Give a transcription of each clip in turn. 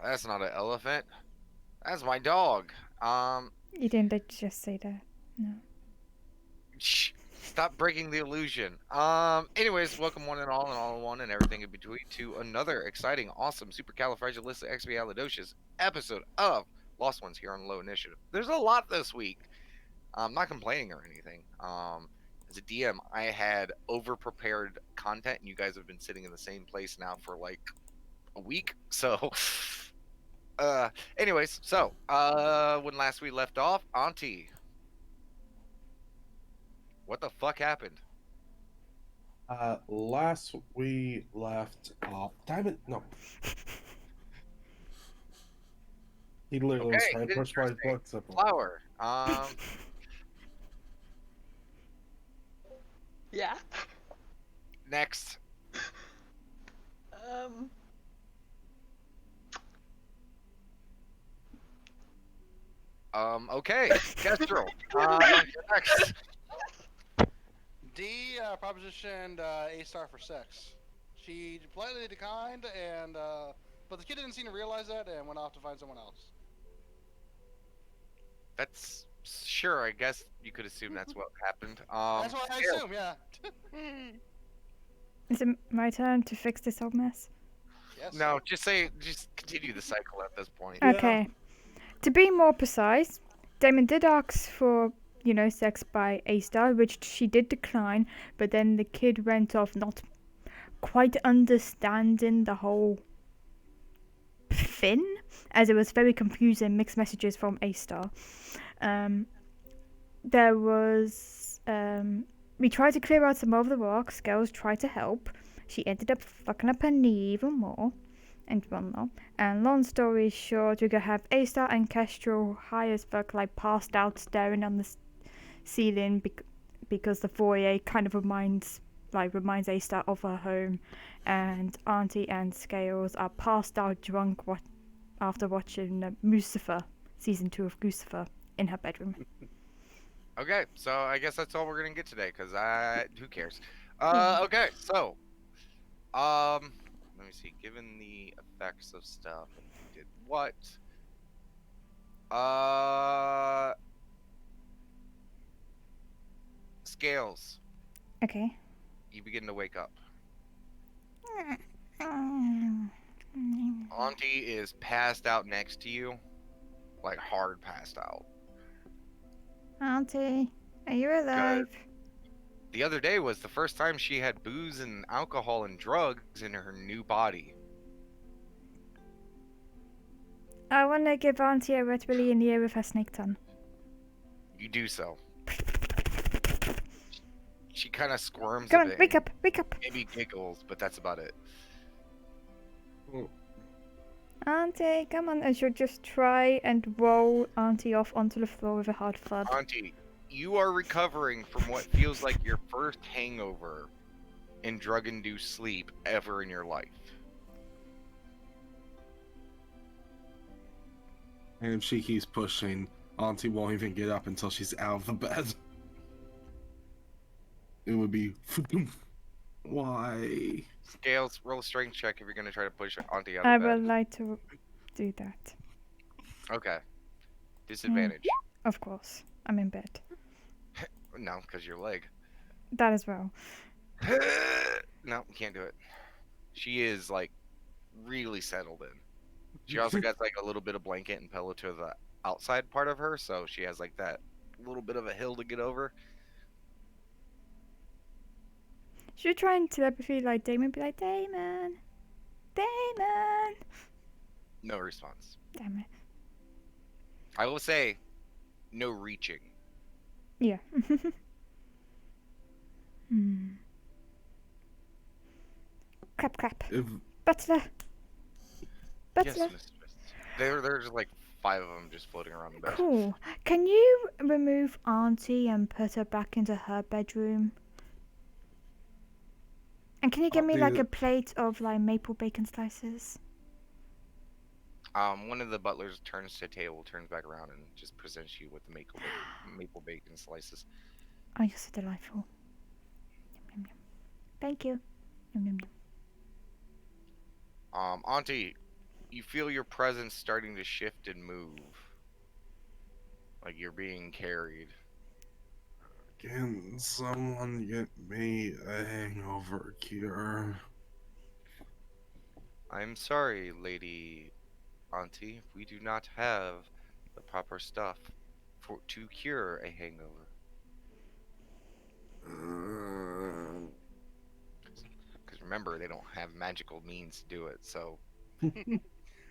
That's not an elephant. That's my dog. Um, You didn't just say that. No. shh, stop breaking the illusion. Anyways, welcome one and all in one and everything in between to another exciting, awesome, supercalifragilisticexpialidocious episode of Lost Ones here on Low Initiative. There's a lot this week. I'm not complaining or anything. As a DM, I had over prepared content, and you guys have been sitting in the same place now for like a week. So, uh, anyways, when last we left off, Auntie, what the fuck happened? Last we left off. Damn it! No, he literally was Okay, trying to push my interesting. blood simple. Flower. Yeah. Next. Um. Okay, Kestrel. Next. D propositioned A star for sex. She politely declined, and but the kid didn't seem to realize that and went off to find someone else. That's sure. I guess you could assume that's what happened. That's what I Scale. assume, yeah. Is it my turn to fix this old mess? Yes. No, just continue the cycle at this point. Yeah. Okay. To be more precise, Damon did ask for, sex by A-Star, which she did decline, but then the kid went off not quite understanding the whole thing, as it was very confusing, mixed messages from A-Star. There was, we tried to clear out some of the rocks, girls tried to help. She ended up fucking up her knee even more. And whatnot. And long story short, we could have A-Star and Kestrel high as fuck, like passed out staring on the ceiling because the foyer kind of reminds A-Star of her home. And Auntie and Scales are passed out drunk after watching Lucifer, season 2 of Lucifer, in her bedroom. Okay, so I guess that's all we're gonna get today, cause who cares? Yeah. Okay, so let me see. Given the effects of stuff and who did what, uh, Scales, Okay. you begin to wake up. Auntie is passed out next to you, like hard passed out. Auntie, are you alive? The other day was the first time she had booze and alcohol and drugs in her new body. I want to give Auntie a wet willy in the ear with her snake tongue. You do so. She kind of squirms Come a on, bit. wake up, wake up. Maybe giggles, but that's about it. Auntie, come on. And she'll just try and roll Auntie off onto the floor with a hard thud. Auntie, you are recovering from what feels like your first hangover in drug-induced sleep ever in your life. And if she keeps pushing, Auntie won't even get up until she's out of the bed. It would be. Why? Scales, roll a strength check if you're gonna try to push Auntie out I of bed. would like to do that. Okay. Disadvantage. Of course. I'm in bed. No, because your leg. That as well. No, can't do it. She is like really settled in. She also got like a little bit of blanket and pillow to the outside part of her, so she has like that little bit of a hill to get over. Should we try and telepathy like Damon? Be like, Damon! Damon! No response. Damn it. I will say, no reaching. Yeah. Clap, clap. If Butler! Butler! Yes, mistress. There's like 5 of them just floating around the bed. Cool. Can you remove Auntie and put her back into her bedroom? And can you give me I'll like do- a plate of like maple bacon slices? One of the butlers turns to the table, turns back around, and just presents you with the maple bacon slices. Oh, you're so delightful. Yum, yum, yum. Thank you. Yum, yum, yum. Auntie, You feel your presence starting to shift and move, like you're being carried. Can someone get me a hangover cure? I'm sorry, Lady Auntie, we do not have the proper stuff to cure a hangover. Uh, Because remember, they don't have magical means to do it, so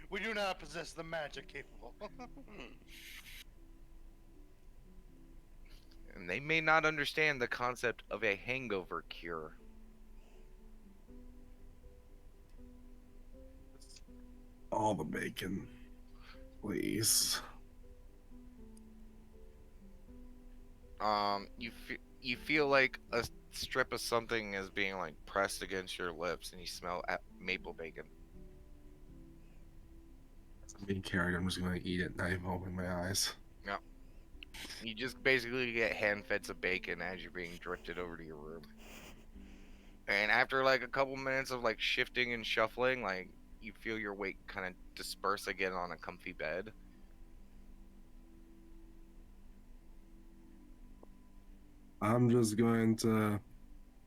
We do not possess the magic capable. and they may not understand the concept of a hangover cure. all the bacon, please. You feel like a strip of something is being like pressed against your lips, and you smell maple bacon. As I'm being carried, I'm just gonna eat it, not even opening my eyes. You just basically get hand-fed some bacon as you're being drifted over to your room. And after like a couple minutes of like shifting and shuffling, like you feel your weight kind of disperse again on a comfy bed. I'm just going to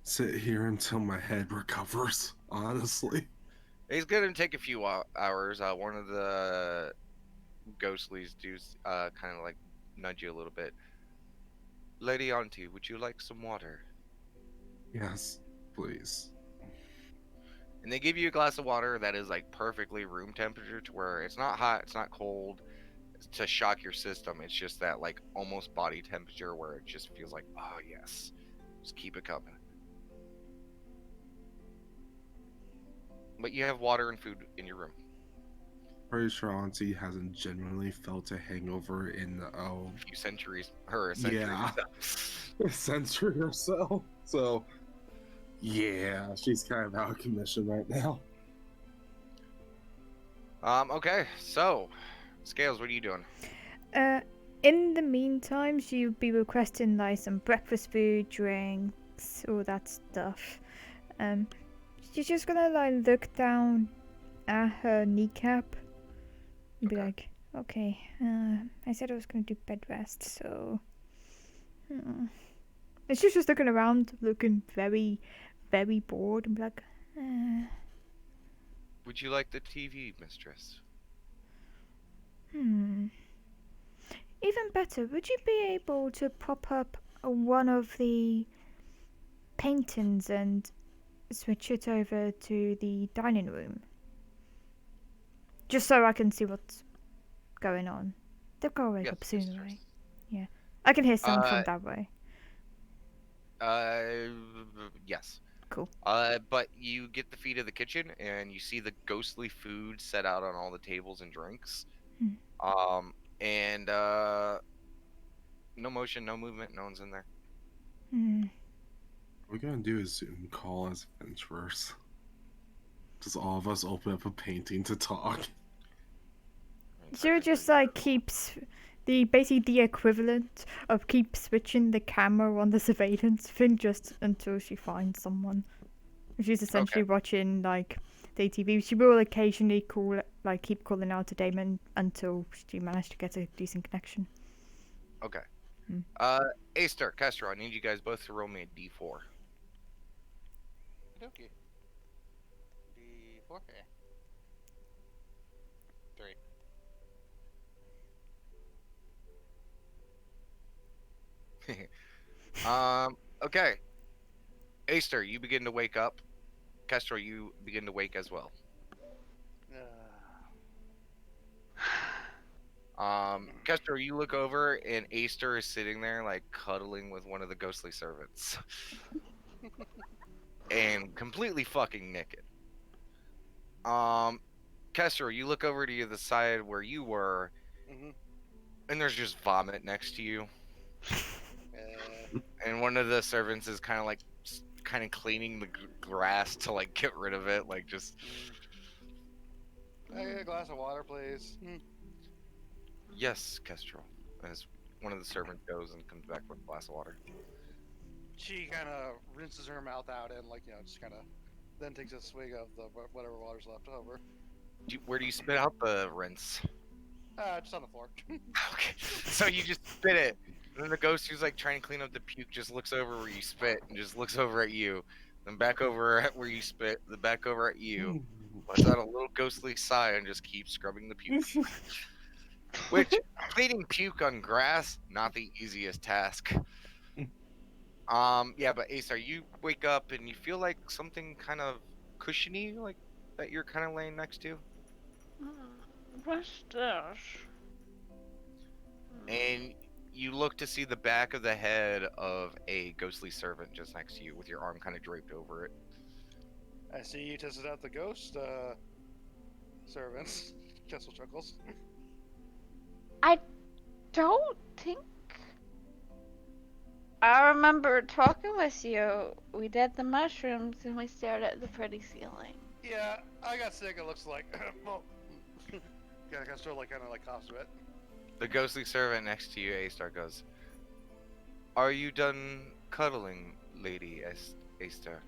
sit here until my head recovers, honestly. It's gonna take a few hours. One of the ghostlies do kind of like nudge you a little bit. Lady Auntie, would you like some water? Yes, please. And they give you a glass of water that is like perfectly room temperature to where it's not hot, it's not cold to shock your system. It's just that like almost body temperature where it just feels like, oh yes, just keep it coming. But you have water and food in your room. Pretty sure Auntie hasn't genuinely felt a hangover in A few centuries, or a century. Yeah. a century or so. So, yeah, she's kind of out of commission right now. Okay, so Scales, what are you doing? In the meantime, she'll be requesting like some breakfast food, drinks, all that stuff. She's just gonna like look down at her kneecap and be Okay. like, okay, I said I was gonna do bed rest, so. And she's just looking around, looking very, very bored, and be like, Would you like the TV, mistress? Even better, would you be able to prop up one of the paintings and switch it over to the dining room? Just so I can see what's going on. They'll go wake Yes, up soon, mistress. right? Yeah. I can hear sound from that way. Yes. Cool. But you get the feed of the kitchen and you see the ghostly food set out on all the tables and drinks. And no motion, no movement, no one's in there. What we're gonna do is Zoom call as adventurers. Just all of us open up a painting to talk. Zero just like keeps basically the equivalent of keep switching the camera on the surveillance thing just until she finds someone. She's essentially watching like the TV. She will occasionally keep calling out to Damon until she managed to get a decent connection. Okay. Aster, Castro, I need you guys both to roll me a d4. Okay. D4. Okay. 3. Okay. Aster, you begin to wake up. Castro, you begin to wake as well. Castro, you look over and Aster is sitting there like cuddling with one of the ghostly servants. And completely fucking naked. Castro, you look over to the side where you were, and there's just vomit next to you. And one of the servants is kind of cleaning the grass to like get rid of it, like just. Can I get a glass of water, please? Yes, Kestrel. As one of the servants goes and comes back with a glass of water. She kind of rinses her mouth out and, like, just kind of then takes a swig of the whatever water's left over. Where do you spit out the rinse? Just on the floor. Okay. So you just spit it. And then the ghost who's like trying to clean up the puke just looks over where you spit and just looks over at you. Then back over at where you spit, then back over at you. Lets out a little ghostly sigh and just keeps scrubbing the puke. Which, cleaning puke on grass, not the easiest task. Yeah, but Aestar, you wake up and you feel like something kind of cushiony, like that you're kind of laying next to. What's this? And you look to see the back of the head of a ghostly servant just next to you with your arm kind of draped over it. I see you tested out the ghost servants. Kessel chuckles. I don't think I remember talking with you. We did the mushrooms and we stared at the pretty ceiling. Yeah, I got sick. It looks like. Well, yeah, I kind of like coughs a bit. The ghostly servant next to you, Aestar, goes, "Are you done cuddling, Lady Aestar?"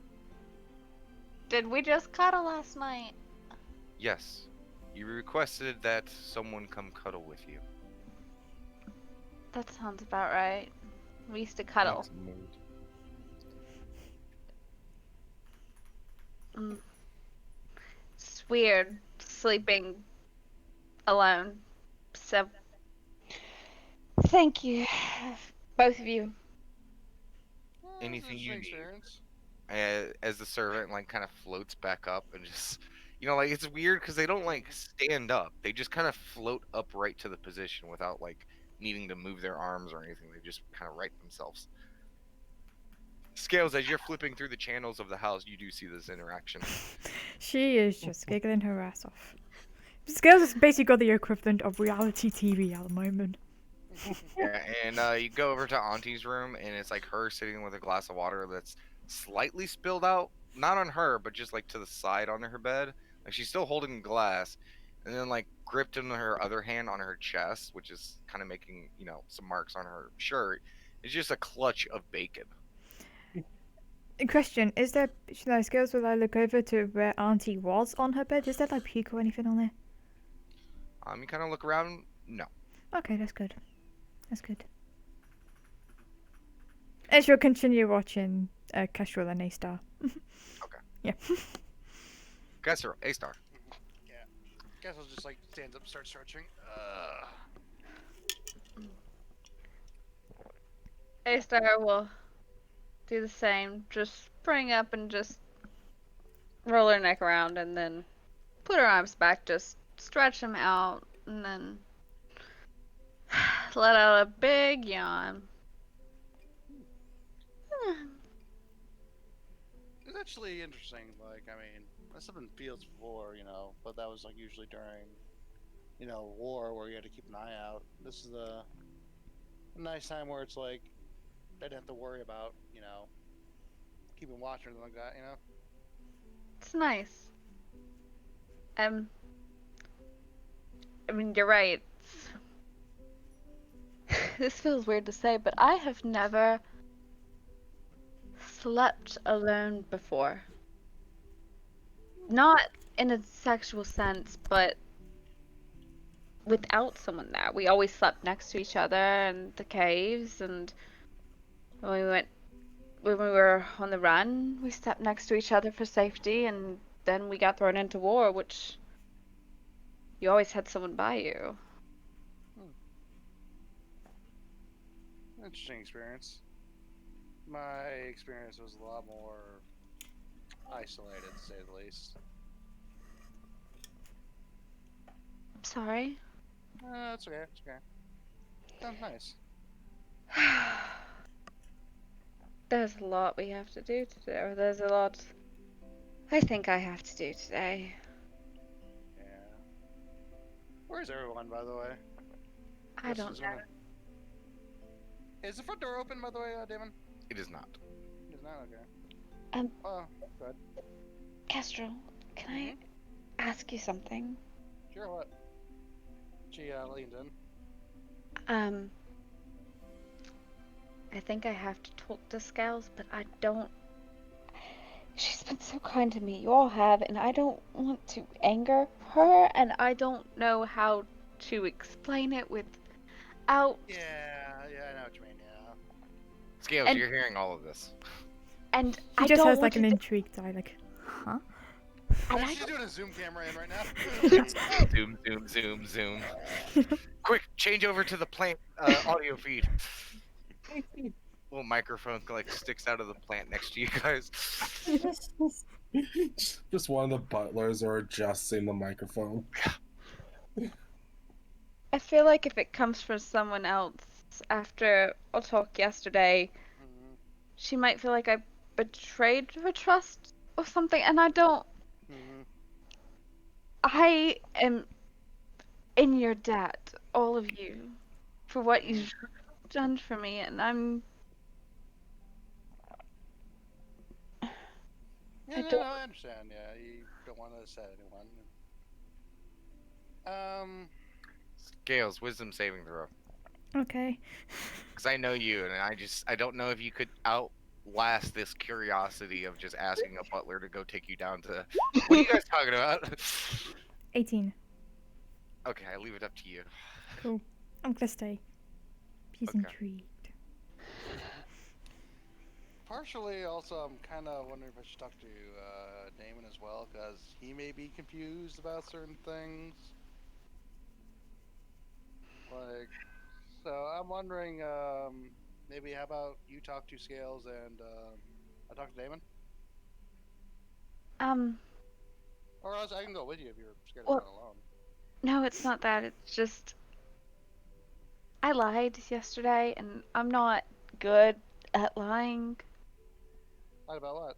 Did we just cuddle last night? Yes. You requested that someone come cuddle with you. That sounds about right. We used to cuddle. It's weird sleeping alone. So, thank you, both of you. Anything you need. Experience. As the servant like kind of floats back up and just, like it's weird because they don't like stand up. They just kind of float upright to the position without like needing to move their arms or anything. They just kind of right themselves. Scales, as you're flipping through the channels of the house, you do see this interaction. She is just giggling her ass off. Scales has basically got the equivalent of reality TV at the moment. Yeah, and you go over to Auntie's room, and it's like her sitting with a glass of water that's slightly spilled out, not on her, but just like to the side on her bed. Like she's still holding the glass, and then like gripped in her other hand on her chest, which is kind of making some marks on her shirt. It's just a clutch of bacon. Question: Is there? Scales, will I look over to where Auntie was on her bed? Is there like puke or anything on there? You kind of look around. No. Okay, that's good. That's good. And she'll continue watching Kestrel and Aestar. Okay. Yeah. Kestrel, Aestar. Yeah. Kessel just like stands up, starts stretching. Aestar will do the same. Just spring up and just roll her neck around and then put her arms back, just stretch them out, and then let out a big yawn. It's actually interesting. Like, I mean, that's something fields before, but that was like usually during, war where you had to keep an eye out. This is a nice time where it's like I didn't have to worry about, keeping watch or anything like that, It's nice. I mean, you're right. This feels weird to say, but I have never slept alone before. Not in a sexual sense, but without someone there. We always slept next to each other in the caves, and when we were on the run, we slept next to each other for safety, and then we got thrown into war, which you always had someone by you. Interesting experience. My experience was a lot more isolated, to say the least. I'm sorry. That's okay. It's okay. Sounds nice. There's a lot we have to do today, or there's a lot I think I have to do today. Yeah. Where's everyone, by the way? I don't know. Is the front door open, by the way, Damon? It is not. It is not, okay. Oh, good. Kestrel, can I ask you something? Sure, what? She leans in. I think I have to talk to Scales, but I don't. She's been so kind to me. You all have, and I don't want to anger her, and I don't know how to explain it without. Yeah, I know what you mean. Yeah. Scales, And- you're hearing all of this. And He I just don't has want like to. an intrigued eye, like, huh? And Man, I she's don't- doing a zoom camera in right now. Zoom, zoom, zoom, zoom. Quick, change over to the plant audio feed. Little microphone like sticks out of the plant next to you guys. Just one of the butlers are adjusting the microphone. I feel like if it comes from someone else after our talk yesterday, Mhm, she might feel like I betrayed her trust or something, and I don't. mhm. I am in your debt, all of you, for what you've done for me, and I'm. Yeah, I no, don't. no, I understand. Yeah, you don't want to upset anyone. Scales, wisdom saving throw. Okay. Because I know you, and I don't know if you could outlast this curiosity of just asking a butler to go take you down to. What are you guys talking about? 18. Okay, I leave it up to you. Cool. I'm gonna stay. He's Okay. intrigued. Partially, also, I'm kind of wondering if I should talk to Damon as well, because he may be confused about certain things. Like, so I'm wondering, maybe how about you talk to Scales and I talk to Damon? Or else I can go with you if you're scared Well- of going alone. No, it's not that. It's just. I lied yesterday, and I'm not good at lying. Lied about what?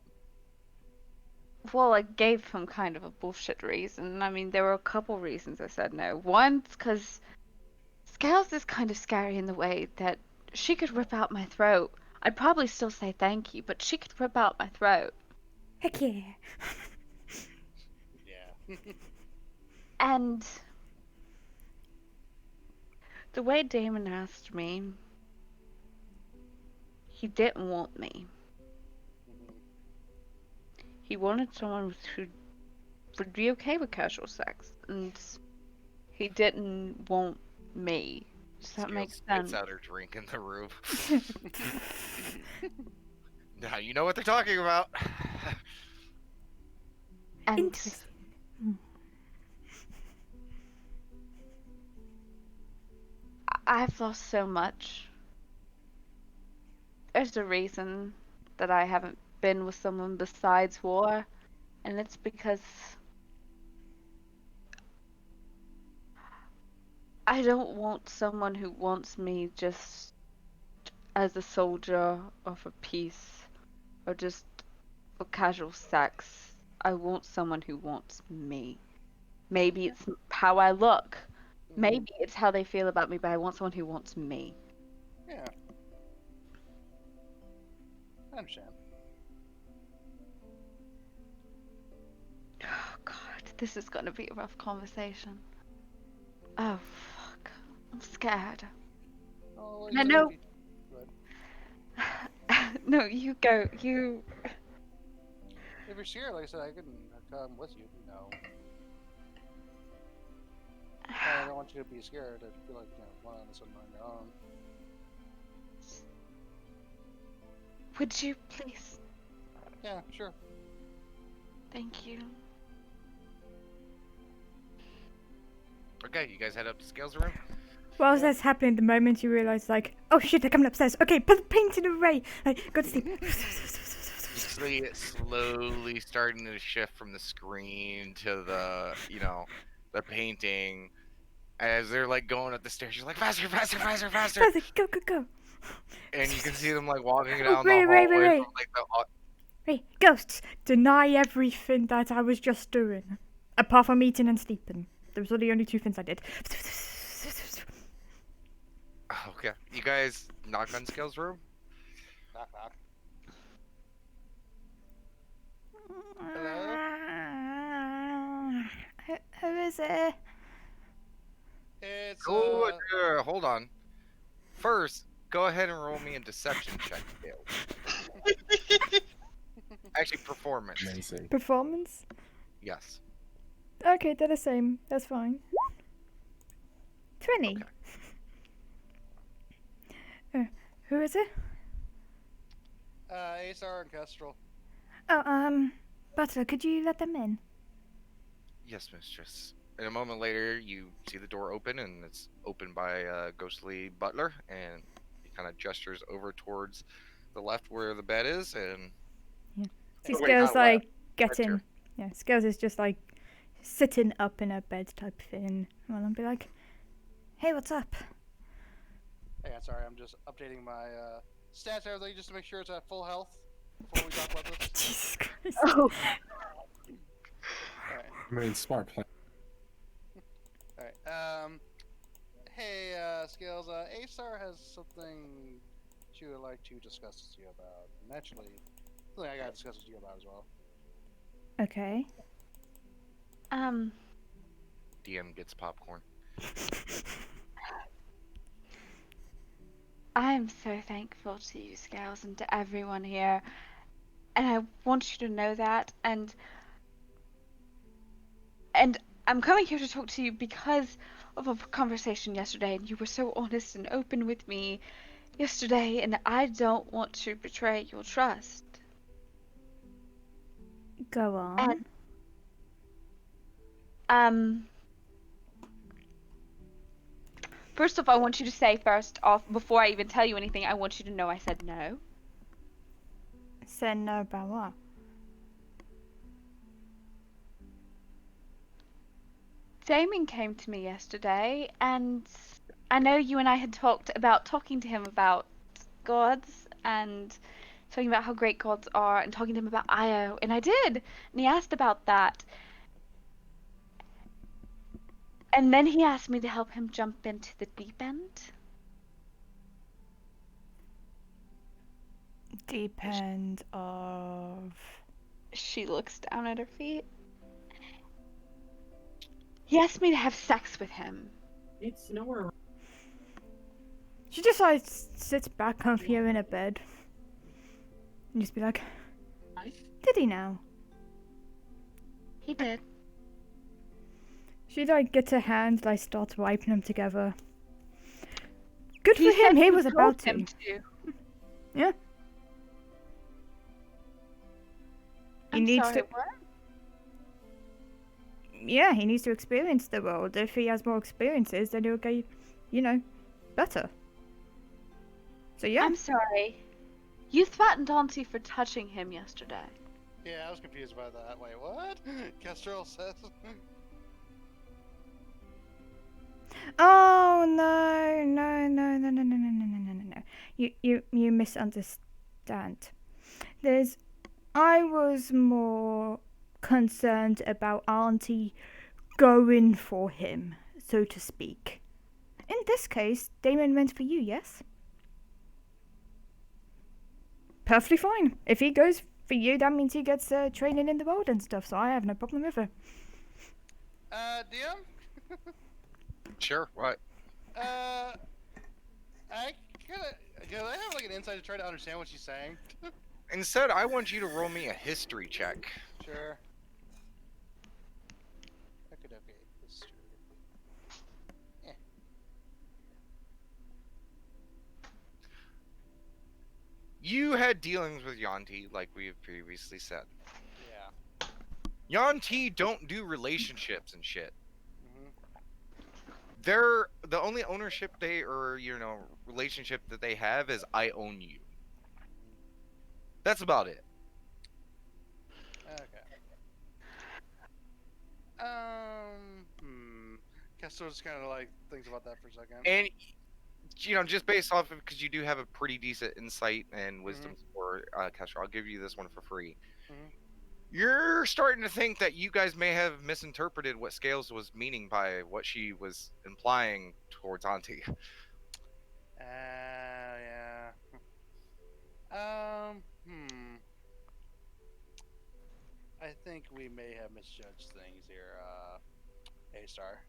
Well, I gave him kind of a bullshit reason. I mean, there were a couple reasons I said no. One's because Scales is kind of scary in the way that she could rip out my throat. I'd probably still say thank you, but she could rip out my throat. Heck yeah. Yeah. And the way Damon asked me, he didn't want me. Mhm. He wanted someone who would be okay with casual sex, and he didn't want me. Does that make Scales sense? spits out her drink in the room. Now you know what they're talking about. And Interesting. I've lost so much. There's a reason that I haven't been with someone besides war, and it's because I don't want someone who wants me just as a soldier or for peace or just for casual sex. I want someone who wants me. Maybe it's how I look. Maybe it's how they feel about me, but I want someone who wants me. Yeah. I understand. Oh god, this is gonna be a rough conversation. Oh fuck. I'm scared. Oh, I know. if you- No, you go. You. If you're scared, like I said, I can come with you. You know, I don't want you to be scared. I feel like one on this one on your own. Would you please? Yeah, sure. Thank you. Okay, you guys head up to Scales' room. Whilst that's happening, the moment you realise, like, oh shit, they're coming upstairs. Okay, put the paint in array. Like, go to sleep. You see it slowly starting to shift from the screen to the, the painting. As they're like going up the stairs, you're like, faster, faster, faster, faster. Faster, go, go, go. And you can see them like walking down the Wait, hallway wait, wait, wait. from like the. Hey, ghosts, deny everything that I was just doing. Apart from eating and sleeping. Those were the only two things I did. Okay, you guys knock on Scales' room. Knock knock. Hello? Who is it? It's Go hold on. First, go ahead and roll me a deception check, Scales. Actually, performance. Amazing. Performance? Yes. Okay, they're the same. That's fine. 20. Okay. Who is it? Asar and Kestrel. Oh, Butler, could you let them in? Yes, mistress. And a moment later, you see the door open, and it's opened by a ghostly butler, and he kind of gestures over towards the left where the bed is, and See, Wait, Scales not like left, getting. here. Yeah, Scales is just like sitting up in a bed type thing. Well, I'll be like, hey, what's up? Hey, sorry, I'm just updating my stats and everything just to make sure it's at full health before we talk about this. Jesus Christ. Oh, Alright. I mean, smart plan. Alright. Hey, Scales, Asar has something she would like to discuss with you about. And actually, something I gotta discuss with you about as well. Okay. DM gets popcorn. I'm so thankful to you, Scales, and to everyone here. And I want you to know that. And I'm coming here to talk to you because of a conversation yesterday, and you were so honest and open with me yesterday, and I don't want to betray your trust. Go on. First off, I want you to say first off, before I even tell you anything, I want you to know I said no. Said no about what? Damon came to me yesterday, and I know you and I had talked about talking to him about gods and talking about how great gods are and talking to him about Io, and I did. And he asked about that. And then he asked me to help him jump into the deep end. Deep end of. She looks down at her feet. He asked me to have sex with him. It's nowhere. She just like sits back comfier in a bed. And just be like, did he now? He did. She like gets her hands, like starts wiping them together. Good for He said him, he you was told about to. him to. Yeah. He I'm needs sorry, to. what? Yeah, he needs to experience the world. If he has more experiences, then he'll get, better. So yeah. I'm sorry. You threatened Auntie for touching him yesterday. Yeah, I was confused by that. Wait, what? Kestrel says. Oh no. You misunderstand. I was more concerned about Auntie going for him, so to speak. In this case, Damon went for you, yes? Perfectly fine. If he goes for you, that means he gets training in the world and stuff, so I have no problem with it. DM? Sure. What? I can I have like an insight to try to understand what she's saying? Instead, I want you to roll me a history check. Sure. Okay. History. You had dealings with Yanti, like we have previously said. Yeah. Yanti don't do relationships and shit. Mhm. They're the only ownership relationship that they have is I own you. That's about it. Okay. Kestrel just kind of like thinks about that for a second. And just based off of, because you do have a pretty decent insight and wisdom for Kestrel, I'll give you this one for free. Mhm. You're starting to think that you guys may have misinterpreted what Scales was meaning by what she was implying towards Auntie. Yeah. I think we may have misjudged things here, A-Star.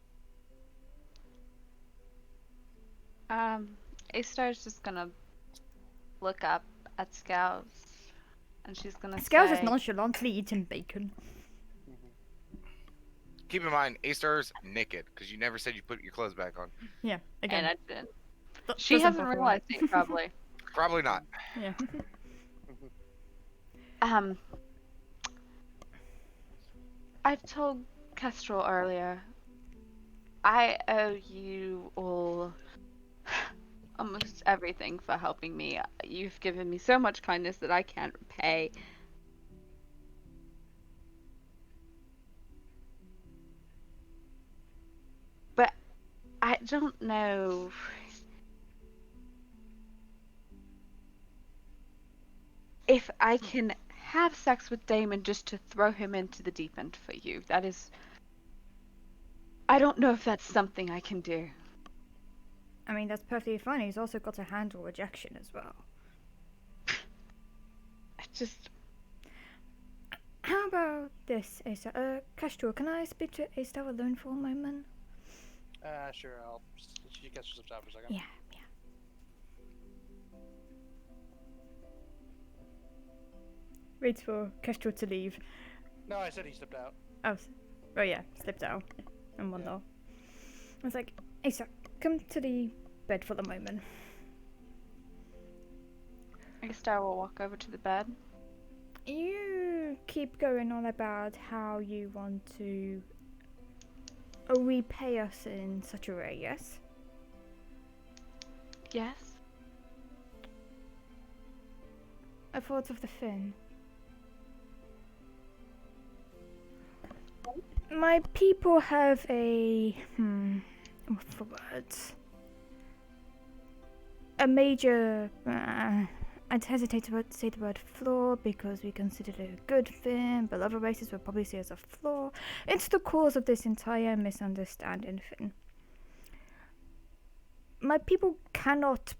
A-Star's just gonna look up at Scouts. and she's gonna Scales say, is nonchalantly eating bacon. Keep in mind, A-Star's naked, because you never said you put your clothes back on. Yeah, and again. I didn't. th- She doesn't hasn't bother realized me. it, probably. Probably not. Yeah. I've told Kestrel earlier, I owe you all almost everything for helping me. You've given me so much kindness that I can't repay. But I don't know. If I can have sex with Damon just to throw him into the deep end for you, that is. I don't know if that's something I can do. I mean, that's perfectly fine. He's also got to handle rejection as well. I just. How about this, Asa? Kestrel, can I speak to Asa alone for a moment? Sure. She gets herself out for a second. Yeah. Waits for Kestrel to leave. No, I said he stepped out. Oh yeah, slipped out and whatnot. I was like, Asa, come to the bed for the moment. I guess I will walk over to the bed. You keep going on about how you want to repay us in such a way, yes? Yes? I thought of the fin. My people have a what's the words? A major I'd hesitate to say the word flaw because we consider it a good thing, but other races would probably see it as a flaw. It's the cause of this entire misunderstanding thing. My people cannot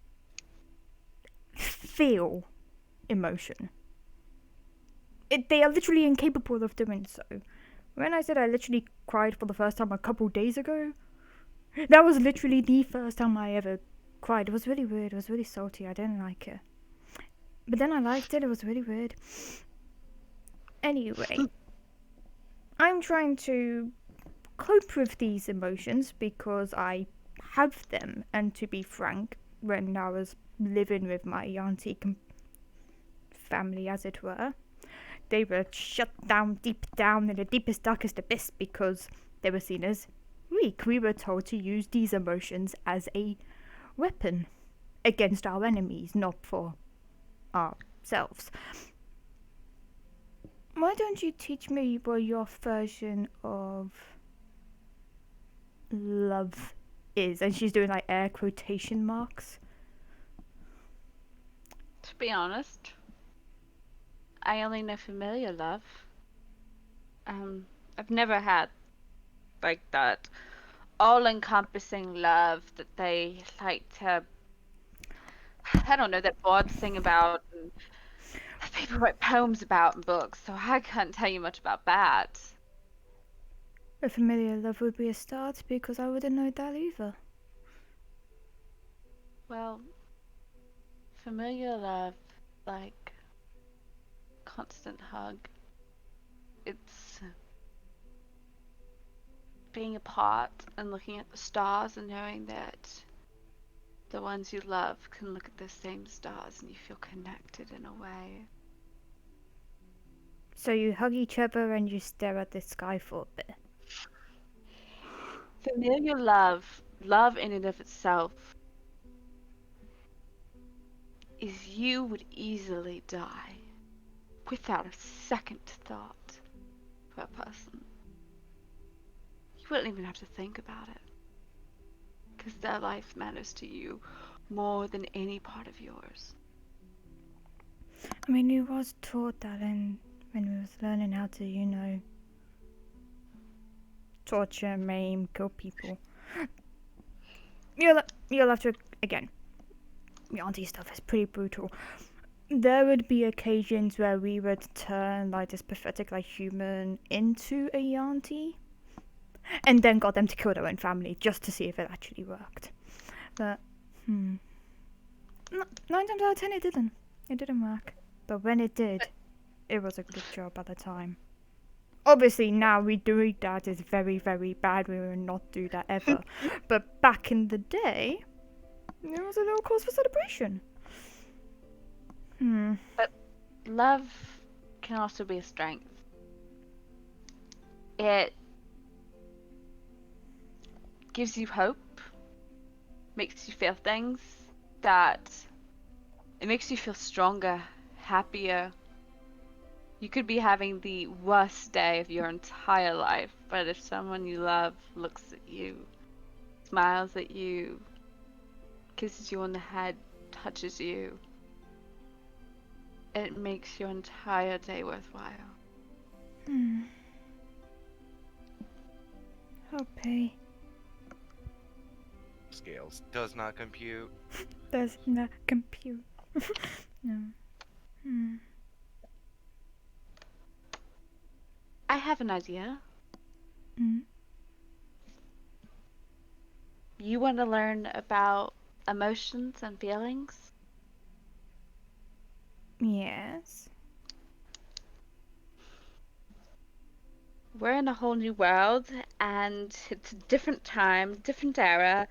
feel emotion. They are literally incapable of doing so. When I said I literally cried for the first time a couple days ago, that was literally the first time I ever cried. It was really weird. It was really salty. I didn't like it. But then I liked it. It was really weird. Anyway, I'm trying to cope with these emotions because I have them. And to be frank, when I was living with my auntie family, as it were, they were shut down deep down in the deepest, darkest abyss because they were seen as weak. We were told to use these emotions as a weapon against our enemies, not for ourselves. Why don't you teach me what your version of love is? And she's doing like air quotation marks. To be honest, I only know familiar love. I've never had like that all-encompassing love that they like to, I don't know, that bards sing about and that people write poems about in books, so I can't tell you much about that. A familiar love would be a start because I wouldn't know that either. Well, familiar love, like constant hug, it's being apart and looking at the stars and knowing that the ones you love can look at the same stars and you feel connected in a way. So you hug each other and you stare at the sky for a bit. Familiar love, love in and of itself, is you would easily die without a second thought for a person. You wouldn't even have to think about it, because their life matters to you more than any part of yours. I mean, you was taught that when we was learning how to, torture, maim, kill people. You'll have to, again, your auntie stuff is pretty brutal. There would be occasions where we would turn like this pathetic like human into a Yanti and then got them to kill their own family just to see if it actually worked. But 9 times out of 10 it didn't. It didn't work. But when it did, it was a good job at the time. Obviously, now we doing that is very, very bad. We will not do that ever. But back in the day, there was a little cause for celebration. Love can also be a strength. It gives you hope, makes you feel things that it makes you feel stronger, happier. You could be having the worst day of your entire life, but if someone you love looks at you, smiles at you, kisses you on the head, touches you, it makes your entire day worthwhile. Okay. Scales does not compute. Does not compute. No. I have an idea. Mm. You want to learn about emotions and feelings? Yes. We're in a whole new world, and it's a different time, different era.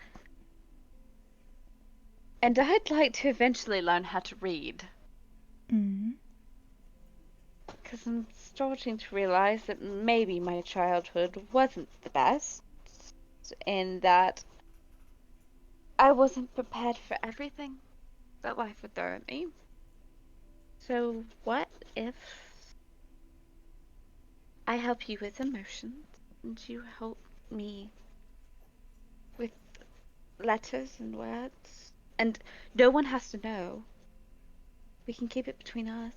And I'd like to eventually learn how to read. Mm. Because I'm starting to realize that maybe my childhood wasn't the best, in that I wasn't prepared for everything that life would throw at me. So, what if I help you with emotions, and you help me with letters and words? And no one has to know. We can keep it between us.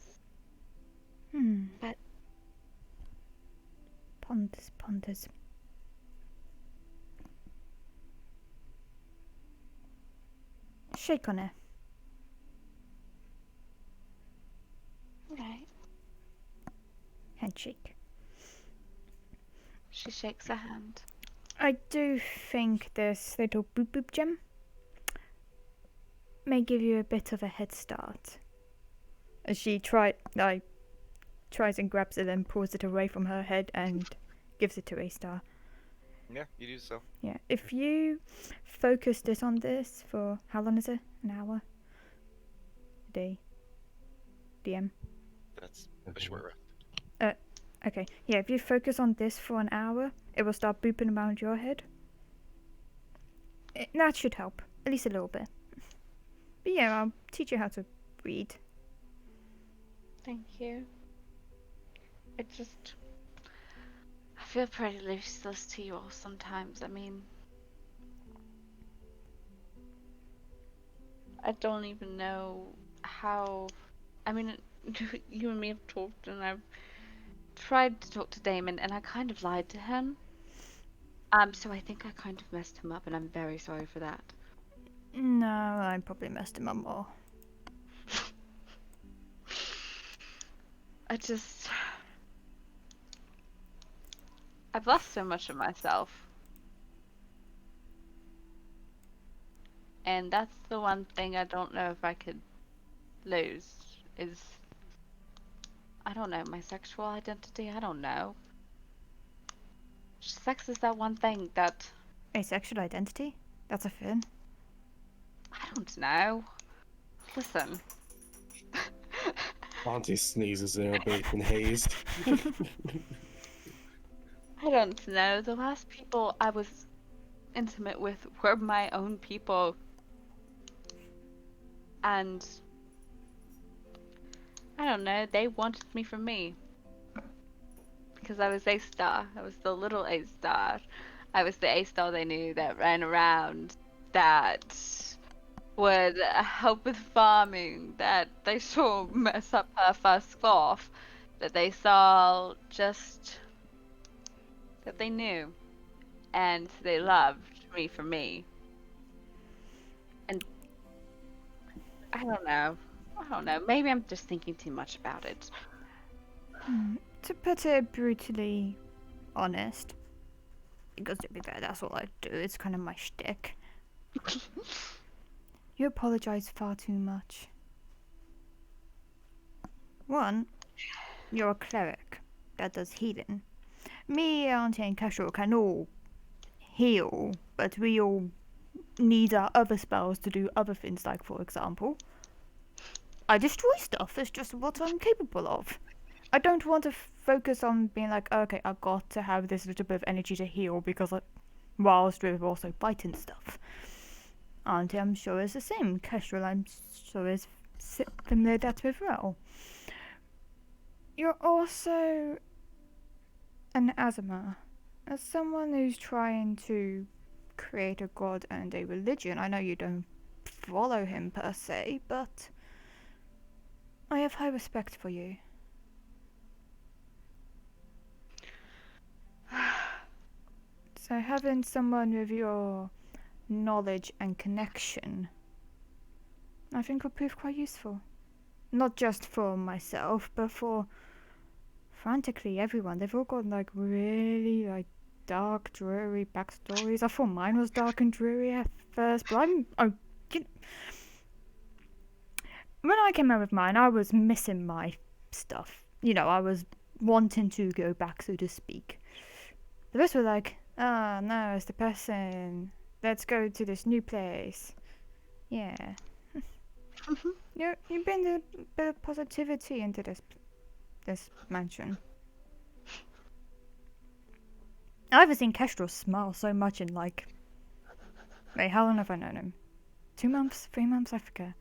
But Ponders. Shake on her. right. Handshake. She shakes her hand. I do think this little boop boop gem may give you a bit of a head start. As she tries and grabs it and pulls it away from her head and gives it to A-Star. Yeah, you do so. Yeah, if you focus this on this for, how long is it? An hour? A day? DM? That's a short rest. Okay, yeah, if you focus on this for an hour, it will start booping around your head. That should help, at least a little bit. But yeah, I'll teach you how to read. Thank you. I feel pretty useless to you all sometimes. I mean, I don't even know how. I mean, you and me have talked, and I've tried to talk to Damon, and I kind of lied to him. So I think I kind of messed him up, and I'm very sorry for that. No, I probably messed him up more. I've lost so much of myself. And that's the one thing I don't know if I could lose, is, I don't know, my sexual identity? I don't know. Sex is that one thing that, Asexual identity? That's a thing. I don't know. Listen. Auntie sneezes there, bacon hazed. I don't know. The last people I was intimate with were my own people. And I don't know, they wanted me for me. Because I was A-Star. I was the little A-Star. I was the A-Star they knew that ran around, that would help with farming, that they saw mess up her first cloth, that they saw just that they knew, and they loved me for me. And I don't know. Maybe I'm just thinking too much about it. To put it brutally honest, because to be fair, that's all I do. It's kind of my shtick. You apologize far too much. One, you're a cleric that does healing. Me, Auntie, and Castro can all heal, but we all need our other spells to do other things, like, for example, I destroy stuff. It's just what I'm capable of. I don't want to focus on being like, okay, I've got to have this little bit of energy to heal because whilst we're also fighting stuff. Auntie, I'm sure is the same. Kestrel, I'm sure is similar that as well. You're also an Azima. As someone who's trying to create a god and a religion, I know you don't follow him per se, but I have high respect for you. So having someone with your knowledge and connection, I think will prove quite useful. Not just for myself, but for frantically everyone. They've all got like really like dark, dreary backstories. I thought mine was dark and dreary at first, but when I came out with mine, I was missing my stuff. You know, I was wanting to go back, so to speak. The rest were like, oh no, it's depressing. Let's go to this new place. Yeah. You bring a bit of positivity into this mansion. I haven't seen Kestrel smile so much in like... Wait, how long have I known him? 2 months? 3 months? I forget.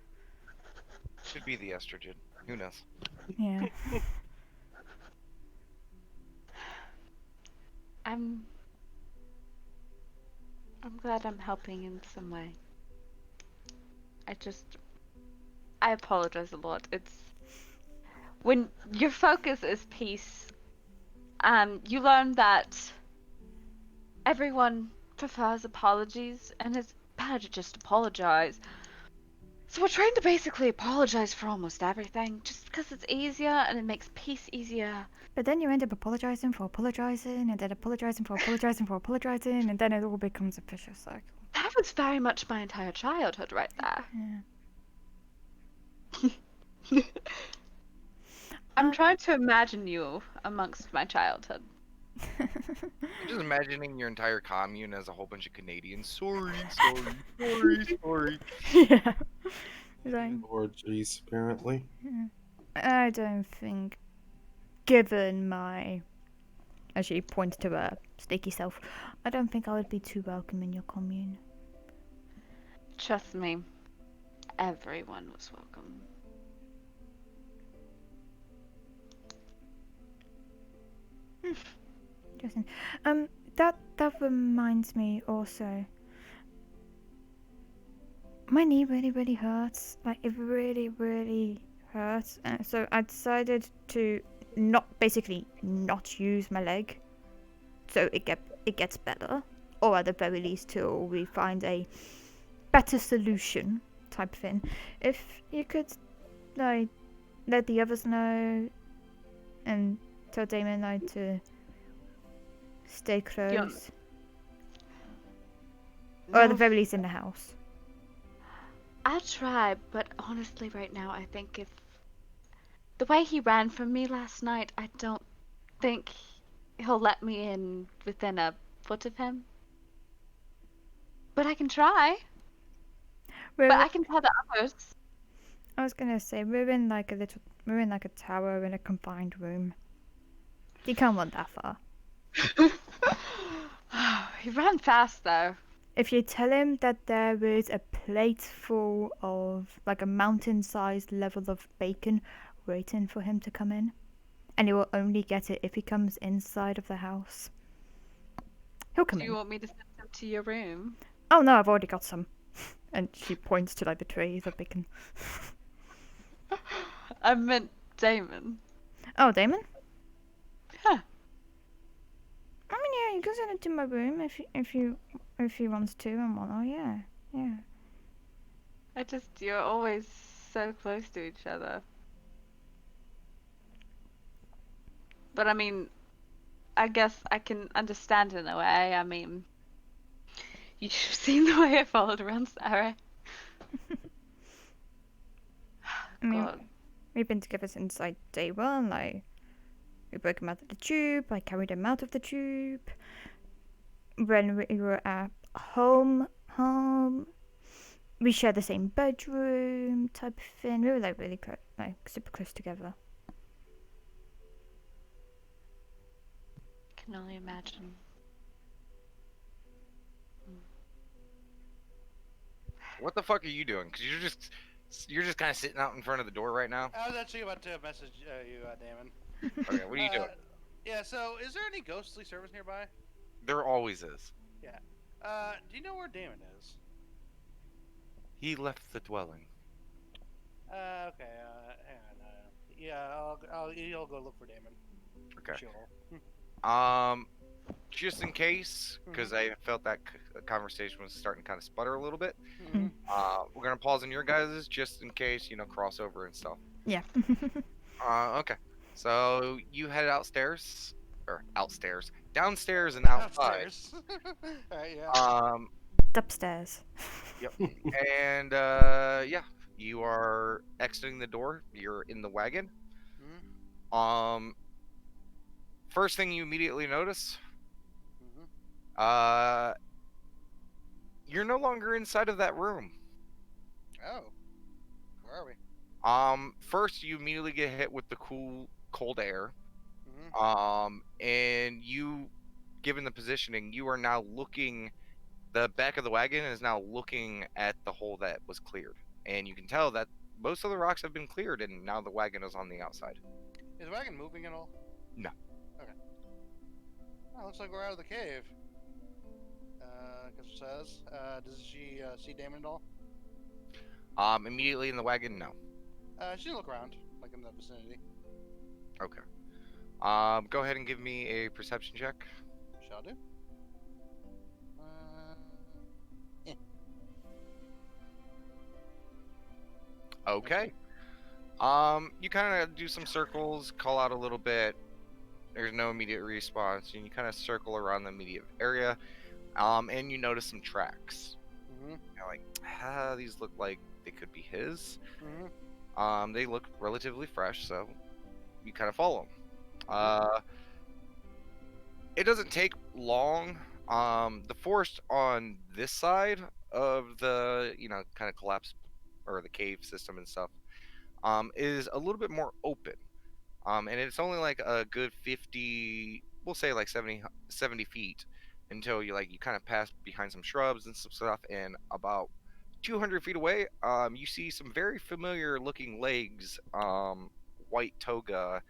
Should be the estrogen. Who knows? Yeah. I'm glad I'm helping in some way. I apologize a lot. It's when your focus is peace, you learn that everyone prefers apologies, and it's better to just apologize. So we're trying to basically apologize for almost everything, just because it's easier and it makes peace easier. But then you end up apologizing for apologizing, and then apologizing for apologizing for apologizing, and then it all becomes a vicious cycle. That was very much my entire childhood right there. Yeah. I'm trying to imagine you amongst my childhood. I'm just imagining your entire commune as a whole bunch of Canadians. Sorry. Yeah. Like, Orgies, apparently. I don't think, given my, as she points to her sticky self, I don't think I would be too welcome in your commune. Trust me, everyone was welcome. Interesting. That reminds me also. My knee really hurts. Like, it really hurts. So I decided to not use my leg, so it gets better, or at the very least till we find a better solution type thing. If you could, like, let the others know, and tell Damon and I to stay close, or at the very least in the house. I'll try, but honestly right now I think if the way he ran from me last night, I don't think he'll let me in within a foot of him. But I can try. But I can tell the others. I was gonna say we're in like a tower in a confined room. You can't run that far. He ran fast though. If you tell him that there is a plate full of, like, a mountain-sized level of bacon waiting for him to come in, and he will only get it if he comes inside of the house, he'll come Do in. you want me to send him to your room? Oh no, I've already got some. And she points to like the trays of bacon. I meant Damon. Oh, Damon? Huh. I mean, yeah, you can send it to my room if he wants to and whatnot. Yeah. You're always so close to each other. But I mean, I guess I can understand in a way. I mean, you should have seen the way I followed around Sarah. I mean, God. we've been together since like day one. Like, We broke him out of the tube. I carried him out of the tube. When we were at home, we shared the same bedroom type of thing. We were like really close, like super close together. Can only imagine. What the fuck are you doing? Because you're just kind of sitting out in front of the door right now. I was actually about to message you, Damon. Okay, what are you doing? Yeah, so is there any ghostly service nearby? There always is. Do you know where Damon is? He left the dwelling. Okay, hang on. Yeah, you'll go look for Damon. Okay. Sure. Just in case, because I felt that conversation was starting to kind of sputter a little bit. Mhm. We're gonna pause on your guys's just in case, crossover and stuff. Yeah. Okay. So you headed downstairs and outside. Upstairs. Alright, yeah. Upstairs. Yep. And yeah, you are exiting the door. You're in the wagon. Mhm. First thing you immediately notice, Mhm. you're no longer inside of that room. Oh. Where are we? First you immediately get hit with the cold air. Mhm. And you, given the positioning, you are now looking. The back of the wagon is now looking at the hole that was cleared, and you can tell that most of the rocks have been cleared, and now the wagon is on the outside. Is the wagon moving at all? No. Okay. Oh, looks like we're out of the cave. Because it says. Does she see Damon at all? Immediately in the wagon, no. She look around, like in the vicinity. Okay. Go ahead and give me a perception check. Shall do. Okay. You kind of do some circles, call out a little bit. There's no immediate response, and you kind of circle around the immediate area. And you notice some tracks. Mhm. You're like, these look like they could be his. Mhm. They look relatively fresh, so you kind of follow them. It doesn't take long. The forest on this side of the, kind of collapse or the cave system and stuff, is a little bit more open. And it's only like a good 50, we'll say like 70 feet until you kind of pass behind some shrubs and some stuff, and about 200 feet away, you see some very familiar looking legs, white toga,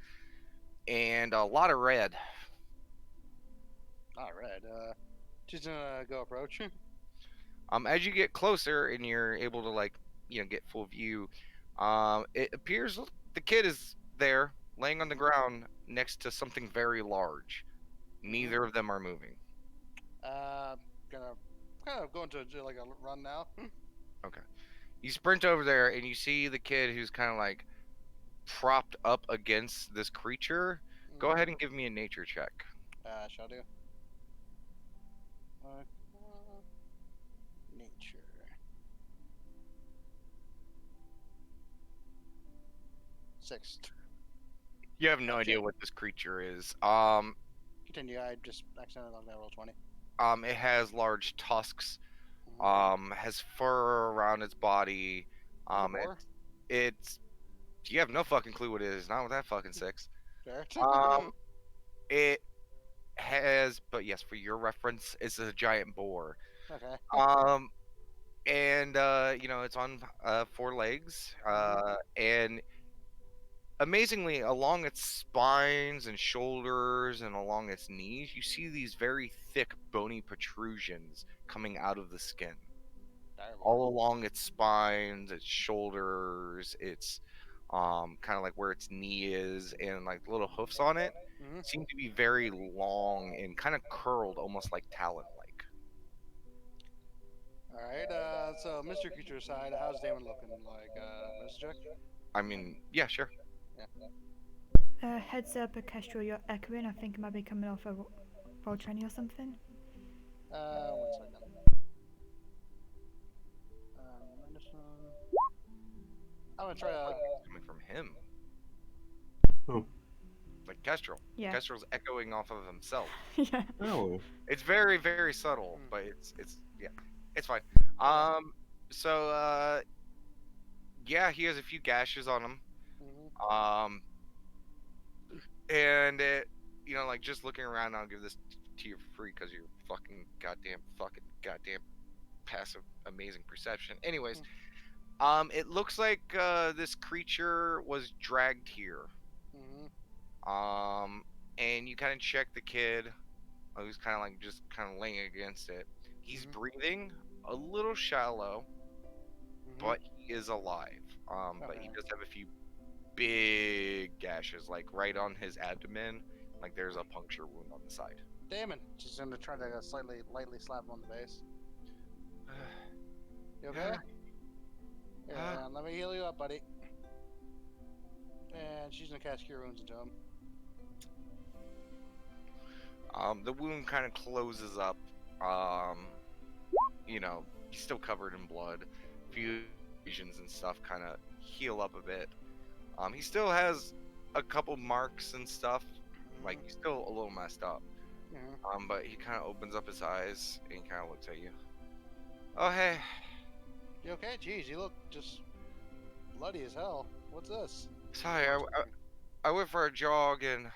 and a lot of red. Alright, she's gonna go approach. As you get closer and you're able to get full view, it appears the kid is there, laying on the ground next to something very large. Neither of them are moving. Gonna kind of go into like a run now. Okay. You sprint over there and you see the kid who's kind of propped up against this creature. Go ahead and give me a nature check. Shall do. Nature. 6. You have no idea what this creature is. Continue. I just accidentally logged that roll 20. It has large tusks. Has fur around its body. Boar? It's you have no fucking clue what it is. Not with that fucking 6. Fair. It has, but yes, for your reference, it's a giant boar. Okay. And it's on 4 legs. And amazingly, along its spines and shoulders and along its knees, you see these very thick, bony protrusions coming out of the skin. All along its spines, its shoulders, its kind of like where its knee is, and like little hoofs on it seem to be very long and kind of curled, almost like talon-like. Alright, so Mr. Creature side, how's Damon looking? Like, Mr. Jack? I mean, yeah, sure. Heads up, Kestrel, you're echoing. I think it might be coming off a roll 20 or something. 1 second. I'm gonna try to. Coming from him. Oh. Like Kestrel. Yeah. Kestrel's echoing off of himself. Yeah. Oh. It's very, very subtle, Hmm. but it's yeah, it's fine. Okay. So yeah, he has a few gashes on him. Hmm. Um, and it, like just looking around, I'll give this to you for free because you're fucking goddamn passive, amazing perception. Anyways, it looks like this creature was dragged here. Hmm. Um, and you kind of check the kid, who's kind of like just kind of laying against it. He's Mhm. breathing a little shallow, Hmm. but he is alive. But he Okay. does have a few big gashes, like right on his abdomen. Like there's a puncture wound on the side. Damon, just gonna try to lightly slap him on the face. You okay? Yeah, let me heal you up, buddy. And she's gonna cast Cure Wounds into him. The wound kind of closes up. He's still covered in blood. Fusions and stuff kind of heal up a bit. He still has a couple marks and stuff. Like he's still a little messed up. Hmm. But he kind of opens up his eyes and kind of looks at you. Oh hey, You okay? Jeez, you look just bloody as hell. What's this? sorry, I went for a jog and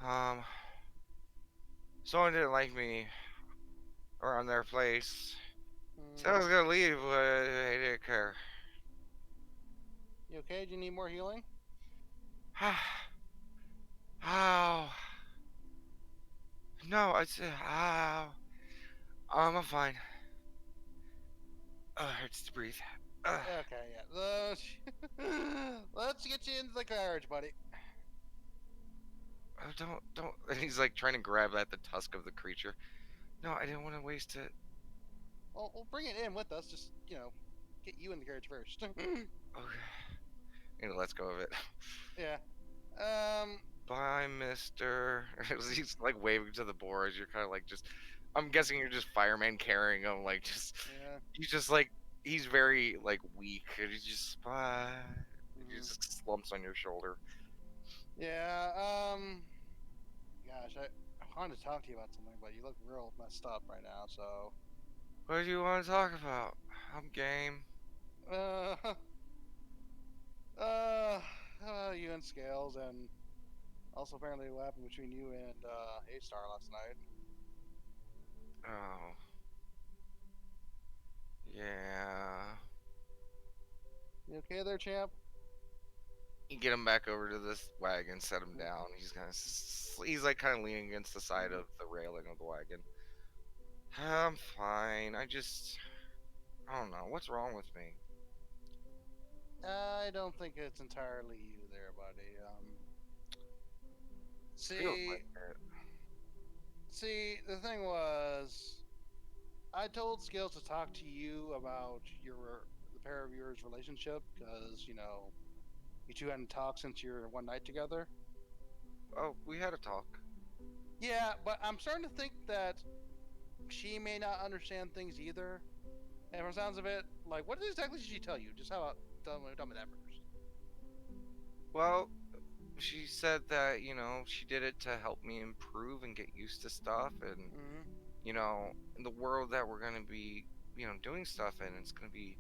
um, someone didn't like me around their place. Said I was gonna leave, but they didn't care. You okay? Do you need more healing? Ow. No, I said, ow. I'm fine. It hurts to breathe. Okay, yeah. Let's get you into the carriage, buddy. Don't. And he's like trying to grab at the tusk of the creature. No, I didn't want to waste it. Well, we'll bring it in with us. Just get you in the carriage first. Okay. And let's go of it. Yeah. Bye, mister. He's like waving to the boars. You're kind of like just. I'm guessing you're just fireman carrying him. Like just. Yeah. He's just like. He's very like weak. And he's just. Bye. He Mhm. just slumps on your shoulder. Yeah. Gosh, I wanted to talk to you about something, but you look real messed up right now. So. What do you want to talk about? I'm game. Uh. You and Scales, and also apparently what happened between you and A-Star last night. Oh. Yeah. You okay there, champ? You get him back over to this wagon, set him down. He's like kind of leaning against the side of the railing of the wagon. I'm fine. I don't know. What's wrong with me? I don't think it's entirely you there, buddy. Feels See, like it. the thing was, I told Scales to talk to you about the pair of yours relationship because you two hadn't talked since your one night together. Oh, we had a talk. Yeah, but I'm starting to think that she may not understand things either. And from the sounds of it, like, what exactly did she tell you? Just how about tell me that first. Well, she said that, she did it to help me improve and get used to stuff. And, Mm-hmm. in the world that we're going to be, doing stuff in, it's going to be,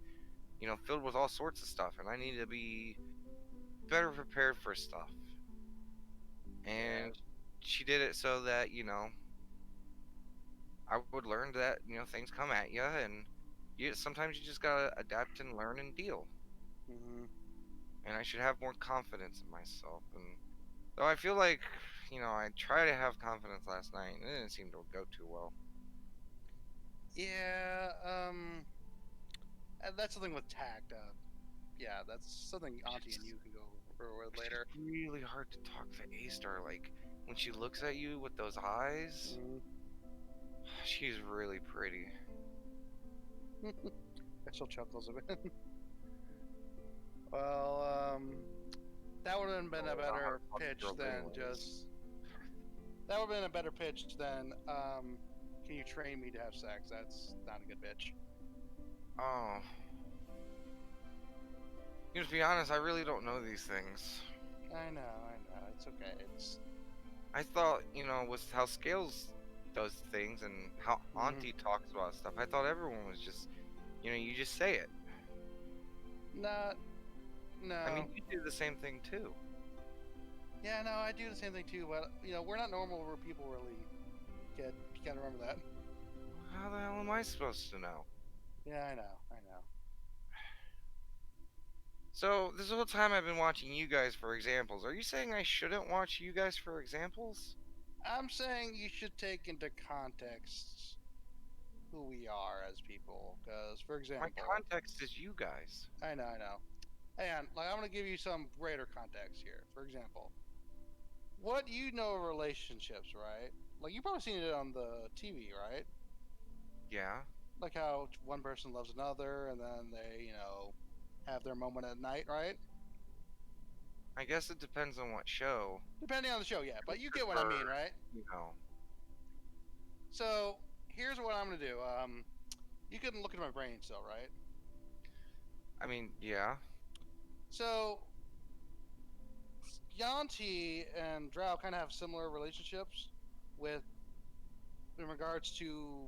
filled with all sorts of stuff. And I need to be better prepared for stuff. Yeah. And she did it so that, I would learn that, things come at you. And sometimes you just got to adapt and learn and deal. Mm-hmm. And I should have more confidence in myself. And though I feel like, I tried to have confidence last night, and it didn't seem to go too well. Yeah. And that's something with tact. Yeah, that's something Auntie and you can go over with It's later. just really hard to talk to A-Star. Like, when she looks at you with those eyes, Mm-hmm. she's really pretty. She'll chuckles a bit. Well, that would have been a Oh, I better wanna pitch fuck girls than anyways. just. That would have been a better pitch than, can you train me to have sex? That's not a good pitch. Oh. To be honest, I really don't know these things. I know. It's okay. It's I thought, with how Scales does things and how Mhm. Auntie talks about stuff, I thought everyone was just, you just say it. not. No. I mean, you do the same thing too. Yeah, no, I do the same thing too. But we're not normal where people really get. You gotta remember that. How the hell am I supposed to know? Yeah, I know. I know. So, this whole time I've been watching you guys for examples. Are you saying I shouldn't watch you guys for examples? I'm saying you should take into context who we are as people. Because, for My example, context is you guys. I know, I know. Hang on, like I'm gonna give you some greater context here. For example, what you know of relationships, right? Like you probably seen it on the TV, right? Yeah. Like how one person loves another, and then they, have their moment at night, right? I guess it depends on what show. Depending on the show, yeah. But you get what I prefer, mean, right? You know. So here's what I'm gonna do. You can look at my brain still, right? I mean, yeah. So Yanti and Drow kind of have similar relationships with in regards to.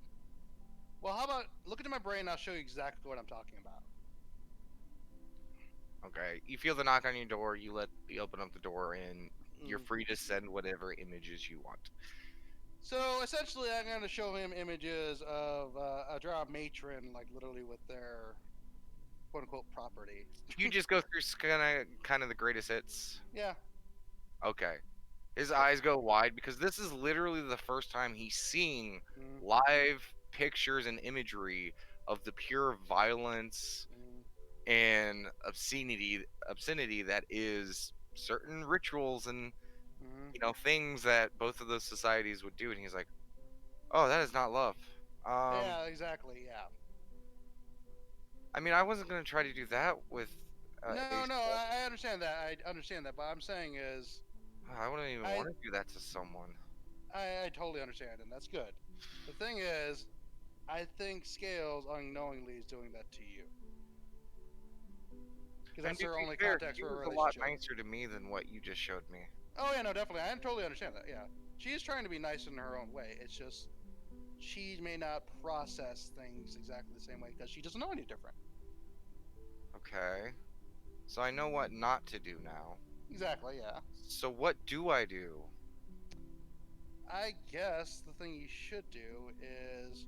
Well, how about look into my brain? I'll show you exactly what I'm talking about. Okay. You feel the knock on your door, you open up the door, and you're Mm. free to send whatever images you want. So essentially, I'm going to show him images of a Drow matron, like literally with their quote unquote property. You just go through kind of the greatest hits. Yeah. Okay. His eyes go wide because this is literally the first time he's seeing Mm, live pictures and imagery of the pure violence mm, and obscenity that is certain rituals and mm. things that both of those societies would do, and he's like, oh, that is not love. Yeah, exactly. Yeah. I mean, I wasn't going to try to do that with No, a no, I understand that. I understand that. But I'm saying is, I wouldn't even I- want to do that to someone. I totally understand, and that's good. The thing is, I think Scales unknowingly is doing that to you. Because And that's to their be only fair, context he for a was a lot relationship. nicer to me than what you just showed me. Oh yeah, no, definitely. I totally understand that. Yeah, she is trying to be nice in her own way. It's just she may not process things exactly the same way because she doesn't know any different. Okay. So I know what not to do now. Exactly. Yeah. So what do I do? I guess the thing you should do is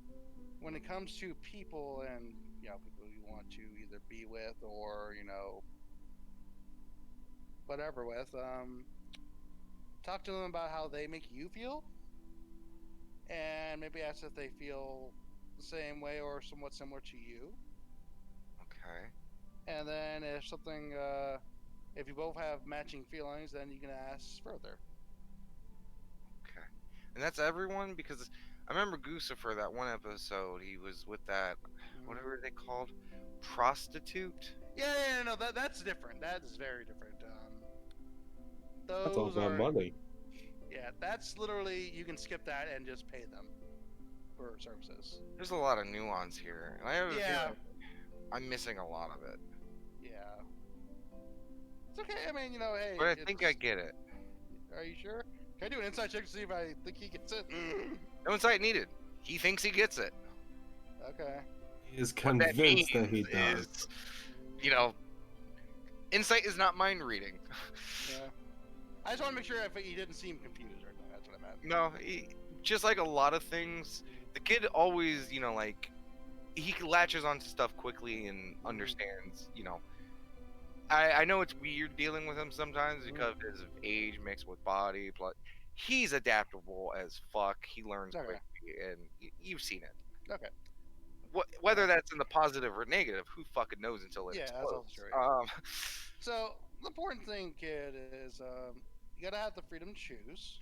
when it comes to people and people you want to either be with or whatever with, talk to them about how they make you feel, and maybe ask if they feel the same way or somewhat similar to you. Okay. And then if something, if you both have matching feelings, then you can ask further. Okay. And that's everyone? Because I remember Guccifer, that one episode, he was with that, whatever they called, prostitute? Yeah, no, that's different. That is very different. That's all Those about are, money. yeah, that's literally, you can skip that and just pay them for services. There's a lot of nuance here. And I have a Yeah, feeling I'm missing a lot of it. yeah. It's okay. I mean, hey. But I think I get it. Are you sure? Can I do an inside check to see if I think he gets it? No insight needed. He thinks he gets it. Okay. He is What that convinced that he means does. is, insight is not mind reading. Yeah. I just want to make sure if he didn't seem confused or anything. That's what I meant. No, just like a lot of things, the kid always, he latches onto stuff quickly and understands, I know it's weird dealing with him sometimes because of his age mixed with body, but he's adaptable as fuck. He learns Okay. quickly, and you've seen it. Okay. Whether that's in the positive or negative, who fucking knows until it Yeah, that's explodes. also true. So the important thing, kid, is you gotta have the freedom to choose,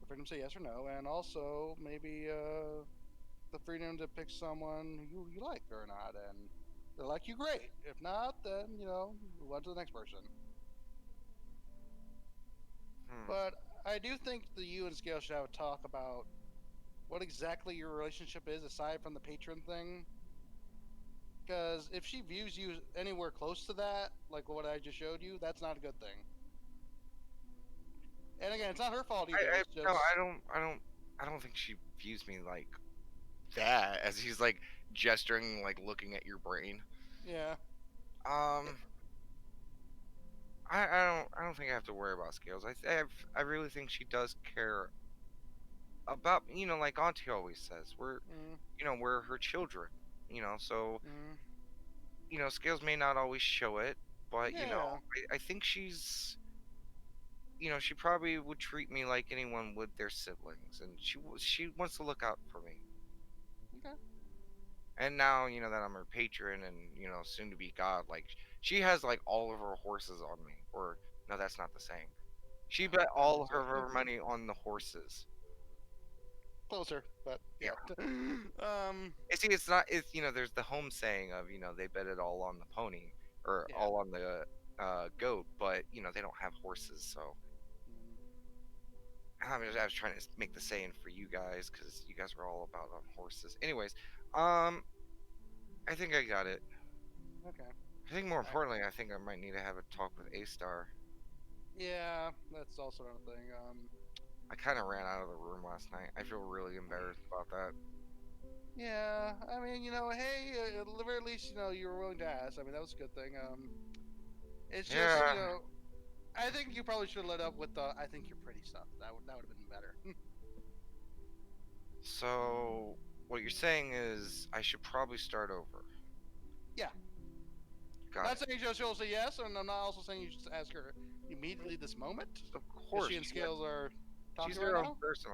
the freedom to say yes or no, and also maybe the freedom to pick someone who you like or not, and if they like you, great. If not, then move on to the next person. But I do think that you and Scale should have a talk about what exactly your relationship is aside from the patron thing. Because if she views you anywhere close to that, like what I just showed you, that's not a good thing. And again, it's not her fault either. I It's just no, I don't think she views me like that. As he's like gesturing, like looking at your brain. yeah. Um, I don't think I have to worry about Scales. I really think she does care about, like Auntie always says, Mm, we're her children, so, mm, Scales may not always show it, but, yeah. I think she probably would treat me like anyone would their siblings, and she wants to look out for me. Okay. And now, that I'm her patron and, soon to be God, like, she has, like, all of her horses on me. Or, no, that's not the saying. She bet I all think of so. her money on the horses. Closer, but yeah. You see, there's the home saying of, they bet it all on the pony, or Yeah. all on the goat, but, they don't have horses, so. Mm, I was trying to make the saying for you guys, because you guys were all about on horses. Anyways, I think I got it. okay. I think more importantly, I think I might need to have a talk with A-Star. Yeah, that's also another thing. I kind of ran out of the room last night. I feel really embarrassed about that. Yeah, I mean, hey, at the very least, you were willing to ask. I mean, that was a good thing. It's just, Yeah. I think you probably should have let up with the "I think you're pretty" stuff. That would have been better. So, what you're saying is I should probably start over. Yeah. Got I'm not it. saying she'll say yes, and I'm not also saying you should ask her immediately this moment. Of Because course. she and Scales are talking She's right her own now. person.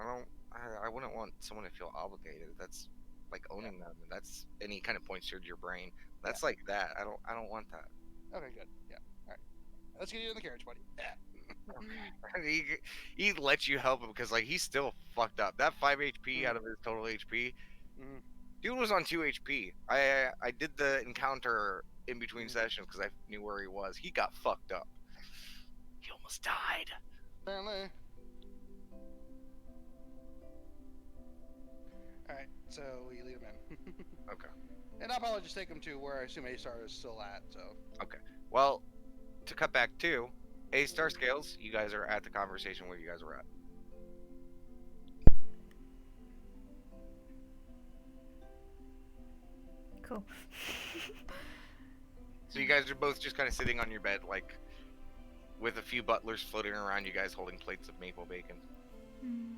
I wouldn't want someone to feel obligated. That's like owning them. And that's any kind of points towards your brain. That's like that. I don't want that. Okay, good. Yeah. All right. Let's get you in the carriage, buddy. Yeah. He lets you help him because like he's still fucked up. That 5 HP out of his total HP. Mhm. Dude was on 2 HP. I did the encounter in between sessions because I knew where he was. He got fucked up. He almost died. Apparently. All right. So we leave him in. Okay. And I'll probably just take him to where I assume A-Star is still at. So. Okay. Well, to cut back to A-Star Scales, you guys are at the conversation where you guys were at. Cool. So you guys are both just kind of sitting on your bed, like, with a few butlers floating around you guys holding plates of maple bacon. Hmm.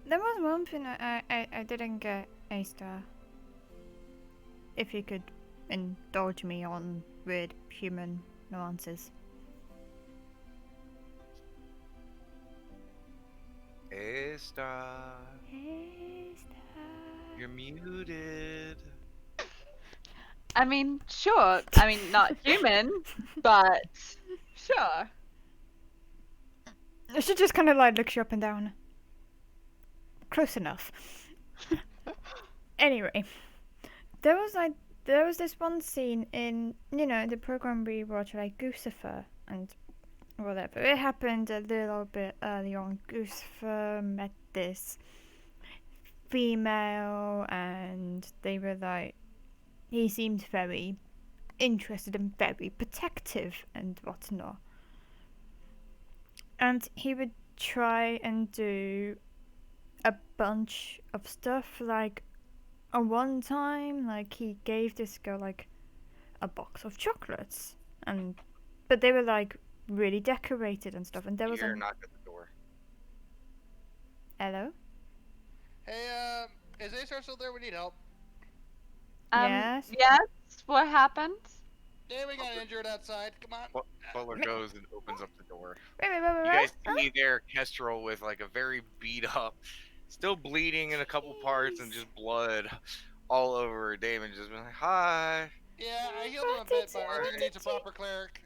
There was one thing I didn't get, A-Star. If you could indulge me on weird human nuances. A-Star, A-Star. you're muted. I mean, sure. I mean, not human, but sure. She just kind of like looks you up and down. Close enough. Anyway, there was this one scene in the program we watched, like Lucifer and whatever. It happened a little bit early on. Lucifer met this female, and they were like, he seemed very interested and very protective and whatnot. And he would try and do a bunch of stuff, like at one time, like he gave this girl like a box of chocolates, but they were like really decorated and stuff, and there was You're a knock at the door. hello. Hey, is A-Star still there? We need help. Yes. Yes. What happened? Yeah, we got injured outside. Come on. Butler goes and opens up the door. Wait, You guys see there Kestrel with like a very beat up, still bleeding in a couple parts and just blood all over Damon. Just been like, hi. Yeah, I healed him a What bit, did but I you- think he needs a proper cleric.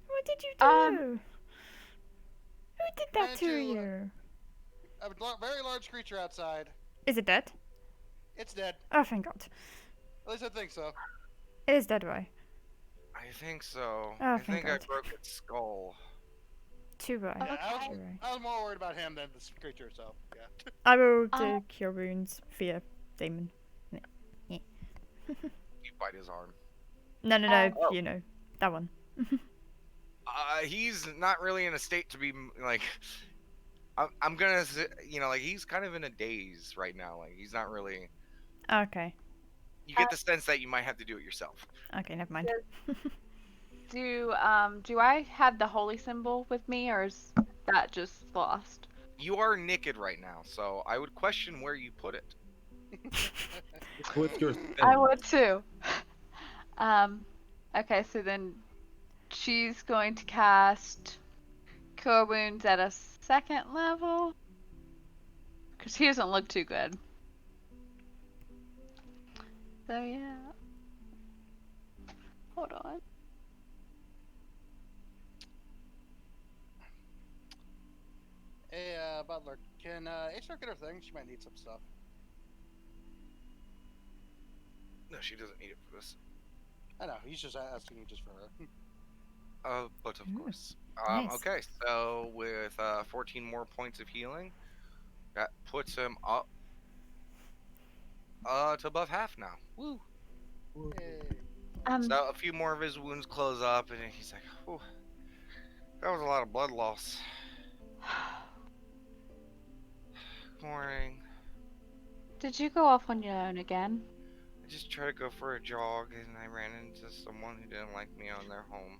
What did you do? Who did that Ran to into, you? A very large creature outside. Is it dead? It's dead. Oh, thank God. At least I think so. It is dead, right? I think so. Oh, I thank think I God. broke its skull. Too right. Yeah, Too right. I was more worried about him than this creature itself. Yeah. I will do Oh. cure wounds via Damon. You bite his arm. No, Oh. that one. He's not really in a state to be like. I'm gonna, like he's kind of in a daze right now. Like he's not really. Okay. You get the sense that you might have to do it yourself. Okay, never mind. Do I have the holy symbol with me, or is that just lost? You are naked right now, so I would question where you put it. With your I thing. would too. Okay, so then she's going to cast Cure Wounds at a 2nd level. Because he doesn't look too good. So yeah. Hold on. Hey, Butler, can Acer get her thing? She might need some stuff. No, she doesn't need it for this. I know, he's just asking you just for her. But of Ooh, course. nice. Okay, so with 14 more points of healing, that puts him up to above half now. Woo! Yay. So a few more of his wounds close up, and he's like, "Whew, that was a lot of blood loss." Good morning. Did you go off on your own again? I just tried to go for a jog, and I ran into someone who didn't like me on their home.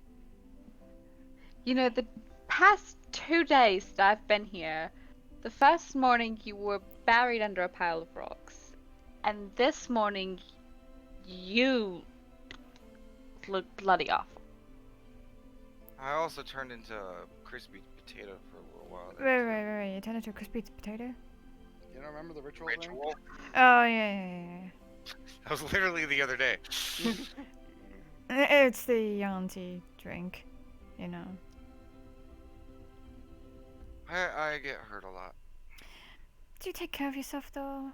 You know, the past 2 days that I've been here, the first morning you were buried under a pile of rocks, and this morning you look bloody awful. I also turned into a crispy potato for a little while. Wait. You turn into a crispy potato? You don't remember the ritual, thing? Ritual? Oh, yeah. That was literally the other day. It's the auntie drink, you know. I get hurt a lot. Do you take care of yourself, though?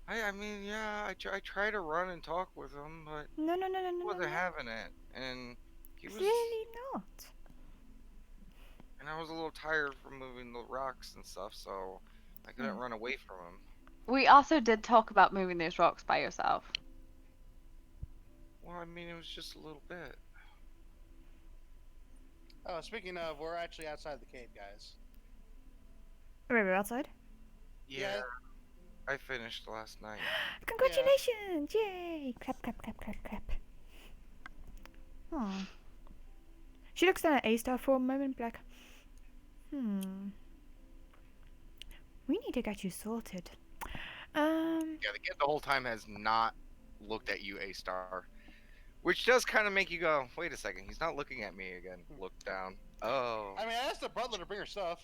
I mean, yeah, I try to run and talk with him, but No. he wasn't having it, and he was, Clearly not. and I was a little tired from moving the rocks and stuff, so I couldn't run away from him. We also did talk about moving those rocks by yourself. Well, I mean, it was just a little bit. Oh, speaking of, we're actually outside the cave, guys. Wait, we're outside? Yeah, I finished last night. Congratulations! Yay! Clap. Aw. She looks down at A-Star for a moment, like, we need to get you sorted. Yeah, the kid the whole time has not looked at you, A-Star. Which does kind of make you go, wait a second, he's not looking at me again. Look down. Oh. I mean, I asked the butler to bring her stuff.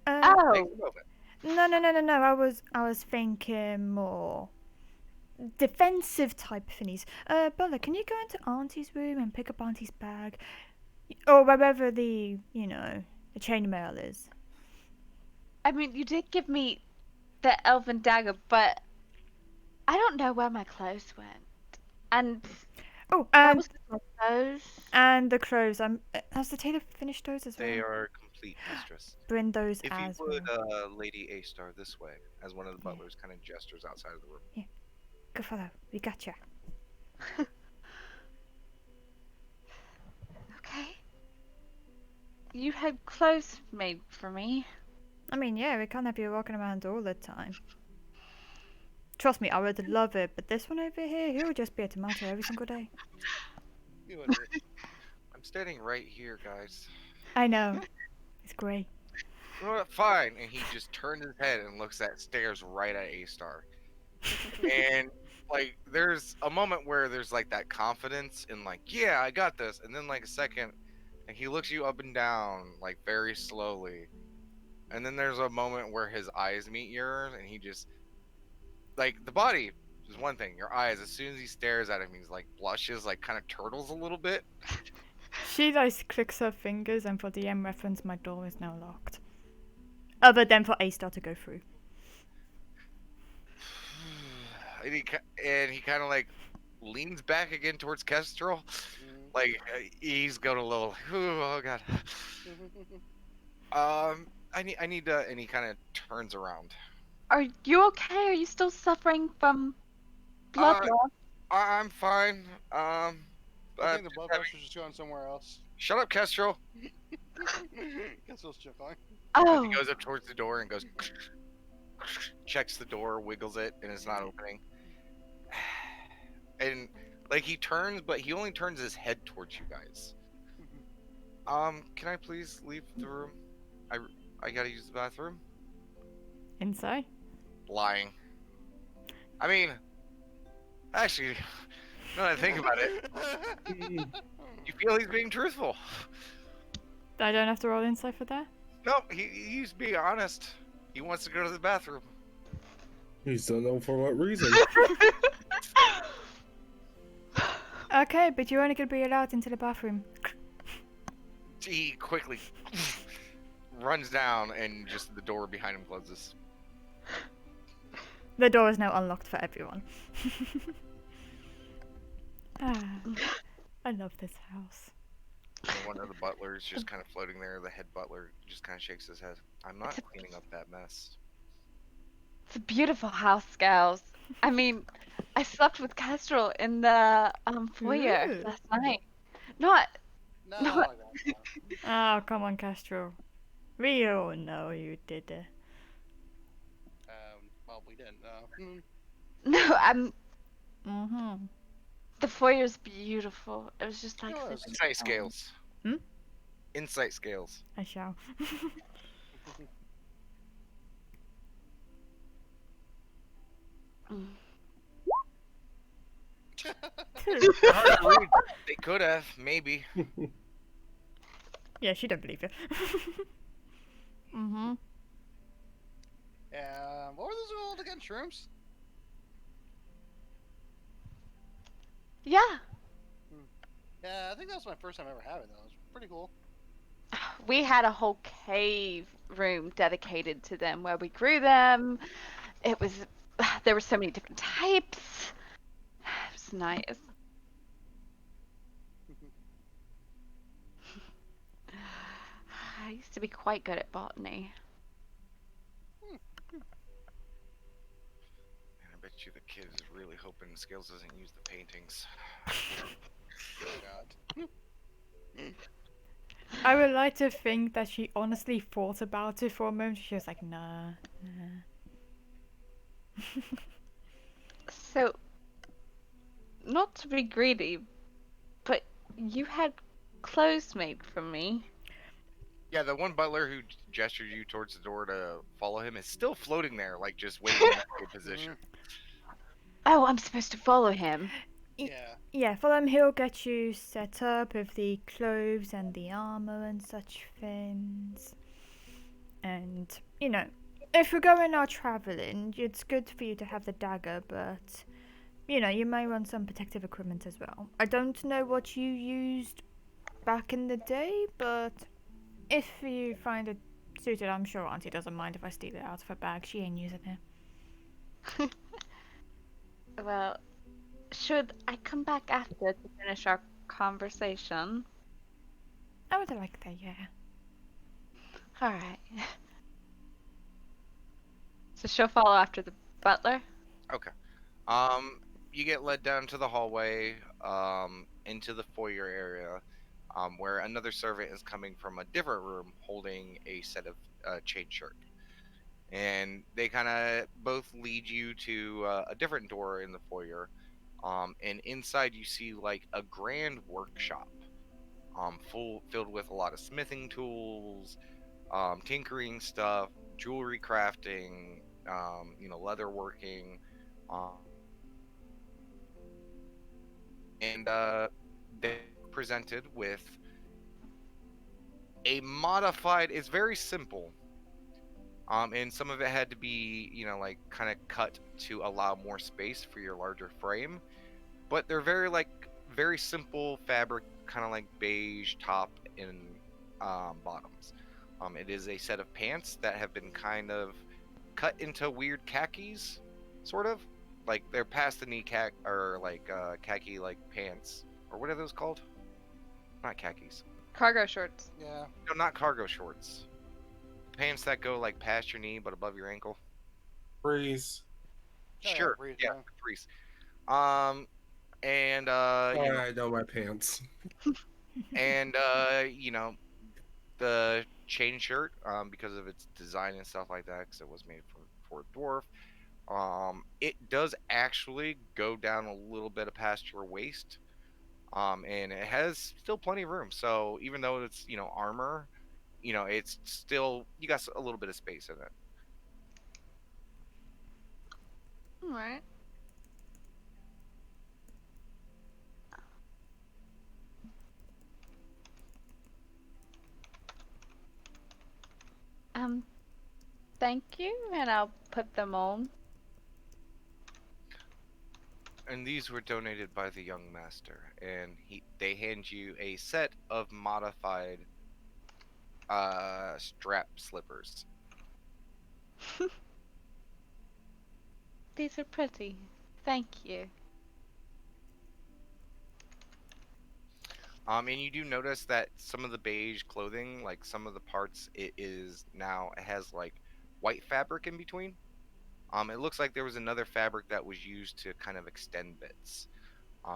Oh! Take a moment. No. I was thinking more defensive type thingies. Bella, can you go into Auntie's room and pick up Auntie's bag? Or wherever the chainmail is. I mean, you did give me the elven dagger, but I don't know where my clothes went. And Oh, where and was my clothes? the crows. Has the tailor finished those as well? They are complete, mistress. Bring those If you as would, well. Lady A-Star, this way, as one of the butlers kind of gestures outside of the room. Good fellow, we gotcha. Okay. You had clothes made for me. I mean, yeah, we can't have you walking around all the time. Trust me, I would love it, but this one over here, he would just be a tomato every single day. You would. I'm standing right here, guys. I know. It's great. You know what? Fine. And he just turns his head and stares right at A-Star. And like, there's a moment where there's like that confidence in like, yeah, I got this. And then like a second, and he looks you up and down like very slowly. And then there's a moment where his eyes meet yours, and he just like the body is one thing. Your eyes, as soon as he stares at him, he's like blushes, like kind of turtles a little bit. She like clicks her fingers, and for DM reference, my door is now locked. Other than for A-Star to go through. And he kind of like leans back again towards Kestrel, like he's going a little. Oh god. I need to, and he kind of turns around. Are you okay? Are you still suffering from blood loss? I'm fine. I think the blood pressure's just going somewhere else. Shut up, Kestrel. Guess what's chuckling. As he Oh, goes up towards the door and goes, checks the door, wiggles it, and it's not opening. And like he turns, but he only turns his head towards you guys. Can I please leave the room? I gotta use the bathroom. Inside? Lying. I mean, actually, now that I think about it, you feel he's being truthful. I don't have to roll inside for that? No, he's being honest. He wants to go to the bathroom. You just don't know for what reason. Okay, but you're only gonna be allowed into the bathroom. He quickly runs down and just the door behind him closes. The door is now unlocked for everyone. Ah, I love this house. And one of the butlers just kind of floating there. The head butler just kind of shakes his head. I'm not cleaning up that mess. it's a beautiful house, gals. I mean, I slept with Kestrel in the foyer Ooh. last night. Not No, No. not like that. No. Oh, come on, Castro. We all know you did it. Well, we didn't. no. Mm-hmm. The foyer's beautiful. It was just like It was. sitting Insight down. scales. Hmm? Insight scales. I shall. Mm. Hard to read. They could have, maybe. Yeah, she don't believe you. Mm-hmm. What were those rules against shrooms? Yeah. Yeah, I think that was my first time ever having those. Pretty cool. We had a whole cave room dedicated to them where we grew them. It was there were so many different types. It was nice. I used to be quite good at botany. And I bet you the kid is really hoping Scales doesn't use the paintings. Oh god. I would like to think that she honestly thought about it for a moment. She was like, nah. So, not to be greedy, but you had clothes made for me. Yeah, the one butler who gestured you towards the door to follow him is still floating there, like just waiting in a position. Oh, I'm supposed to follow him. Yeah. Yeah, follow him. He'll get you set up with the clothes and the armor and such things. And, you know, if we're going out traveling, it's good for you to have the dagger, but, you know, you may want some protective equipment as well. I don't know what you used back in the day, but if you find it suited, I'm sure Auntie doesn't mind if I steal it out of her bag. She ain't using it. Well, should I come back after to finish our conversation? I would like that, yeah. Alright. So she'll follow after the butler? Okay. You get led down to the hallway, into the foyer area, where another servant is coming from a different room holding a set of chain shirt. And they kind of both lead you to a different door in the foyer. And inside you see like a grand workshop, filled with a lot of smithing tools, tinkering stuff, jewelry crafting, leather working, and they're presented with a modified. It's very simple. And some of it had to be, like kind of cut to allow more space for your larger frame. But they're very simple fabric, kind of like beige top and bottoms. It is a set of pants that have been kind of cut into weird khakis, sort of. Like they're past the knee khaki like pants, or what are those called? Not khakis. Cargo shorts. Yeah. No, not cargo shorts. Pants that go like past your knee but above your ankle. Freeze. Oh, yeah, Sure. breathe, Yeah, yeah. freeze. And I know my pants. And you know, the chain shirt, because of its design and stuff like that, because it was made for a dwarf. It does actually go down a little bit past your waist. And it has still plenty of room. So even though it's armor, it's still you got a little bit of space in it. All right. Um, thank you, and I'll put them on. And these were donated by the young master, and they hand you a set of modified strap slippers. These are pretty. Thank you. And you do notice that some of the beige clothing, like some of the parts, it has like white fabric in between. It looks like there was another fabric that was used to kind of extend bits.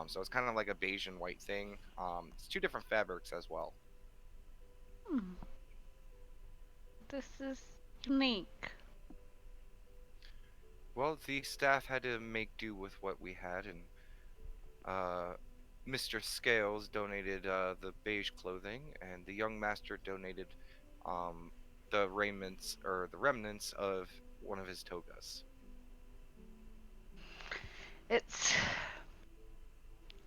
So it's kind of like a beige and white thing. It's two different fabrics as well. Hmm. This is unique. Well, the staff had to make do with what we had, and uh, Mr. Scales donated the beige clothing, and the young master donated um, the raiments or the remnants of one of his togas. It's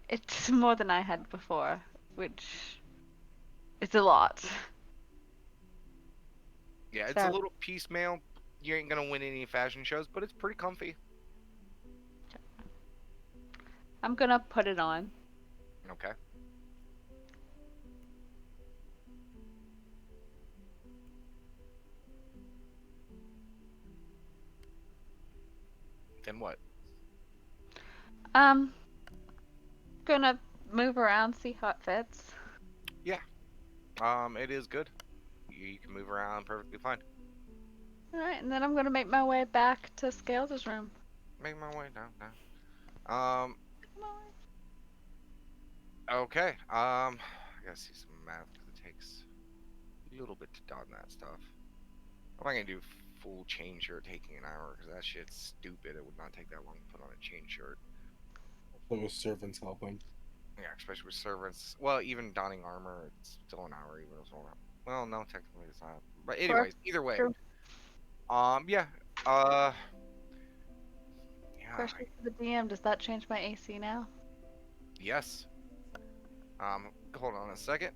it's more than I had before, which is a lot. Yeah, it's a So little piecemeal. You ain't gonna win any fashion shows, but it's pretty comfy. I'm gonna put it on. Okay. Then what? Um, gonna move around, see how it fits. Yeah. It is good. You can move around perfectly fine. All right, and then I'm gonna make my way back to Scales' room. Make my way down now. Okay. I gotta see some math because it takes a little bit to don that stuff. I'm not gonna do full chain shirt taking an hour because that shit's stupid. It would not take that long to put on a chain shirt. So with servants helping. Yeah, especially with servants. Well, even donning armor, it's still an hour even if it's not. Well, no, technically it's not. But anyways, either way. True. Yeah. Uh. Yeah. Question for the DM: does that change my AC now? Yes. Hold on a second.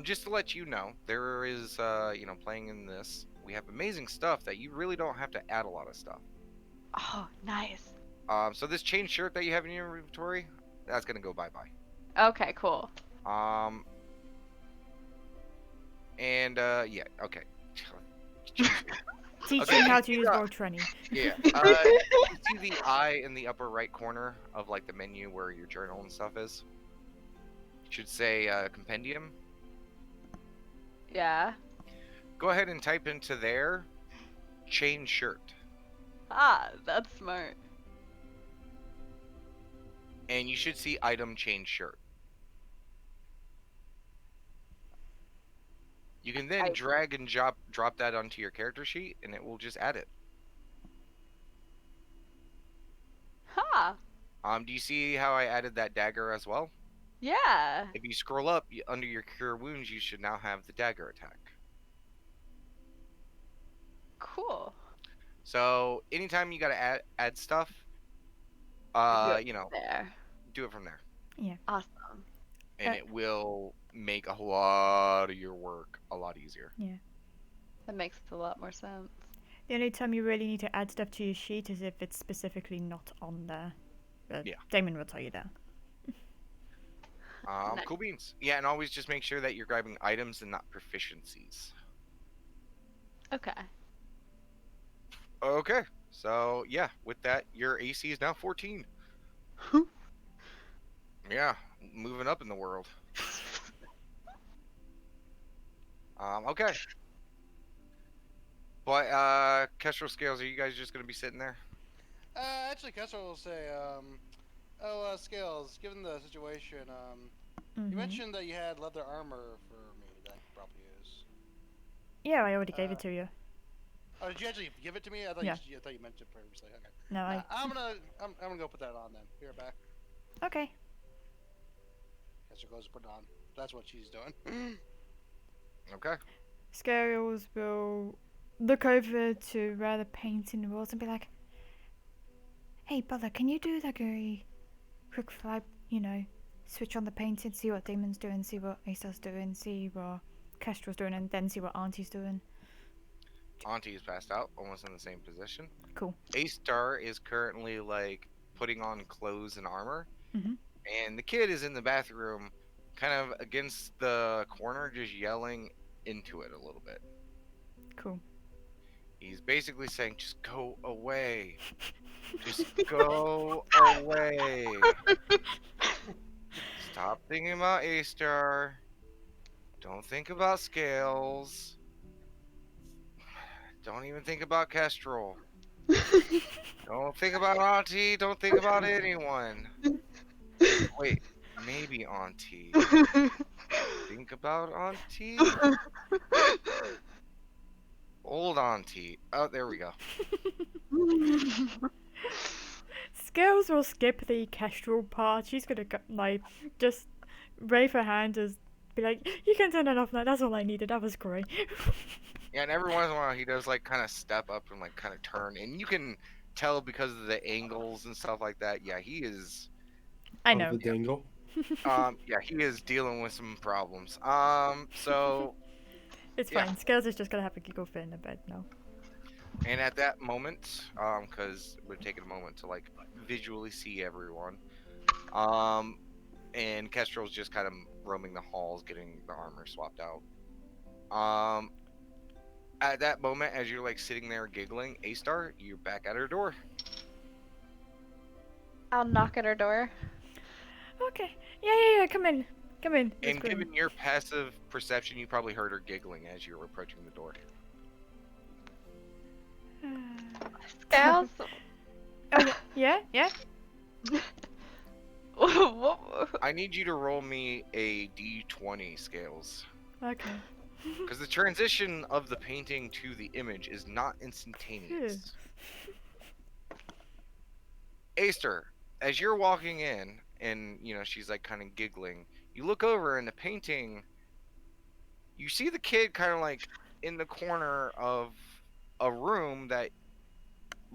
Just to let you know, there is, playing in this, we have amazing stuff that you really don't have to add a lot of stuff. Oh, nice. So this chain shirt that you have in your inventory, that's gonna go bye-bye. Okay, cool. Yeah, okay. Teach Okay, him you how see to use the- Roll 20. Yeah. You see the eye in the upper right corner of like the menu where your journal and stuff is? Should say compendium. Yeah. Go ahead and type into there chain shirt. Ah, that's smart. And you should see item chain shirt. You can then drag and drop that onto your character sheet and it will just add it. Huh. Do you see how I added that dagger as well? Yeah. If you scroll up under your cure wounds, you should now have the dagger attack. Cool. So anytime you gotta add stuff, There. do it from there, Awesome. and it will make a lot of your work a lot easier. That makes a lot more sense. The only time you really need to add stuff to your sheet is if it's specifically not on there. Yeah. Damon will tell you that. Nice. Cool beans. Yeah, and always just make sure that you're grabbing items and not proficiencies. Okay. Okay, so yeah, with that, your AC is now 14. Yeah, moving up in the world. Okay. But Kestrel Scales, are you guys just gonna be sitting there? Actually, Kessler will say, Scales, given the situation, Mhm. You mentioned that you had leather armor for me that I could probably use. Yeah, I already gave it to you. Oh, did you actually give it to me? I thought Yeah. I thought you mentioned it previously. Okay. No, I. I'm gonna go put that on then. Be right back. Okay. Guess she goes to put it on. That's what she's doing. Okay. Scales will look over to where the painting was and be like, "Hey, brother, can you do like a quick fly? Switch on the painting, see what Damon's doing, see what Asa's doing, see what Kestrel's doing, and then see what Auntie's doing." Auntie is passed out, almost in the same position. Cool. A-Star is currently like putting on clothes and armor, Mhm. and the kid is in the bathroom, kind of against the corner, just yelling into it a little bit. Cool. He's basically saying, "Just go away. Just go away. Stop thinking about A-Star. Don't think about Scales. Don't even think about Kestrel. Don't think about Auntie. Don't think about anyone. Wait, maybe Auntie. Think about Auntie? Old Auntie. Oh, there we go. Scales will skip the Kestrel part. She's gonna just wave her hand as be like, "You can turn it off now. That's all I needed. That was great." Yeah, and every once in a while he does like kind of step up and like kind of turn, and you can tell because of the angles and stuff like that. Yeah, he is. I Of know. the dingle. Yeah, he is dealing with some problems. So, It's yeah. fine. Scales is just gonna have a giggle fit in the bed now. and at that moment, because we've taken a moment to like visually see everyone, and Kestrel's just kind of roaming the halls, getting the armor swapped out. At that moment, as you're like sitting there giggling, A-Star, you're back at her door. I'll knock at her door. Okay. Yeah. Come in. Come in. It's And great. given your passive perception, you probably heard her giggling as you were approaching the door. Scales? Oh yeah. Yeah. What? I need you to roll me a d20 Scales. Okay. Because the transition of the painting to the image is not instantaneous. A-Star, as you're walking in, and she's like kind of giggling, you look over and the painting, you see the kid kind of like in the corner of a room that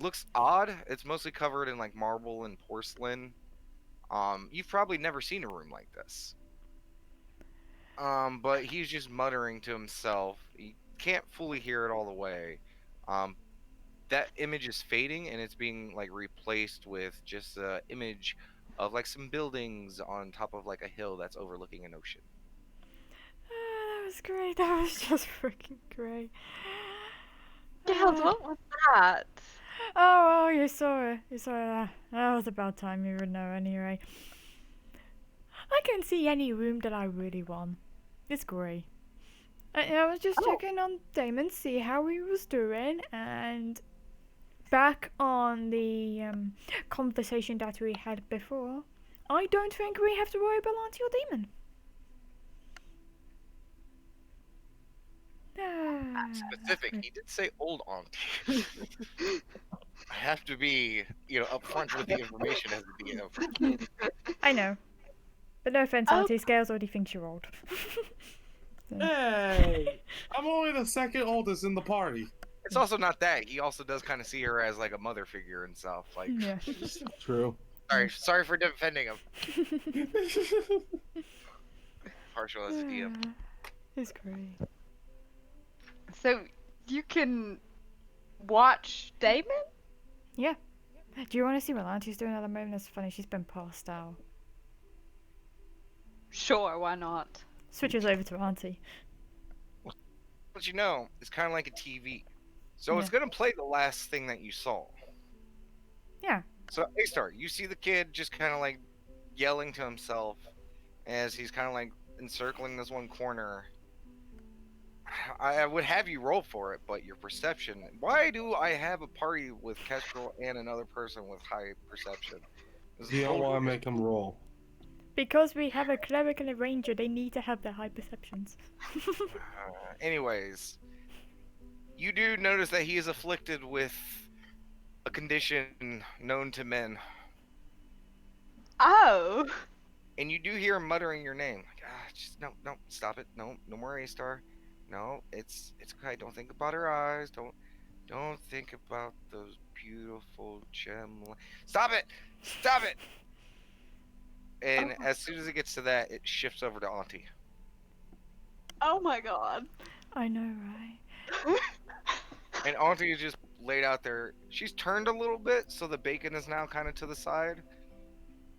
looks odd. It's mostly covered in like marble and porcelain. You've probably never seen a room like this. But he's just muttering to himself. He can't fully hear it all the way. That image is fading and it's being like replaced with just an image of like some buildings on top of like a hill that's overlooking an ocean. That was great. That was just freaking great. Scales, what was that? Oh, you saw it. You saw it. That was about time you would know anyway. I can see any room that I really want. It's great. I was just checking on Damon, see how he was doing, and back on the conversation that we had before, I don't think we have to worry about Auntie or Damon. Not specific. He did say old Auntie. I have to be, upfront with the information as the DM. I know. But no offense, Oh. Auntie. Scales already thinks you're old. Hey, I'm only the second oldest in the party. It's also not that. He also does kind of see her as like a mother figure himself. Like, Yeah. True. sorry for defending him. Partial as a DM. It's great. So you can watch Damon? Yeah. Do you want to see what Auntie's doing at the moment? It's funny, she's been passed out. Sure, why not? Switches over to Auntie. But it's kind of like a TV. So it's Yeah. going to play the last thing that you saw. Yeah. So, A-Star, you see the kid just kind of like yelling to himself as he's kind of like encircling this one corner. I would have you roll for it, but your perception. Why do I have a party with Kestrel and another person with high perception? This is You don't want to totally- make him roll. Because we have a cleric and a ranger, they need to have their high perceptions. Anyways, you do notice that he is afflicted with a condition known to men, Oh. and you do hear him muttering your name. Like, just no, stop it. No, no more A-Star. No, it's okay. Don't think about her eyes. Don't think about those beautiful gem. Stop it! Stop it! And as soon as it gets to that, it shifts over to Auntie. Oh my god. I know, right? And Auntie is just laid out there. She's turned a little bit, so the bacon is now kind of to the side.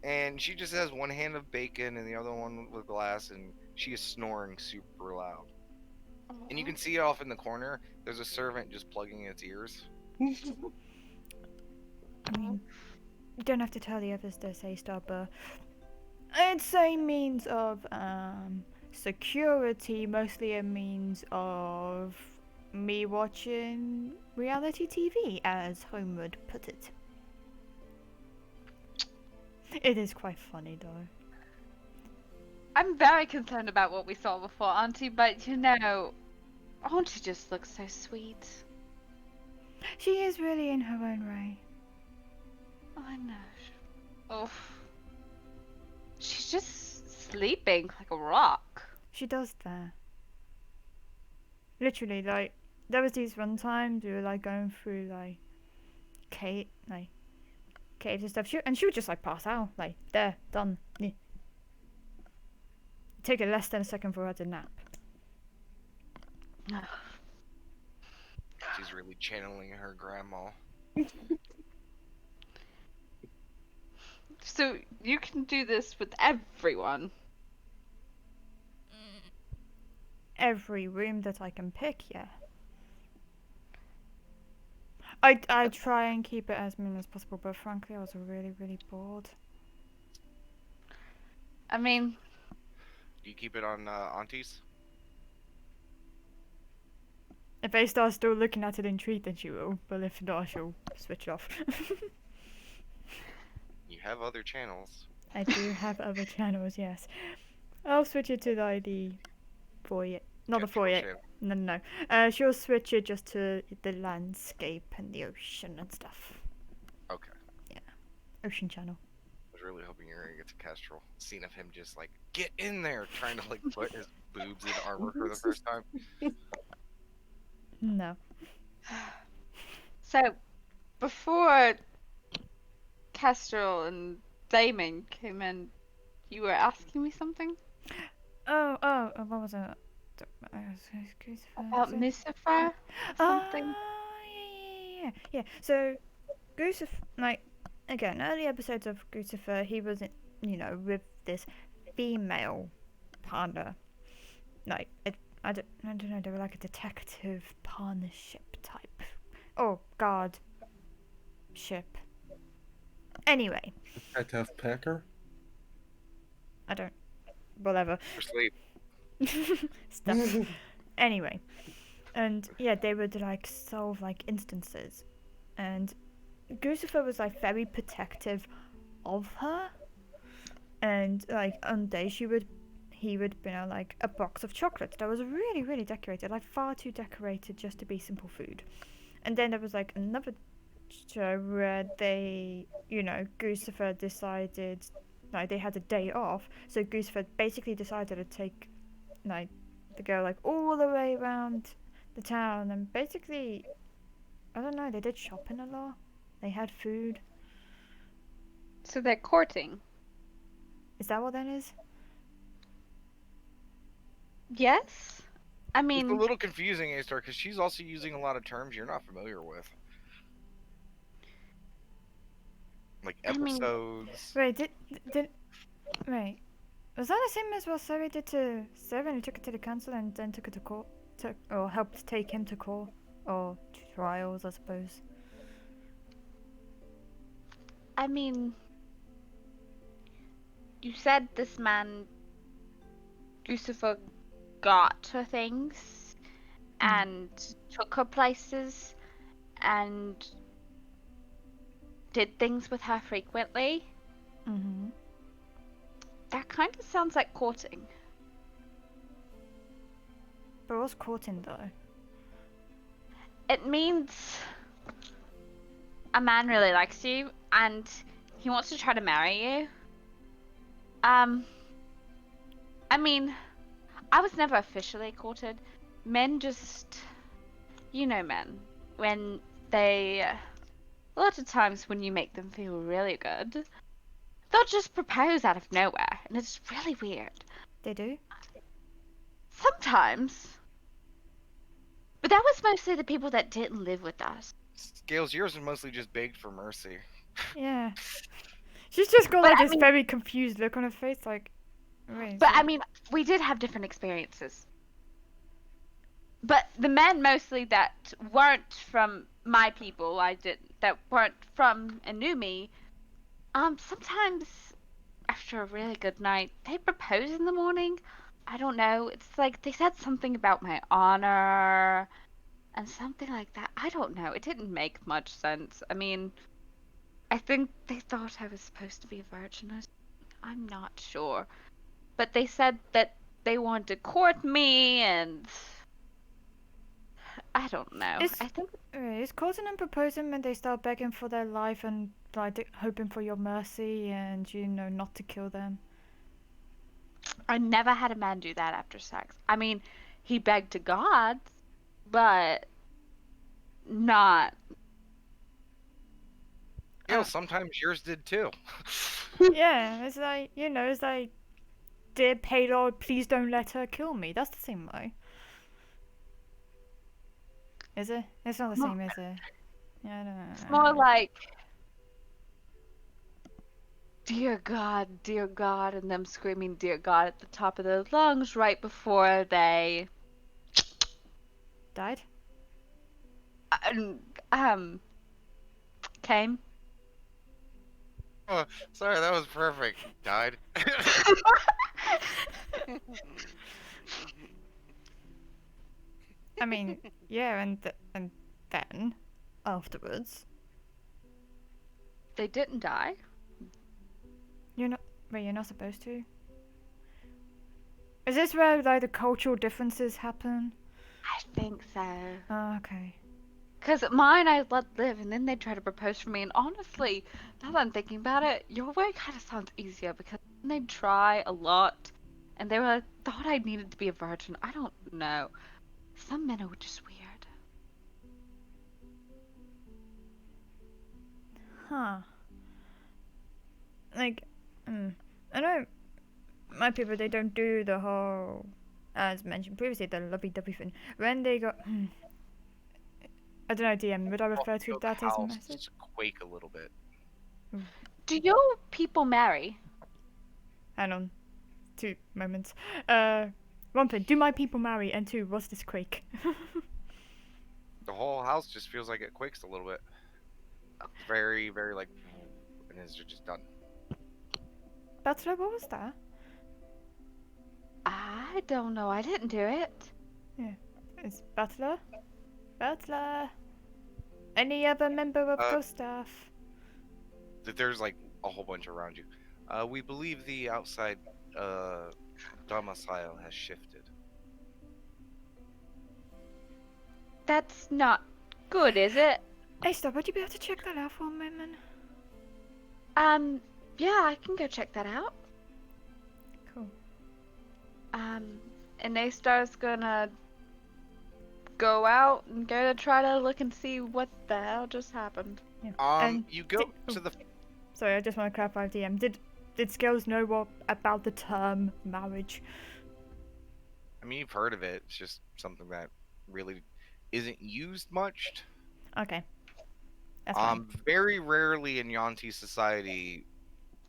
And she just has one hand of bacon and the other one with glass, and she is snoring super loud. And you can see off in the corner, there's a servant just plugging its ears. I mean, you don't have to tell the others this, A-Star, but it's a means of security, mostly a means of me watching reality TV, as Home would put it. It is quite funny, though. I'm very concerned about what we saw before, Auntie, but you know, Auntie just looks so sweet. She is really in her own way. I know. Oh. She's just sleeping like a rock. She does that. Literally, like, there was these run times we were like going through like caves and stuff. She would just like pass out, like, there, done. Yeah. Take it less than a second for her to nap. She's really channeling her grandma. So you can do this with everyone. Every room that I can pick, yeah. I try and keep it as mean as possible, but frankly I was really, really bored. I mean, Do you keep it on Auntie's? If A-Star's still looking at it intrigued, then she will, but if not, she'll switch it off. You have other channels. I do have other channels, yes. I'll switch it to like the foyer. Not the Kestrel foyer. channel. No. She'll switch it just to the landscape and the ocean and stuff. Okay. Ocean channel. I was really hoping you were gonna get to Kestrel. Scene of him just like, get in there, trying to like put his boobs in armor for the first time. No. so before Kestrel and Damon came in, you were asking me something What was it? about Lucifer? Something. Yeah. So, Guccifer, like, again, early episodes of Guccifer, he was, with this female partner. Like, I don't know, they were like a detective partnership type. Oh, guard ship. Anyway, Detective Packer? whatever. For sleep. Stuff. Anyway, and yeah, they would like solve like instances, and Guccifer was like very protective of her, and like one day he would bring out like a box of chocolates that was really, really decorated, like far too decorated just to be simple food. And then there was like another show where they, Guccifer decided, like, they had a day off, so Guccifer basically decided to take like the girl like all the way around the town, and basically, I don't know, they did shopping a lot, they had food. So they're courting. Is that what that is? Yes. I It's a mean, little confusing, A-Star, because she's also using a lot of terms you're not familiar with. Like I mean- episodes. Wait, wait, was that the same as what Sari did to Seven? He took it to the council and then took it to court, or helped take him to court, or trials, I suppose. I mean, you said this man, Lucifer, got her things and took her places and did things with her frequently. Mm-hmm. That kind of sounds like courting. But what's courting though? It means a man really likes you and he wants to try to marry you. I mean, I was never officially courted. Men just, you know, men, when they, a lot of times when you make them feel really good, they'll just propose out of nowhere, and it's really weird. They do? Sometimes. But that was mostly the people that didn't live with us. Scales, yours are mostly just begged for mercy. Yeah. She's just got But like I this mean- very confused look on her face, like. Wait, But so- I mean, we did have different experiences. But the men mostly that weren't from my people, that weren't from and knew me, sometimes after a really good night, they propose in the morning. I don't know. It's like they said something about my honor and something like that. I don't know. It didn't make much sense. I mean, I think they thought I was supposed to be a virgin. I'm not sure. But they said that they wanted to court me, and I don't know. Is- I think Is courting and proposing when they start begging for their life and like hoping for your mercy and not to kill them? I never had a man do that after sex. I mean, he begged to God, but not. Sometimes yours did too. Yeah, it's like it's like, dear Paylord, please don't let her kill me. That's the same way. Is it? It's not the No. same, is it? Yeah, I don't know. It's more like, dear God, and them screaming, dear God, at the top of their lungs right before they Died? came. Sorry, that was perfect. Died. I mean, yeah, and then afterwards, They didn't die. you're not. Wait, you're not supposed to. Is this where like the cultural differences happen? I think so. Oh, okay. Because mine I let live, and then they try to propose for me. And honestly, now that I'm thinking about it, your way kind of sounds easier because they try a lot, and they were thought I needed to be a virgin. I don't know. Some men are just weird. Huh. Like, I know my people, they don't do the whole, as mentioned previously, the lovey-dovey thing. When they got, I don't know, DM, would I refer to Feel the that as a house message? quake a little bit. Do your people marry? Hang on. 2 moments. One thing, do my people marry? And 2, what's this quake? The whole house just feels like it quakes a little bit. Very, very like, and it's just done. Bachelor, what was that? I don't know. I didn't do it. It's Bachelor? Bachelor? Any other member of ghost staff? There's like a whole bunch around you. We believe the outside domicile has shifted. That's not good, is it? Hey, stop, would you be able to check that out for a moment? Yeah, I can go check that out. Cool. And A-Star's gonna go out and go to try to look and see what the hell just happened. Yeah. And You go di- to the. Sorry, I just want to clarify, DM. Did Scales know what about the term marriage? I mean, you've heard of it. It's just something that really isn't used much. Okay. That's fine. Very rarely in Yanti society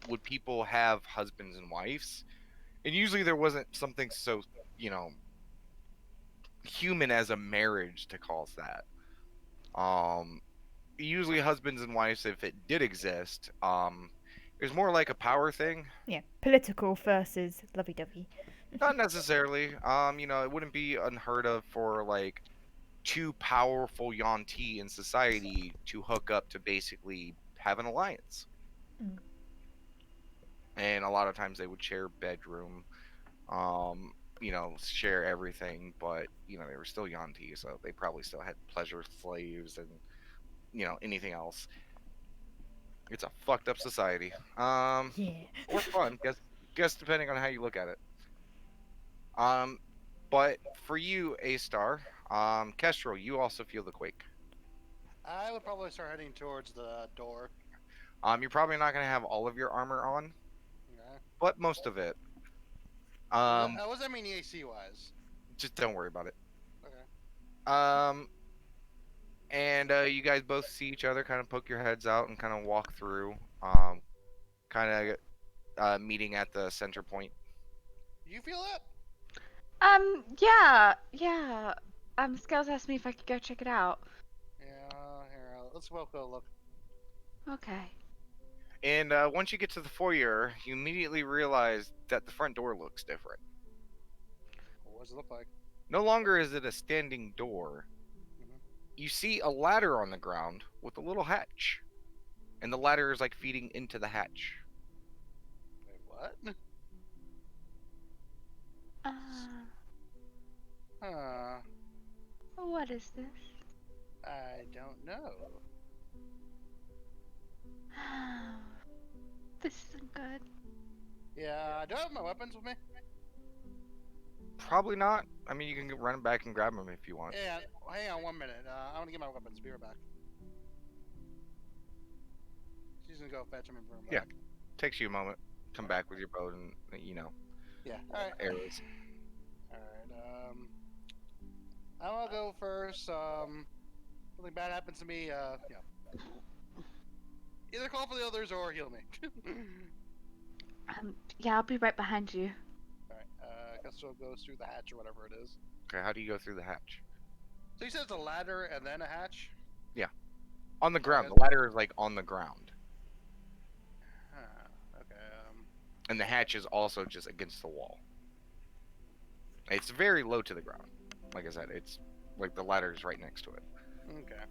would people have husbands and wives, and usually there wasn't something so human as a marriage to call that. Usually husbands and wives, if it did exist, it was more like a power thing. Yeah, political versus lovey-dovey. Not necessarily. It wouldn't be unheard of for like 2 powerful Yanti in society to hook up to basically have an alliance. and a lot of times they would share bedroom, share everything, but they were still Yanti, so they probably still had pleasure slaves and anything else. It's a fucked up society. Yeah. Or fun, guess depending on how you look at it. Um, but for you, A Star, Kestrel, you also feel the quake. I would probably start heading towards the door. You're probably not gonna have all of your armor on, Okay. but most of it. What does that mean AC wise? Just don't worry about it. Okay. Um, and you guys both see each other, kind of poke your heads out, and kind of walk through. Kind of meeting at the center point. You feel it? Yeah. Scales asked me if I could go check it out. Yeah. Here, let's both go look. Okay. And once you get to the foyer, you immediately realize that the front door looks different. What does it look like? No longer is it a standing door. Mhm. You see a ladder on the ground with a little hatch. And the ladder is like feeding into the hatch. Wait, what? Huh. What is this? I don't know. This isn't good. Yeah, do I have my weapons with me? Probably not. I mean, you can run back and grab them if you want. Yeah, hang on 1 minute. I want to get my weapons. Be right back. She's gonna go fetch them and bring them Yeah. back. Takes you a moment. Come back with your bow and, Yeah. Alright. arrows. Alright, I'm gonna go first. Something bad happens to me, either call for the others or heal me. Yeah, I'll be right behind you. Alright, Gusto goes through the hatch or whatever it is. Okay, how do you go through the hatch? So you said it's a ladder and then a hatch? On the ground. Okay. The ladder is like on the ground. Huh, okay, And the hatch is also just against the wall. It's very low to the ground. Like I said, it's like the ladder is right next to it. okay.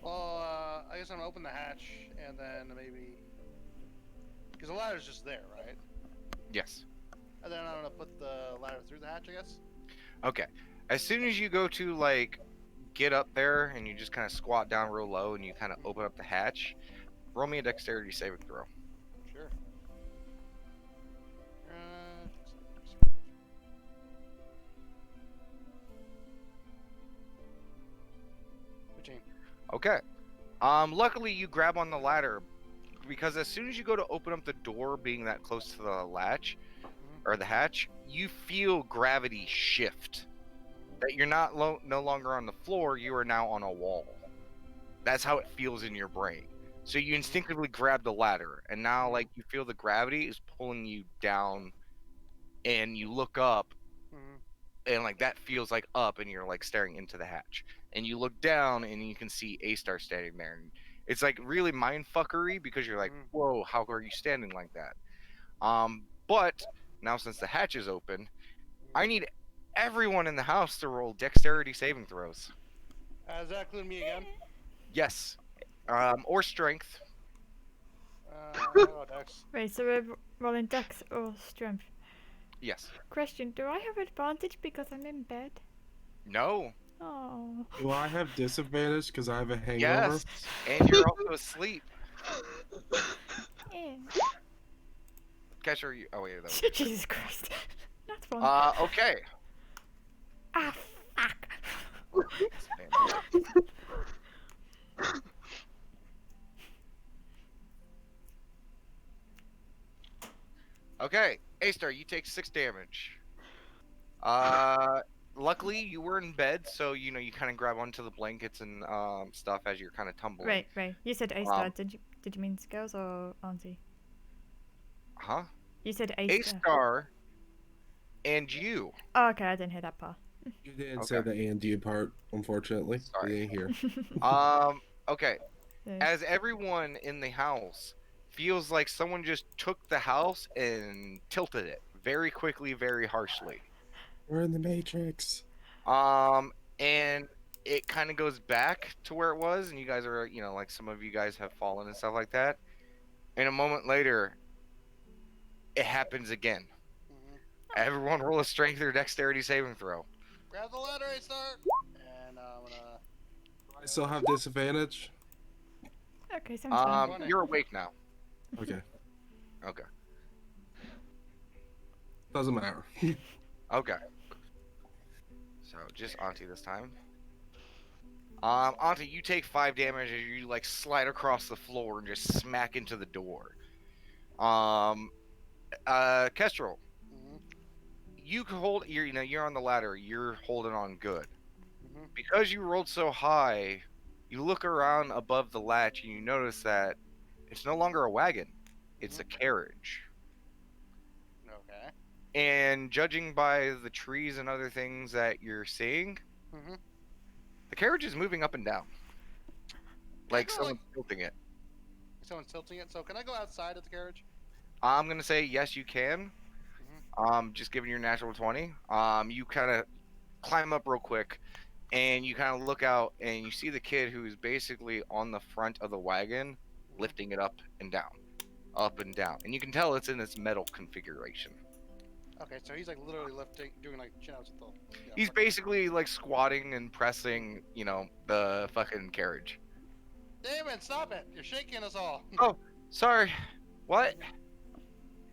Well, I guess I'm gonna open the hatch and then maybe... Because the ladder's just there, right? Yes. And then I'm gonna put the ladder through the hatch, I guess? Okay. As soon as you go to like get up there and you just kind of squat down real low and you kind of open up the hatch, roll me a dexterity saving throw. Sure. Okay. Luckily you grab on the ladder because as soon as you go to open up the door, being that close to the latch or the hatch, you feel gravity shift. That you're not no longer on the floor, you are now on a wall. That's how it feels in your brain. So you instinctively grab the ladder, and now like you feel the gravity is pulling you down, and you look up, and like that feels like up, and you're like staring into the hatch, and you look down, and you can see A Star standing there, and it's like really mind fuckery because you're like, whoa, how are you standing like that? But now since the hatch is open, I need everyone in the house to roll dexterity saving throws. Does that include me again? Yes. Or strength. I'll go Dex. Wait, so we're rolling dex or strength? Yes. Question, do I have advantage because I'm in bed? No. Oh. Do I have disadvantage because I have a hangover? Yes. And you're also asleep. Yeah. Catcher, you. Oh, wait. That was... Jesus Christ. That's fun. Okay. Ah, fuck. Okay. A-Star, you take 6 damage. Luckily, you were in bed, so, you kind of grab onto the blankets and stuff as you're kind of tumbling. Right. You said A-star. Did you mean Scales or Auntie? Huh? You said A-star. A-Star and you. Oh, okay, I didn't hear that part. You didn't say the and you part, unfortunately. Sorry. You ain't here. Okay. So- As everyone in the house feels like someone just took the house and tilted it very quickly, very harshly. We're in the Matrix. And it kind of goes back to where it was, and you guys are, like some of you guys have fallen and stuff like that. And a moment later, it happens again. Mhm. Everyone roll a strength or dexterity saving throw. Grab the ladder, A-Star! And I'm gonna... I still have disadvantage. Okay, sounds fine. 20. You're awake now. Okay, Okay. doesn't matter. Okay. So just Auntie this time. Auntie, you take 5 damage as you like slide across the floor and just smack into the door. Kestrel, Mhm. you can hold. You're on the ladder. You're holding on good. Mhm. Because you rolled so high, you look around above the latch and you notice that it's no longer a wagon. It's a carriage. Okay. And judging by the trees and other things that you're seeing, Mhm. the carriage is moving up and down. Like go, someone's tilting it. Someone's tilting it. So can I go outside of the carriage? I'm gonna say yes, you can. Mhm. Just given your natural 20. You kind of climb up real quick, and you kind of look out, and you see the kid who's basically on the front of the wagon, lifting it up and down, and you can tell it's in its metal configuration. Okay, so he's like literally lifting, doing like chin-ups with the... Yeah, He's fucking- basically like squatting and pressing, the fucking carriage. Damon, stop it! You're shaking us all. Oh, sorry. What?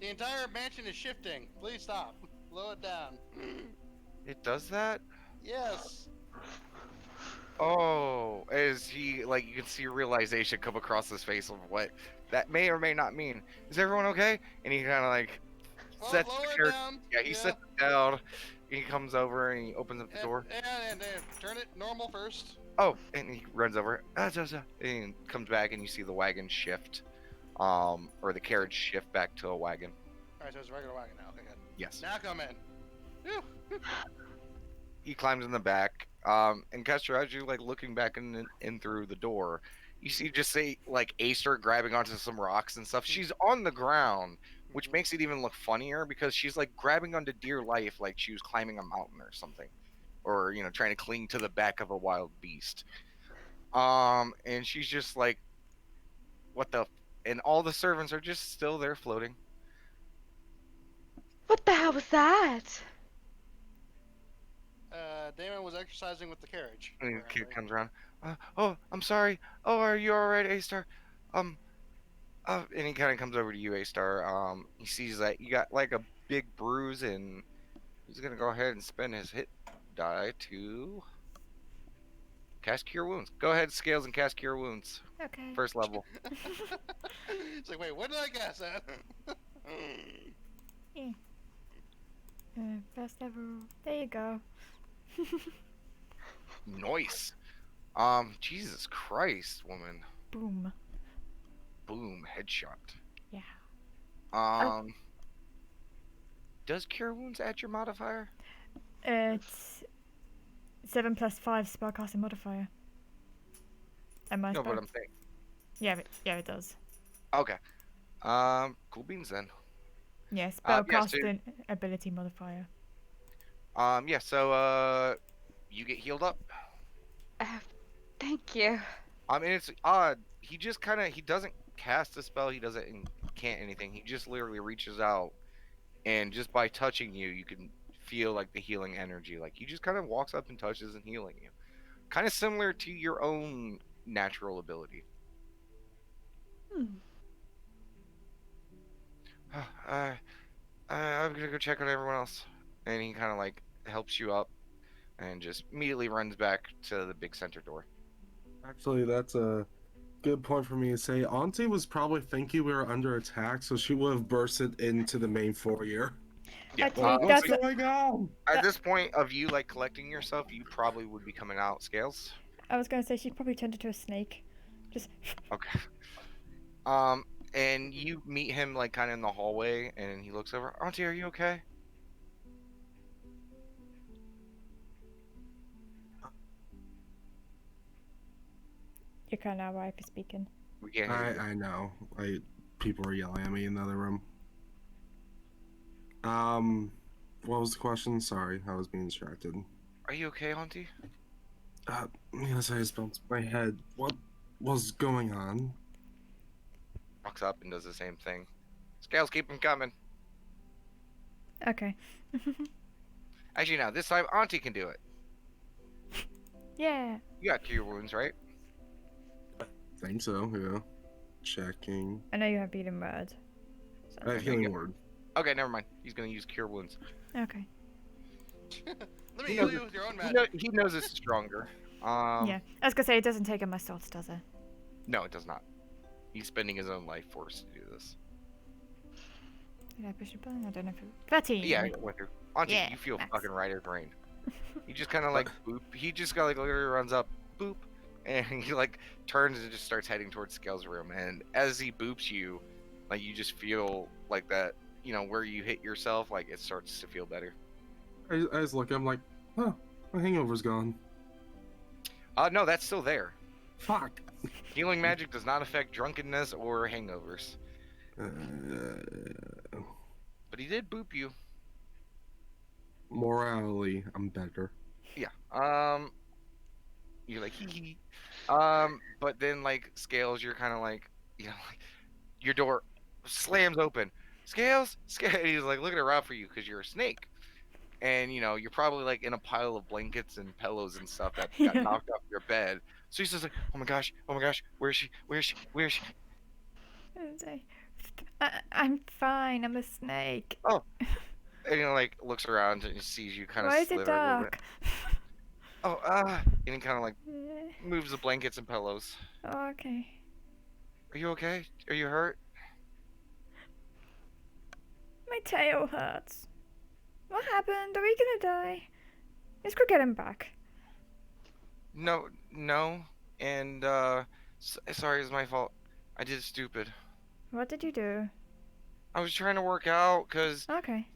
The entire mansion is shifting. Please stop. Slow it down. It does that? Yes. Oh, as he like you can see realization come across his face of what that may or may not mean. Is everyone okay? And he kind of like Well, sets lower the it carriage. down. Yeah, he sets it down. He comes over and he opens up the door. And turn it normal first. Oh, and he runs over. And he comes back and you see the wagon shift, or the carriage shift back to a wagon. Alright, so it's a regular wagon now. Okay, good. Yes. Now come in. Whew. He climbs in the back. And Kester, as you like looking back in through the door, you see just say like Acer grabbing onto some rocks and stuff. She's on the ground, which Mhm. makes it even look funnier because she's like grabbing onto dear life like she was climbing a mountain or something, or trying to cling to the back of a wild beast. And she's just like, what the? And all the servants are just still there floating. What the hell was that? Damon was exercising with the carriage. And the kid apparently. comes around. Oh, I'm sorry. Oh, are you all right, A-Star? And he kind of comes over to you, A-Star. He sees that you got like a big bruise, and he's gonna go ahead and spend his hit die to cast Cure Wounds. Go ahead, Scales, and cast Cure Wounds. Okay. First level. It's like, wait, what did I guess at? First level. There you go. Nice. Jesus Christ, woman. Boom. Boom, headshot. Yeah. Does Cure Wounds add your modifier? It's 7 plus 5 spellcasting modifier. And my No, spell... but I'm saying. Yeah, it does. Okay. Cool beans then. Yeah, Yeah, so- spellcasting ability modifier. Yeah, so, you get healed up. Thank you. I mean, it's odd. He just he doesn't cast a spell. He doesn't can't anything. He just literally reaches out, and just by touching you, you can feel like the healing energy. Like he just kind of walks up and touches and healing you. Kind of similar to your own natural ability. I'm gonna go check on everyone else. And he kind of like helps you up, and just immediately runs back to the big center door. Actually, that's a good point for me to say. Auntie was probably thinking we were under attack, so she would have bursted into the main foyer. Yeah. Actually, What's that's going on? At this point of you like collecting yourself, you probably would be coming out, Scales. I was going to say she probably turned into a snake. Just Okay. And you meet him like kind of in the hallway, and he looks over. Auntie, are you okay? you're kind of right for speaking. We can't hear you. I know. People were yelling at me in the other room. What was the question? Sorry, I was being distracted. Are you okay, Auntie? Yes, I just bumped my head. What was going on? Walks up and does the same thing. Scales, keep him coming. Okay. Actually, no. This time, Auntie can do it. Yeah. You got cure wounds, right? Think so, yeah. Checking. I know you have beaten word. I have Okay, healing good. word. Okay, never mind. He's gonna use cure wounds. Okay. Let me He heal knows you with your own He, magic. he knows it's stronger. Yeah. I was gonna say it doesn't take a muscle, does it? No, it does not. He's spending his own life force to do this. Did I push a button? I don't know if it... 13. Yeah, I went through. Auntie, Yeah, you feel nice. fucking right as rain. He just kind of like boop. He just got like literally runs up, boop, and he like turns and just starts heading towards Scale's room. And as he boops you, like you just feel like that, you know, where you hit yourself, like it starts to feel better. I just look, I'm like, huh, my hangover's gone. No, that's still there. Fuck. Healing magic does not affect drunkenness or hangovers. But he did boop you. Morally, I'm better. Yeah. You're like hee hee. But then like Scales, you're kind of like, you know, like your door slams open. Scales, Scales. He's like looking around for you because you're a snake, and you know you're probably like in a pile of blankets and pillows and stuff that got Yeah. knocked off your bed. So he's just like, oh my gosh, where is she? Where is she? Where is she? And say, I'm fine. I'm a snake. And he like looks around and he sees you kind of Why is it slither a little bit. dark? Oh, and he kind of like moves the blankets and pillows. Oh, okay. Are you okay? Are you hurt? My tail hurts. What happened? Are we gonna die? Let's go get him back. No, no. And sorry, it's my fault. I did stupid. What did you do? I was trying to work out because Okay.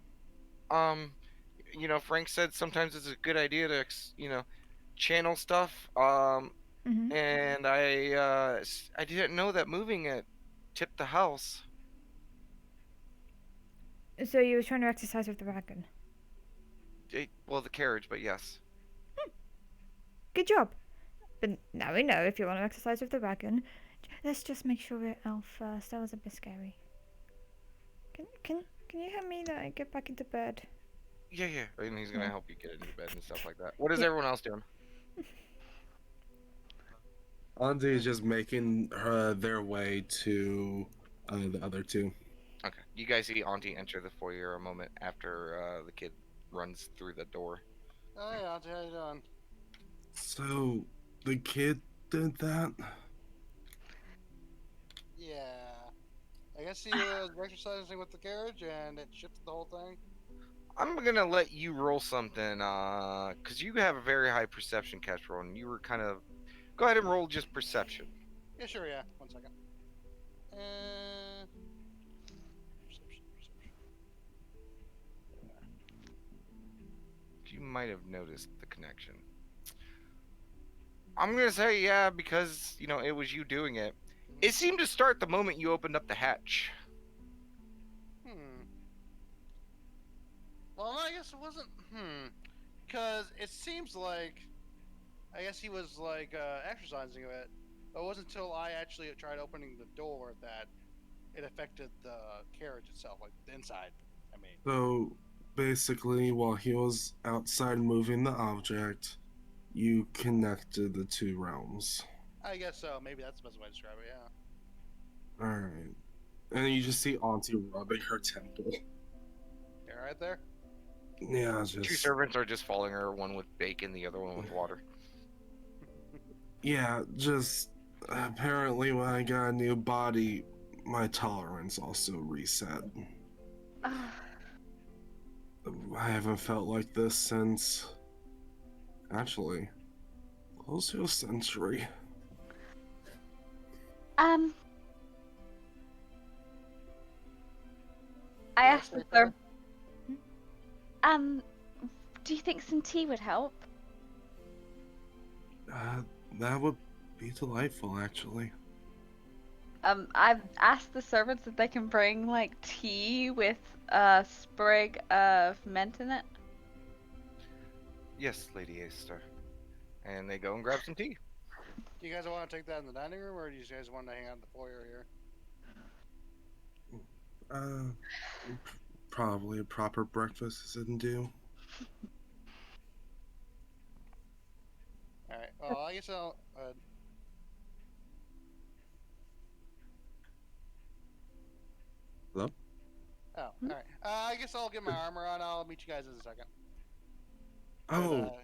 you know, Frank said sometimes it's a good idea to you know, channel stuff. Mhm. And I didn't know that moving it tipped the house. So you were trying to exercise with the wagon. Well, the carriage, but yes. Good job. But now we know if you want to exercise with the wagon. Let's just make sure we're out first. That was a bit scary. Can you help me like get back into bed? Yeah, yeah. And he's gonna Yeah. help you get into bed and stuff like that. What is Yeah. everyone else doing? Andy is just making their way to the other two. Okay. You guys see Auntie enter the foyer a moment after the kid runs through the door. Oh, yeah, Auntie, how you doing? So, the kid did that? Yeah. I guess he was exercising with the carriage and it shifted the whole thing. I'm gonna let you roll something, cause you have a very high perception catch roll, and you were kind of. Go ahead and roll just perception. Yeah, sure, yeah. 1 second. Perception. You might have noticed the connection. I'm gonna say yeah, because you know it was you doing it. It seemed to start the moment you opened up the hatch. Well, no, I guess it wasn't. Because it seems like, I guess he was like exercising it, but it wasn't until I actually tried opening the door that it affected the carriage itself, like the inside. I mean, So, basically, while he was outside moving the object, you connected the two realms. I guess so. Maybe that's the best way to describe it. Yeah. Alright. And then you just see Auntie rubbing her temple. Yeah, right there. Yeah, Two just. servants are just following her, one with bacon, the other one with water. Yeah, just. Apparently, when I got a new body, my tolerance also reset. I haven't felt like this since. Actually, close to a century. I Yeah, asked the say servant, do you think some tea would help? That would be delightful, actually. I've asked the servants if they can bring like tea with a sprig of mint in it. Yes, Lady Aster. And they go and grab some tea. Do you guys want to take that in the dining room, or do you guys want to hang out in the foyer here? probably a proper breakfast is in due. All right. Well, I guess I'll. Hello? Oh, all right. I guess I'll get my armor on. I'll meet you guys in a second. Oh,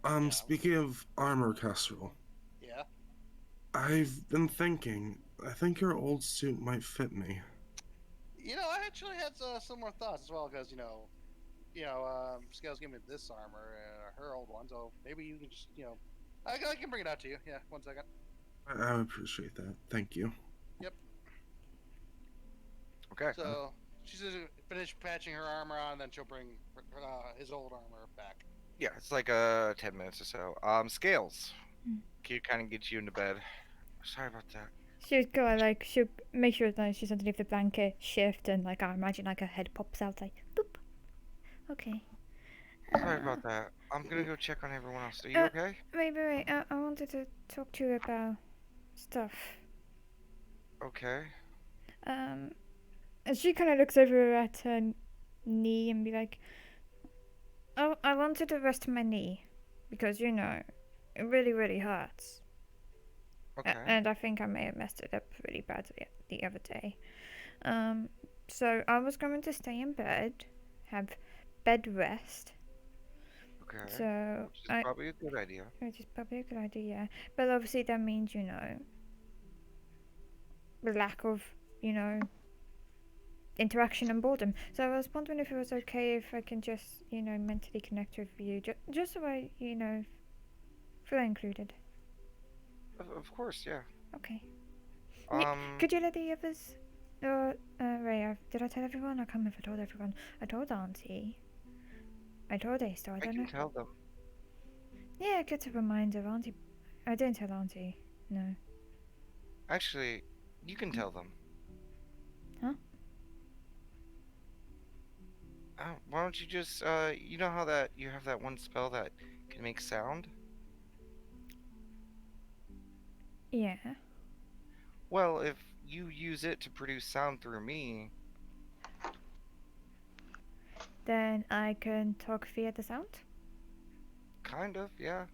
yeah. speaking of armor, Kestrel, Yeah. I've been thinking. I think your old suit might fit me. I actually had similar thoughts as well, because Scales gave me this armor and her old one, so maybe you can just, I can bring it out to you. Yeah, 1 second. I would appreciate that. Thank you. Okay. So she's just finished patching her armor on, and then she'll bring his old armor back. Yeah, it's like 10 minutes or so. Scales. Mm. Can you kind of get you into bed? Sorry about that. She'll go she'll make sure that she's underneath the blanket, shift, and I imagine her head pops out boop. Okay. Sorry about that. I'm gonna go check on everyone else. Are you okay? Wait. I wanted to talk to you about stuff. Okay. And she kind of looks over at her knee and be like, "Oh, I wanted to rest my knee because it really, really hurts. Okay. And I think I may have messed it up really badly the other day. So I was going to stay in bed, have bed rest. Okay. So Which is probably a good idea. which is probably a good idea. But obviously that means, the lack of, interaction and boredom. So I was wondering if it was okay if I can just, mentally connect with you, just so I, feel included. Of course, yeah. Okay. Um. Could you let the others? Ray, did I tell everyone? I can't remember if I told everyone. I told Auntie. I told Ace, I I don't can know. tell them. Yeah, good a reminder, Auntie. I didn't tell Auntie. No. Actually, you can tell them. Huh? Why don't you just you know how that you have that one spell that can make sound? Yeah. Well, if you use it to produce sound through me, Then I can talk via the sound? kind of, yeah.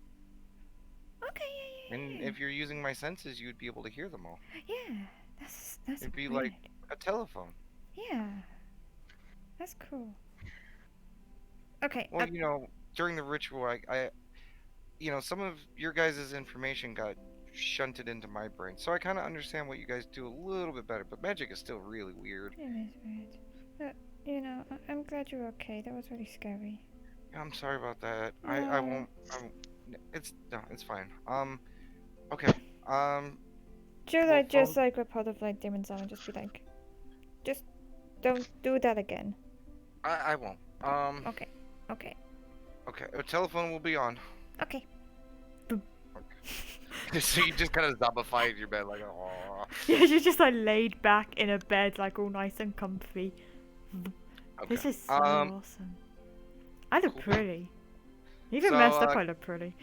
Okay, yeah. And if you're using my senses, you'd be able to hear them all. Yeah, that's It'd be great. like a telephone. Yeah. That's cool. Okay. Well, during the ritual, I some of your guys' information got shunted into my brain, so I kind of understand what you guys do a little bit better. But magic is still really weird. It is weird. But, I'm glad you're okay. That was really scary. I'm sorry about that. No. I won't. It's fine. Okay. Should Well, I just follow- grab hold of Demon Sound and just be like, just don't do that again? I won't. Okay. Okay. A telephone will be on. Okay. So you just kind of zombified your bed, like, oh. Yeah, she's just laid back in a bed, all nice and comfy. Okay. This is so awesome. I look Cool. pretty. Even So, messed up, I look pretty.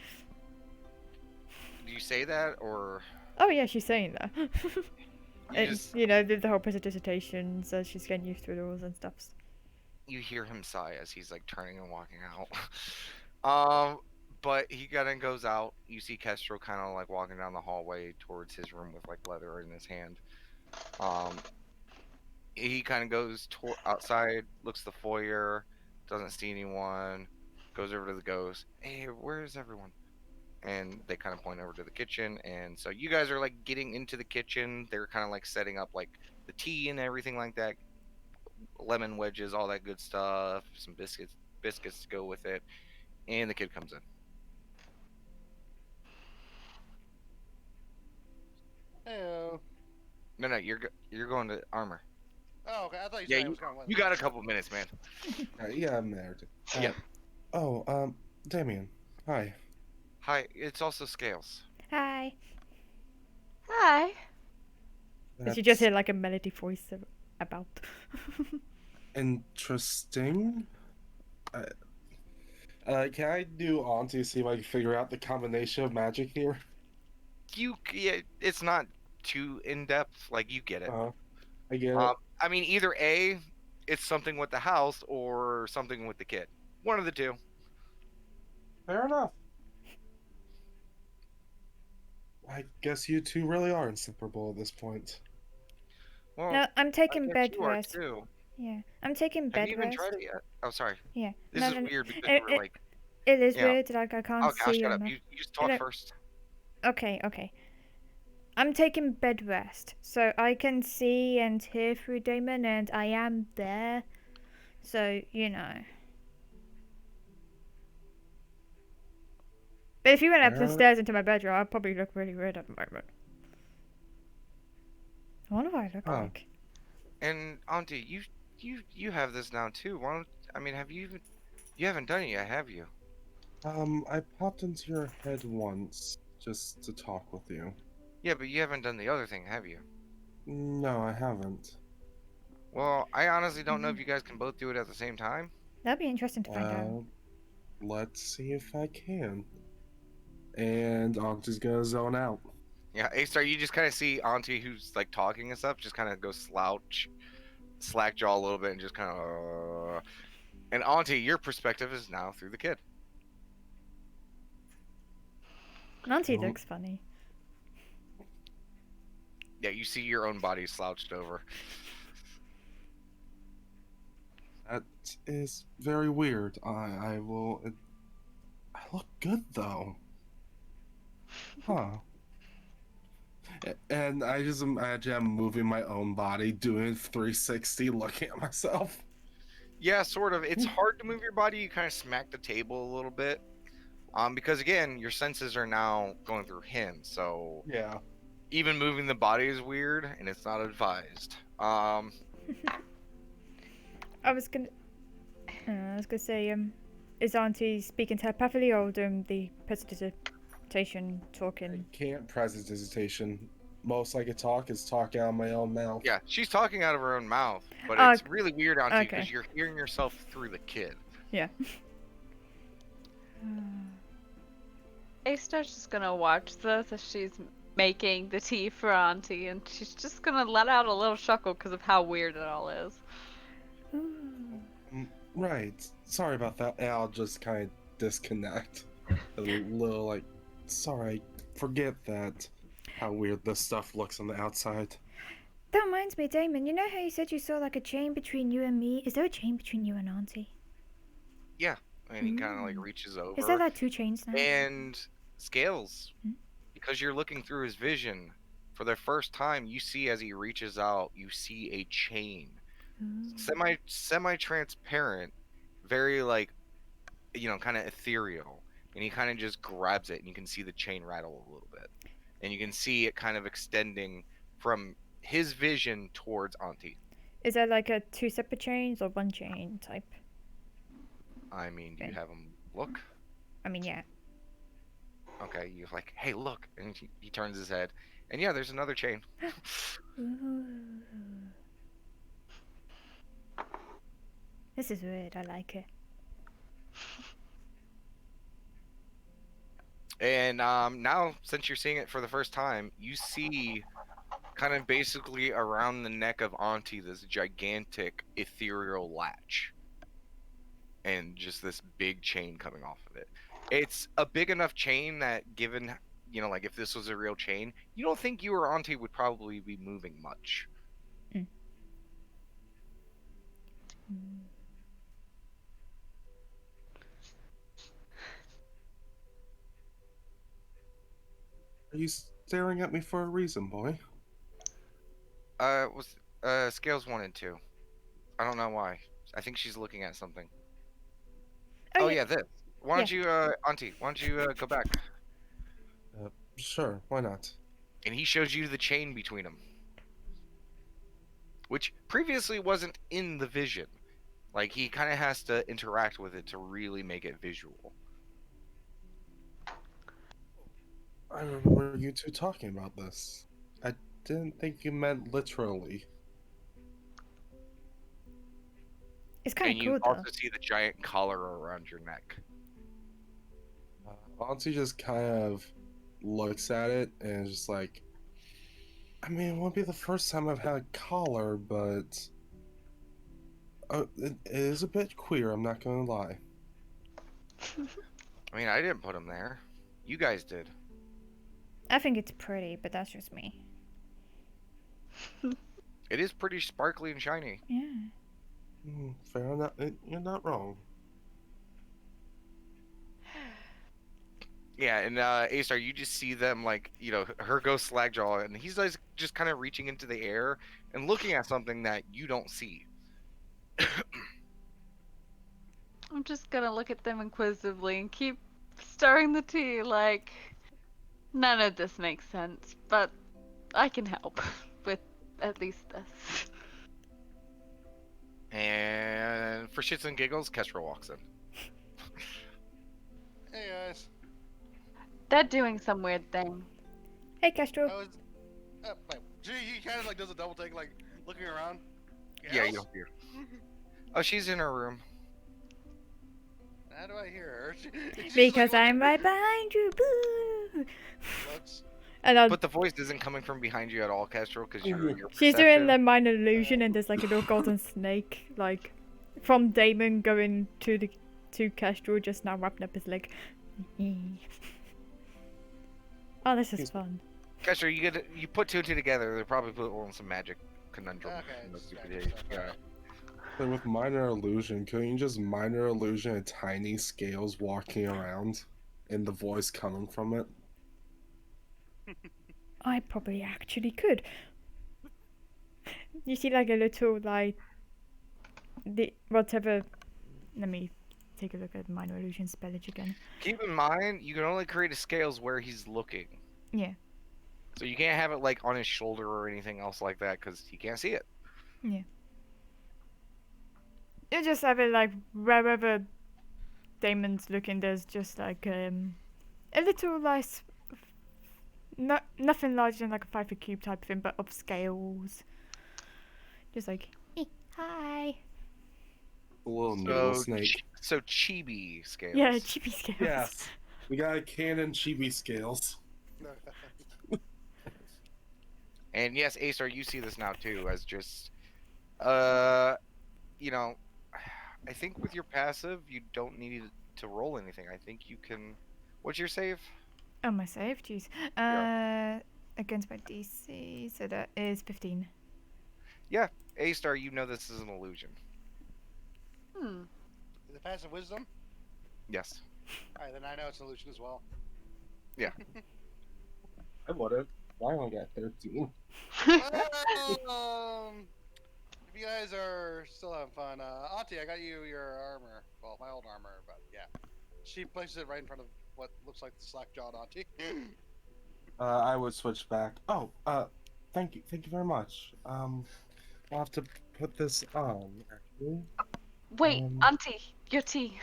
Do you say that, or Oh yeah, she's saying that. you And just the whole dissertations as she's getting used to it all and stuff. you hear him sigh as he's like turning and walking out? But he kind of goes out. You see Kestrel kind of like walking down the hallway towards his room with like leather in his hand. He kind of goes outside, looks the foyer, doesn't see anyone, goes over to the ghost. Hey, where's everyone? And they kind of point over to the kitchen. And so you guys are like getting into the kitchen. They're kind of like setting up like the tea and everything like that. Lemon wedges, all that good stuff. Some biscuits to go with it. And the kid comes in. Hello. No, you're going to armor. Oh, okay. I thought you Yeah, said I was going with You got a couple minutes, man. Yeah, I'm there. Yep. Oh, Damien. Hi. Hi, it's also Scales. Hi. Hi. Did you just hear a melody voice about? Interesting. Can I do Auntie see if I can figure out the combination of magic here? It's not too in depth. Like you get it. I get it. I mean, either A, it's something with the house or something with the kid. One of the two. Fair enough. I guess you two really are inseparable at this point. Well, No, I'm I taking guess bed you are rest. too. Yeah, I'm taking Have bed you even tried rest. it yet? Oh, sorry. Yeah. This No, is no, no. weird because It, we're it, like, it is yeah. weird. Like I can't Okay, I'll see shut on up. the. You just talk No, first. okay, okay. I'm taking bed rest, so I can see and hear through Damon, and I am there. So you know. But if you went up the Yeah. stairs into my bedroom, I'd probably look really weird at the moment. What do I look Oh. like? And Auntie, you have this now too. Why don't I mean, have you even you haven't done it yet, have you? I popped into your head once just to talk with you. Yeah, but you haven't done the other thing, have you? No, I haven't. Well, I honestly don't know if you guys can both do it at the same time. That'd be interesting to find out. Let's see if I can. And I'm just gonna zone out. Yeah, A-Star, you just kind of see Auntie who's like talking and stuff, just kind of go slouch, slack jaw a little bit, and just kind of. And Auntie, your perspective is now through the kid. Auntie Oh. looks funny. Yeah, you see your own body slouched over. That is very weird. I will. I look good though. Huh. And I just imagine I'm moving my own body, doing 360, looking at myself. Yeah, sort of. It's hard to move your body. You kind of smack the table a little bit. Because again, your senses are now going through him. So Yeah. even moving the body is weird, and it's not advised. I was gonna say, is Auntie speaking telepathically or doing the presentation talking? Can't prestidigitation. Most I could talk is talk out of my own mouth. Yeah, she's talking out of her own mouth, but Oh, it's really weird, Auntie, because okay. you're hearing yourself through the kid. Yeah. A-Star's just gonna watch this as she's making the tea for Auntie, and she's just gonna let out a little chuckle because of how weird it all is. Right. Sorry about that. And I'll just kind of disconnect. A little like, sorry, forget that. How weird this stuff looks on the outside. That reminds me, Damon. You know how you said you saw like a chain between you and me? Is there a chain between you and Auntie? And he kind of like reaches over. Is there like two chains now? And Scales, Hmm? because you're looking through his vision, for the first time, you see as he reaches out, you see a chain. Ooh. Semi-transparent, very like, kind of ethereal. And he kind of just grabs it, and you can see the chain rattle a little bit. And you can see it kind of extending from his vision towards Auntie. Is there like a two separate chains or one chain type? I mean, do you Okay. have him look? I mean, yeah. Okay, you're like, hey, look. And he turns his head. And yeah, there's another chain. Ooh. This is weird. I like it. And now, since you're seeing it for the first time, you see kind of basically around the neck of Auntie this gigantic ethereal latch. And just this big chain coming off of it. It's a big enough chain that given, like if this was a real chain, you don't think you or Auntie would probably be moving much. Are you staring at me for a reason, boy? Was Scales 1 and 2. I don't know why. I think she's looking at something. Oh yeah, this. Why don't you, Auntie? Why don't you go back? Sure, why not? And he shows you the chain between them, which previously wasn't in the vision. Like he kind of has to interact with it to really make it visual. I remember you two talking about this. I didn't think you meant literally. It's kind And of you cool though. also see the giant collar around your neck. Auntie just kind of looks at it and is just like, I mean, it won't be the first time I've had a collar, but It is a bit queer, I'm not gonna lie. I mean, I didn't put him there. You guys did. I think it's pretty, but that's just me. It is pretty sparkly and shiny. Yeah. Fair enough. You're not wrong. Yeah, and A-Star, you just see them, like, you know, her ghost Slagjaw, and he's like, just kind of reaching into the air and looking at something that you don't see. I'm just gonna look at them inquisitively and keep stirring the tea like none of this makes sense, but I can help with at least this. And for shits and giggles, Kestra walks in. Hey guys. They're doing some weird thing. Hey, Castro. I was. Wait. He kind of like does a double take, like looking around. Yeah, Gals? you'll hear. Oh, she's in her room. How do I hear her? She's Because like, I'm right behind you. Boo. looks. And I'll, But the voice isn't coming from behind you at all, Kestrel, because you're she's doing perception. the minor illusion, and there's like a little golden snake, like from Damon going to Kestrel, just now wrapping up his leg. Oh, this is fun. Kestrel, you put two and two together. They probably put on some magic conundrum. Okay, in those it's stupid magic days. stuff, Yeah. alright. So with minor illusion, couldn't you just minor illusion a tiny scales walking around and the voice coming from it? I probably actually could. You see, like a little like the whatever. Let me take a look at minor illusion spellage again. Keep in mind, you can only create a scales where he's looking. Yeah. So you can't have it like on his shoulder or anything else like that because he can't see it. You just have it like wherever Damon's looking. There's just like a little like nothing larger than like a 5-foot cube type thing, but of scales. Just like hi. A little noodle So, snake. so chibi scales. Yeah, chibi scales. Yes. We got a canon chibi scales. And yes, A-Star, you see this now too as just, you know, I think with your passive, you don't need to roll anything. I think you can. What's your save? Oh, my save, jeez. Against my DC, so that is 15. A-Star, you know this is an illusion. Hmm. Is it passive wisdom? Yes. Alright, then I know it's an illusion as well. I wouldn't. I only got 13. If you guys are still having fun, Auntie, I got you your armor. Well, my old armor, but yeah. She places it right in front of what looks like the slack-jawed Auntie. I would switch back. Oh, thank you very much. I'll have to put this on, actually. Wait, Um, Auntie, your tea.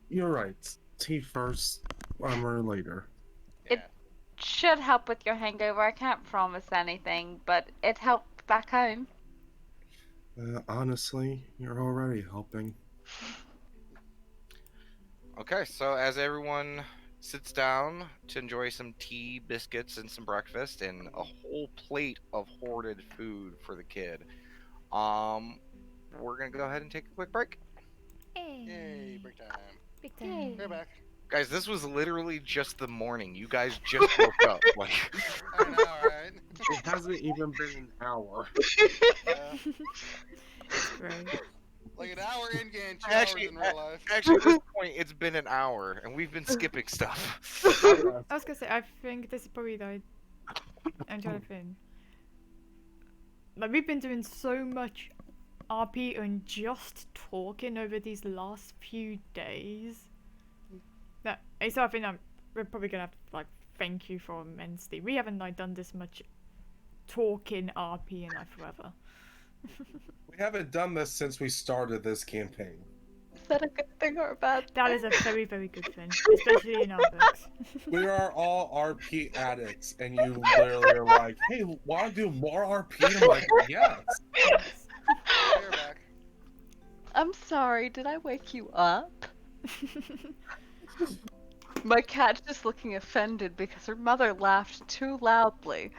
You're right. Tea first, armor later. Yeah. Should help with your hangover. I can't promise anything, but it helped back home. Honestly, you're already helping. Okay, so as everyone sits down to enjoy some tea, biscuits, and some breakfast, and a whole plate of hoarded food for the kid, we're gonna go ahead and take a quick break. Yay, break time. Big Yay. time. We're back. Guys, this was literally just the morning. You guys just woke up. Like, I know, right? It hasn't even been an hour. Right. Like an hour in game, 2 Actually, hours in real life. actually, at this point, it's been an hour, and we've been skipping stuff. I was gonna say, I think this is probably like, I'm trying to think. Like, we've been doing so much RP and just talking over these last few days. That, so I think we're probably gonna have to, like, thank you for immensely. We haven't, like, done this much talking RP in, like, forever. We haven't done this since we started this campaign. Is that a good thing or a bad That thing? is a very, very good thing, especially in our books. We are all RP addicts, and you literally are like, "Hey, want to do more RP?" I'm like, "Yes." We're back. I'm sorry, did I wake you up? My cat's just looking offended because her mother laughed too loudly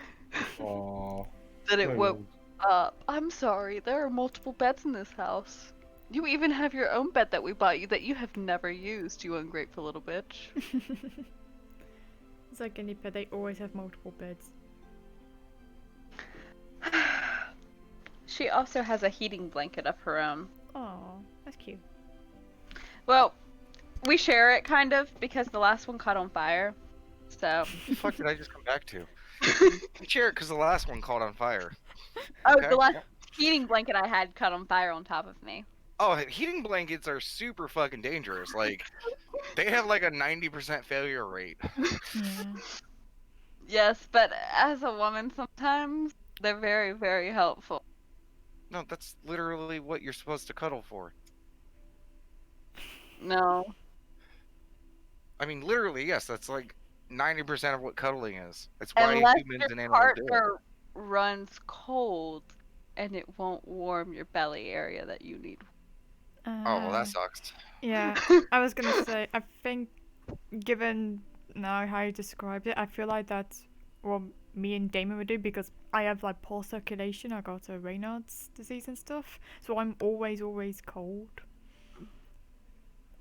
Aww. that it woke up. I'm sorry. There are multiple beds in this house. You even have your own bed that we bought you that you have never used, you ungrateful little bitch. It's like any pet, they always have multiple beds. She also has a heating blanket of her own. Oh, that's cute. Well, we share it kind of because the last one caught on fire. So. What the fuck did I just come back to? We share it because the last one caught on fire. Oh, Okay. the last heating blanket I had caught on fire on top of me. Oh, heating blankets are super fucking dangerous. Like, they have like a 90% failure rate. Yeah. Yes, but as a woman, sometimes they're very, very helpful. No, that's literally what you're supposed to cuddle for. No. I mean, literally, yes, that's like 90% of what cuddling is. That's why Unless humans your and animals do it. partner runs cold and it won't warm your belly area that you need. Oh, well, that sucks. Yeah, I was gonna say, I think, given now how you described it, I feel like that's what me and Damon would do because I have like poor circulation. I got Raynaud's disease and stuff, so I'm always cold.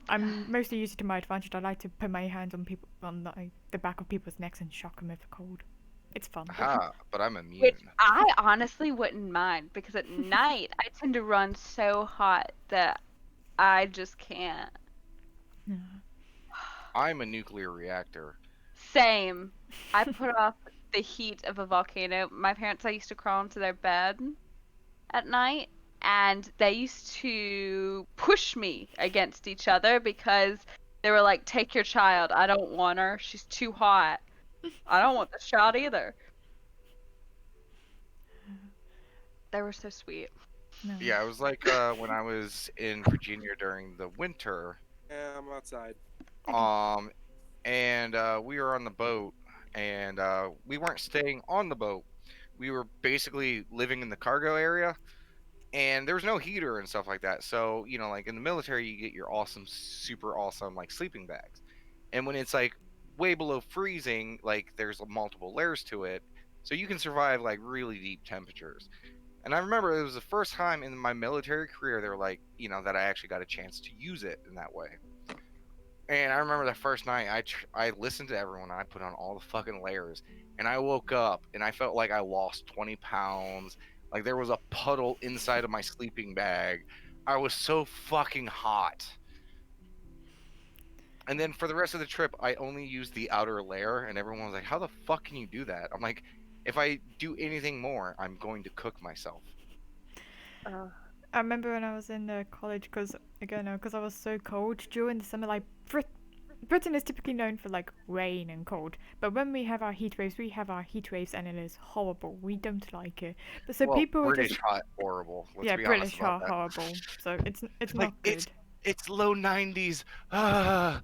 I'm mostly used it to my advantage. I like to put my hands on people on the back of people's necks and shock them with the cold. It's fun. Aha, but I'm immune. Which I honestly wouldn't mind because at night I tend to run so hot that I just can't. Yeah. I'm a nuclear reactor. Same. I put off the heat of a volcano. My parents, I used to crawl into their bed at night, and they used to push me against each other because they were like, "Take your child. I don't want her. She's too hot. I don't want this child either." They were so sweet. No. Yeah, it was like when I was in Virginia during the winter. Yeah, I'm outside. And we were on the boat, and we weren't staying on the boat. We were basically living in the cargo area, and there was no heater and stuff like that. So, you know, like in the military, you get your awesome, super awesome, like sleeping bags. And when it's like way below freezing, like there's multiple layers to it, so you can survive like really deep temperatures. And I remember it was the first time in my military career they were like, you know, that I actually got a chance to use it in that way. And I remember the first night I listened to everyone. I put on all the fucking layers, and I woke up and I felt like I lost 20 pounds. Like there was a puddle inside of my sleeping bag. I was so fucking hot. And then for the rest of the trip, I only used the outer layer, and everyone was like, "How the fuck can you do that?" I'm like, "If I do anything more, I'm going to cook myself." I remember when I was in college, because I was so cold during the summer. Like Britain is typically known for like rain and cold, but when we have our heat waves, and it is horrible. We don't like it. But so Well, people were British just hot horrible. Let's yeah, be British honest about that. horrible. So it's Like, not good. It's low 90s. Ah.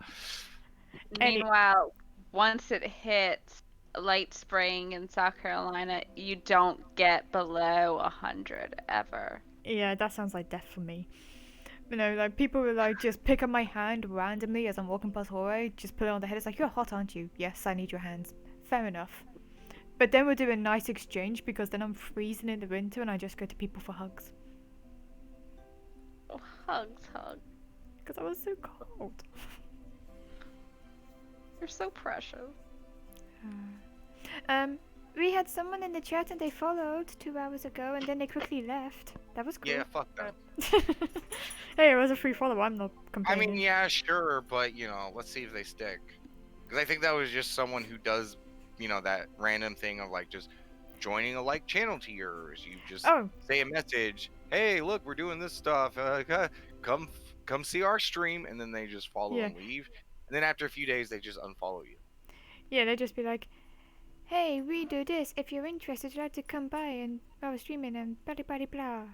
Any- Meanwhile, once it hits late spring in South Carolina, you don't get below 100 ever. Yeah, that sounds like death for me. You know, like people will like just pick up my hand randomly as I'm walking past hallway, just put it on the head. It's like, "You're hot, aren't you?" "Yes, I need your hands." Fair enough. But then we'll do a nice exchange because then I'm freezing in the winter and I just go to people for hugs. Oh, hugs. Because I was so cold. You're so precious. We had someone in the chat and they followed 2 hours ago and then they quickly left. That was cool. Yeah, fuck that. Hey, it was a free follow. I'm not I complaining. mean, yeah, sure, but you know, let's see if they stick. Because I think that was just someone who does, you know, that random thing of like just joining a like channel to yours. You just Oh, say a message, "Hey, look, we're doing this stuff. Come see our stream," and then they just follow Yeah. and leave. And then after a few days, they just unfollow you. yeah, they'd just be like, "Hey, we do this. If you're interested, you'd like to come by and I was streaming and blah blah blah."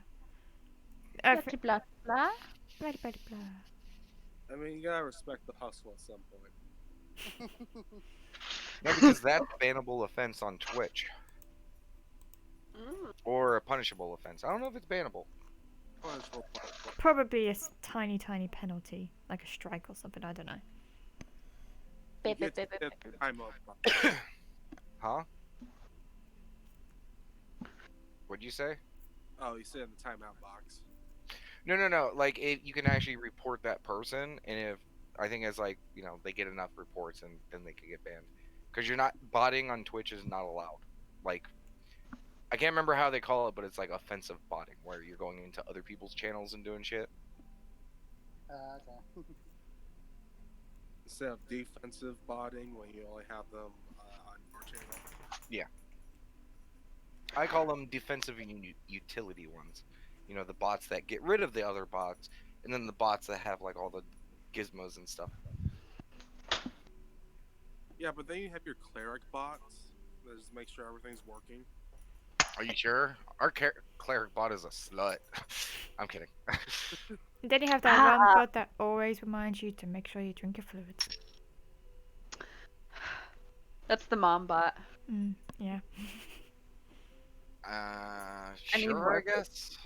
Blah, blah, blah. Blah blah blah. I mean, you gotta respect the hustle at some point. No, because that's a bannable offense on Twitch. Mm. Or a punishable offense. I don't know if it's bannable. Punishable. Probably a tiny penalty, like a strike or something. I don't know. You Beep, get beep, to beep, get beep. time up. Huh? What'd you say? Oh, you said in the timeout box. No. Like you can actually report that person, and if I think it's like they get enough reports, and then they can get banned. Because you're not botting on Twitch is not allowed. Like I can't remember how they call it, but it's like offensive botting, where you're going into other people's channels and doing shit. Okay. Instead of defensive botting, when you only have them on your channel. I call them defensive utility ones. The bots that get rid of the other bots, and then the bots that have like all the gizmos and stuff. Yeah, but then you have your cleric bots that just make sure everything's working. Are you sure? Our cleric bot is a slut. I'm kidding. Then you have that one bot that always reminds you to make sure you drink your fluids. That's the mom bot. Yeah. need Sure, more. I guess.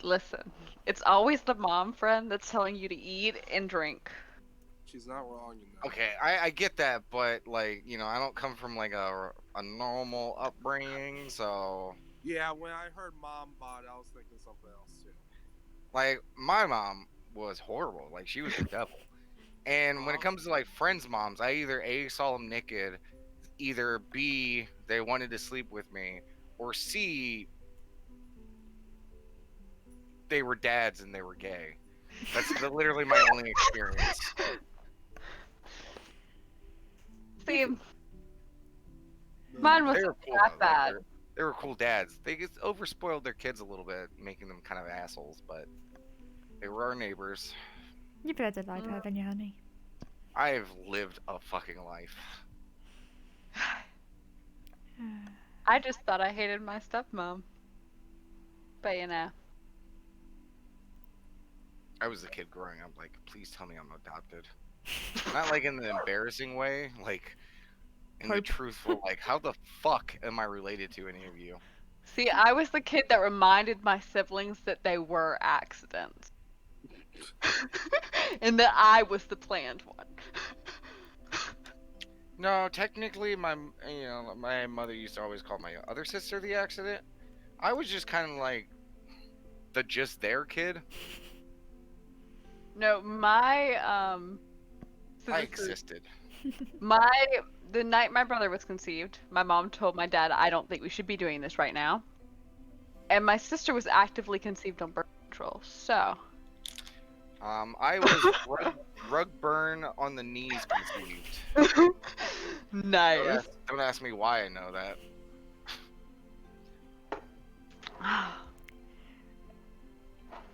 Listen, it's always the mom friend that's telling you to eat and drink. She's not wrong, Okay, I get that, but like I don't come from like a normal upbringing, so Yeah, when I heard mom bot, I was thinking something else too. like my mom was horrible. Like she was the devil. And when it comes to like friends' moms, I either A, saw them naked, either B, they wanted to sleep with me, or C, they were dads and they were gay. That's literally my only experience. See, mine was They were cool. that Though. bad. Like, they were cool dads. They just overspoiled their kids a little bit, making them kind of assholes, but they were our neighbors. You've led a life, haven't you, honey? I've lived a fucking life. I just thought I hated my stepmom. But I was a kid growing up, like, please tell me I'm adopted. Not like in the embarrassing way, like in the truthful, like, how the fuck am I related to any of you? See, I was the kid that reminded my siblings that they were accidents. And that I was the planned one. No, technically, my mother used to always call my other sister the accident. I was just kind of like the just there kid. No, my so I this is- existed. the night my brother was conceived, my mom told my dad, I don't think we should be doing this right now. And my sister was actively conceived on birth control, so I was rug burn on the knees conceived. nice. Don't ask me why I know that.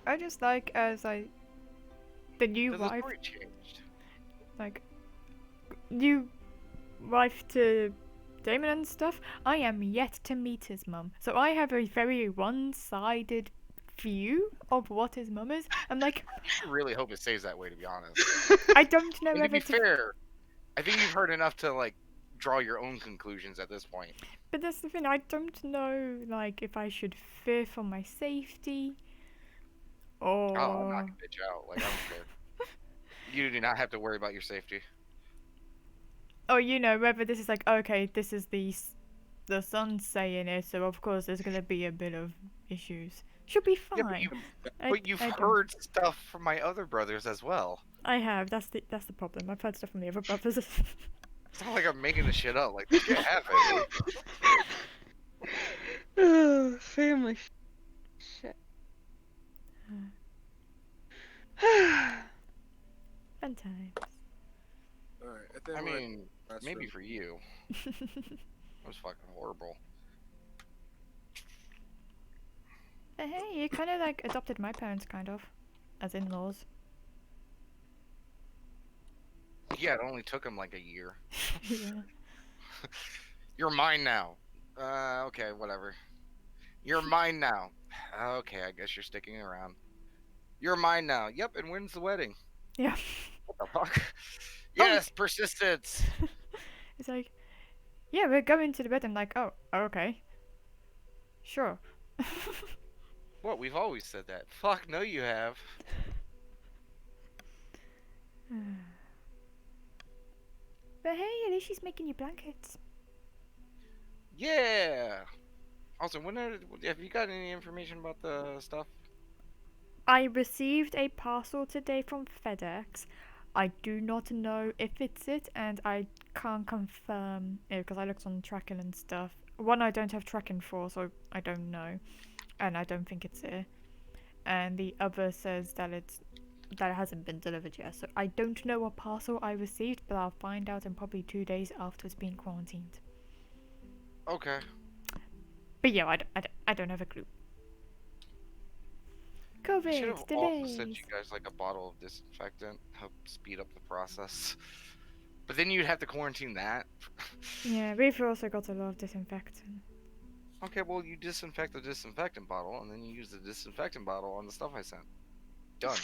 I just like as the new The wife, story changed. like new wife to Damon and stuff. I am yet to meet his mum, so I have a very one-sided view of what his mum is. I'm like, I really hope it stays that way, to be honest. I don't know And to whether be fair, I think you've heard enough to like draw your own conclusions at this point. But that's the thing. I don't know, like, if I should fear for my safety or. Oh, I'll knock a bitch out. Like I don't care. You do not have to worry about your safety. Or whether this is like, okay, this is the son saying it, so of course there's gonna be a bit of issues. Should be fine. Yeah, but you've heard stuff from my other brothers as well. I have. That's the problem. I've heard stuff from the other brothers. It's not like I'm making this shit up. Like this shit happened. Family shit. Fun times. Alright, I mean, maybe for you. It was fucking horrible. But hey, you kind of like adopted my parents, kind of, as in-laws. Yeah, it only took him like a year. Yeah. You're mine now. Okay, whatever. You're mine now. Okay, I guess you're sticking around. You're mine now. Yep, and when's the wedding? Yeah. What the fuck? Yes, persistence. It's like, yeah, we're going to the bed. I'm like, oh, okay. Sure. What? We've always said that. Fuck, no, you have. But hey, at least she's making you blankets. Yeah. Also, have you got any information about the stuff? I received a parcel today from FedEx. I do not know if it's it, and I can't confirm it because I looked on tracking and stuff. One, I don't have tracking for, so I don't know, and I don't think it's it. And the other says that it hasn't been delivered yet. So I don't know what parcel I received, but I'll find out in probably 2 days after it's been quarantined. Okay. But yeah, I don't have a clue. We should have COVID also sent delays. you guys like a bottle of disinfectant, help speed up the process. But then you'd have to quarantine that. Yeah, we've also got a lot of disinfectant. Okay, well you disinfect the disinfectant bottle, and then you use the disinfectant bottle on the stuff I sent. Done.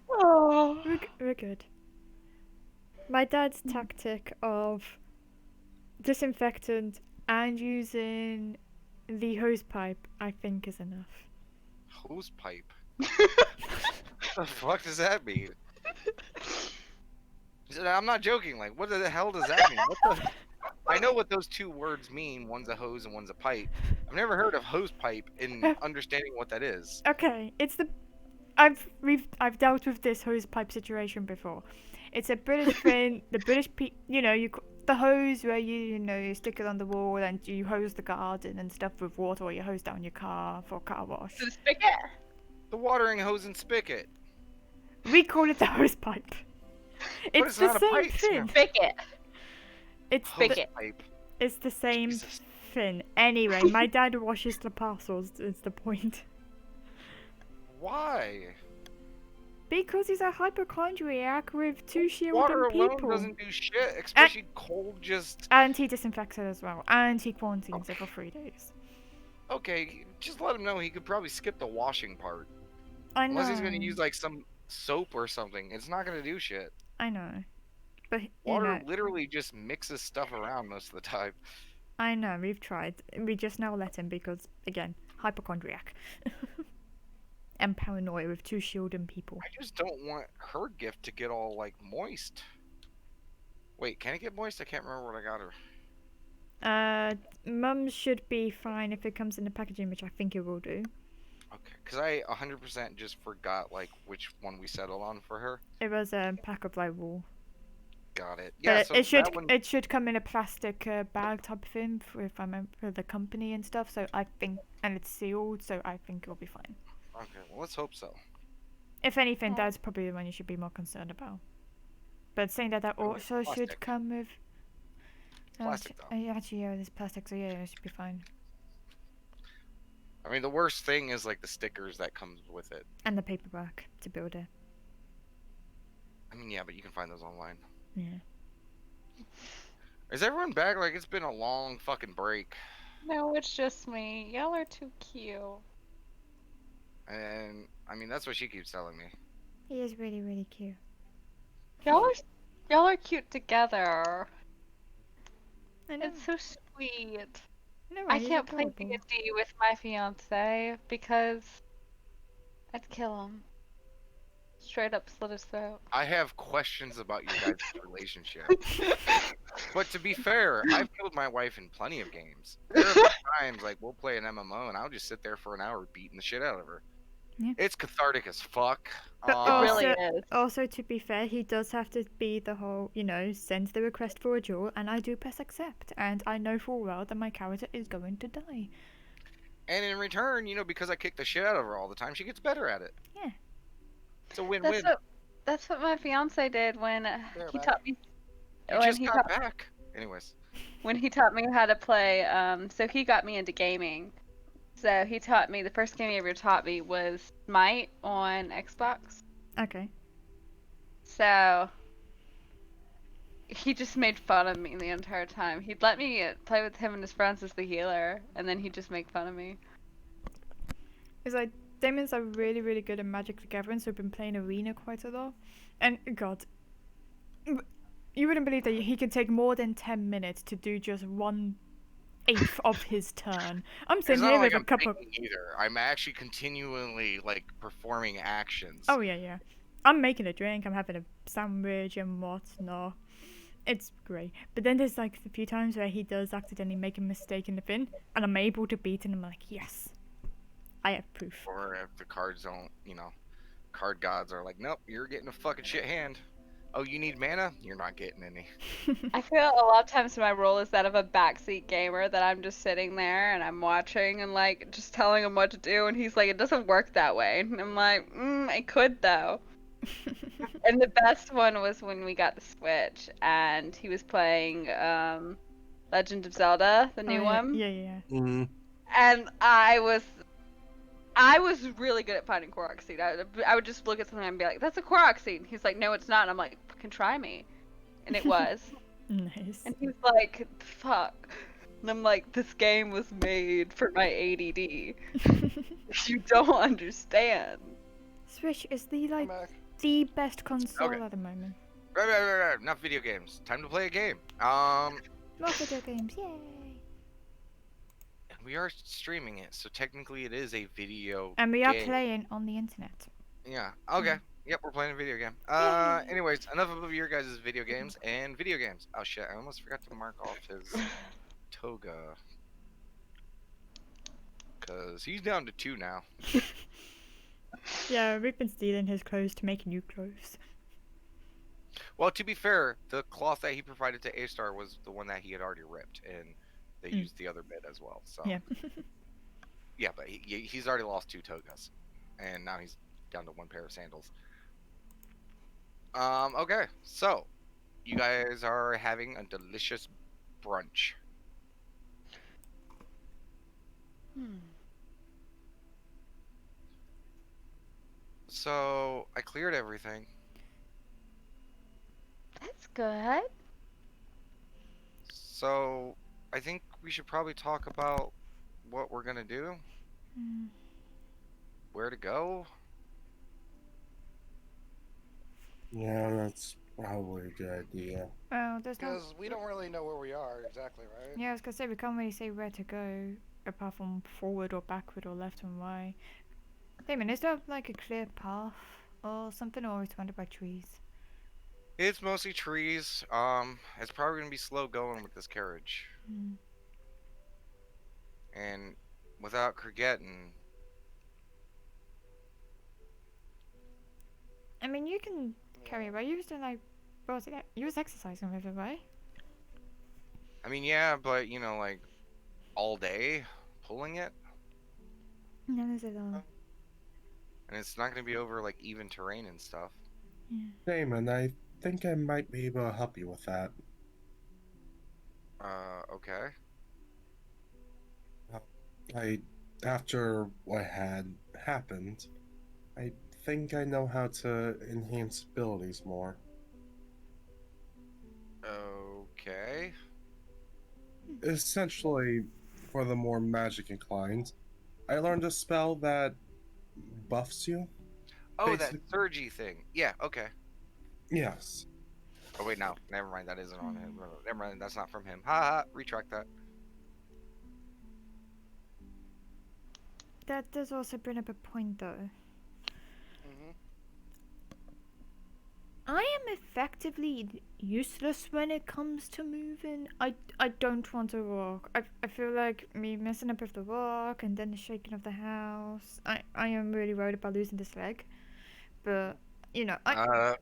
Oh. We're good. My dad's tactic of disinfectant and using the hose pipe, I think, is enough. Hose pipe. What the fuck does that mean? I'm not joking. Like, what the hell does that mean? What the? I know what those two words mean. One's a hose and one's a pipe. I've never heard of hose pipe in understanding what that is. Okay, it's the I've dealt with this hose pipe situation before. It's a British thing. The British the hose where you stick it on the wall and you hose the garden and stuff with water, or you hose down your car for car wash. The spigot. The watering hose and spigot. We call it the hose pipe. But It's it's the not a same pipe, thing. Spigot. It's Hose Spigot. pipe. it's the same Jesus. thing. Anyway, my dad washes the parcels. Is the point? Why? Because he's a hypochondriac with two shielding Water alone people. doesn't do shit, especially cold. Just And he disinfects it as well. And he quarantines it for 3 days. okay. Just let him know he could probably skip the washing part. I know. Unless he's gonna use like some soap or something, it's not gonna do shit. I know. But Water literally just mixes stuff around most of the time. I know, we've tried. We just now let him because, again, hypochondriac. And paranoia with two shielding people. I just don't want her gift to get all like moist. Wait, can it get moist? I can't remember what I got her. Mum should be fine if it comes in the packaging, which I think it will do. Okay, because I 100% just forgot like which one we settled on for her. It was a pack of like wool. Got it. Yeah, But so it that one, should come in a plastic bag type thing if I remember for the company and stuff. So I think, and it's sealed, so I think it'll be fine. okay, well let's hope so. If anything, Oh. that's probably the one you should be more concerned about. But saying that Oh, it's also should plastic. come with. Plastic though. Yeah, actually, yeah, it's plastic, so yeah, it should be fine. I mean, the worst thing is like the stickers that comes with it. And the paperwork to build it. I mean, yeah, but you can find those online. Yeah. Is everyone back? Like it's been a long fucking break, No, it's just me. Y'all are too cute. and I mean that's what she keeps telling me. He is really, really cute. Y'all are cute together. I know. It's so sweet. No, I he's can't play adorable. D&D with my fiance because I'd kill him. Straight up slit his throat. I have questions about your guys' relationship. But to be fair, I've killed my wife in plenty of games. There have been times like we'll play an MMO and I'll just sit there for an hour beating the shit out of her. Yeah. It's cathartic as fuck. But It Also- really is. Also, to be fair, he does have to be the whole, send the request for a duel, and I do press accept, and I know full well that my character is going to die. And in return, because I kick the shit out of her all the time, she gets better at it. Yeah. It's a win-win. That's what my fiance did when There, he back. taught me. You When just he got taught back. Anyways. when he taught me how to play. So he got me into gaming. So he taught me, the first game he ever taught me was Smite on Xbox. Okay. So he just made fun of me the entire time. He'd let me play with him and his friends as the healer, and then he'd just make fun of me. It's like, Damon's are really, really good at Magic the Gathering, so we've been playing Arena quite a lot. And, God, you wouldn't believe that he can take more than 10 minutes to do just 1/8 of his turn. I'm It's sitting not here like with a I'm cup of... thinking either. I'm actually continually performing actions. Oh, yeah, yeah. I'm making a drink, I'm having a sandwich and whatnot. It's great. But then there's like a few times where he does accidentally make a mistake in the fin, and I'm able to beat him. I'm like, yes, I have proof. Or if the cards don't, card gods are like, nope, you're getting a fucking shit hand. Oh, you need mana? You're not getting any. I feel a lot of times my role is that of a backseat gamer, that I'm just sitting there and I'm watching and like just telling him what to do, and he's like, it doesn't work that way. And I'm like, it could though. And the best one was when we got the Switch and he was playing Legend of Zelda, the new one. Yeah. Mm, And I was really good at finding Korok seed. I would just look at something and be like, that's a Korok seed. He's like, no, it's not. And I'm like, fucking try me. And it was. Nice. And he was like, fuck. And I'm like, this game was made for my ADD. You don't understand. Switch is the I'm like back. the best console Okay. at the moment. Right. Not video games. Time to play a game. More video games, yay! We are streaming it, so technically it is a video And we are game. playing on the internet. Yeah. Okay. Yep, we're playing a video game. Yay. Anyways, enough of your guys' video games and video games. Oh shit, I almost forgot to mark off his toga. Cause he's down to 2 now. Yeah, we've been stealing his clothes to make new clothes. Well, to be fair, the cloth that he provided to A-Star was the one that he had already ripped, and they used the other bit as well. So Yeah. yeah, but he's already lost 2 togas, and now he's down to 1 pair of sandals. Okay, so you guys are having a delicious brunch. So I cleared everything. That's good. So I think we should probably talk about what we're gonna do, Mm. where to go. yeah, that's probably a good idea. Well, there's no. Because we don't really know where we are exactly, right? Yeah, I was gonna say we can't really say where to go apart from forward or backward or left and right. Damon, is there like a clear path or something, or is it surrounded by trees? It's mostly trees. It's probably gonna be slow going with this carriage, Mm. and without forgetting, I mean, you can carry it, right? You was doing like, what was it? You was exercising with it, right? I mean, yeah, but like all day pulling it, No, is it all? and it's not gonna be over like even terrain and stuff. Yeah. Damon, I think I might be able to help you with that. Okay. After what had happened, I think I know how to enhance abilities more. Okay. Essentially, for the more magic inclined, I learned a spell that buffs you. Oh, that Basic- surgy thing. Yeah. Okay. Yes. Oh wait, no. Never mind. That isn't on him. Never mind. That's not from him. Ha ha. Retract that. That does also bring up a point, though. Mm-hmm. I am effectively useless when it comes to moving. I don't want to walk. I feel like me messing up with the walk and then the shaking of the house. I am really worried about losing this leg. But, Why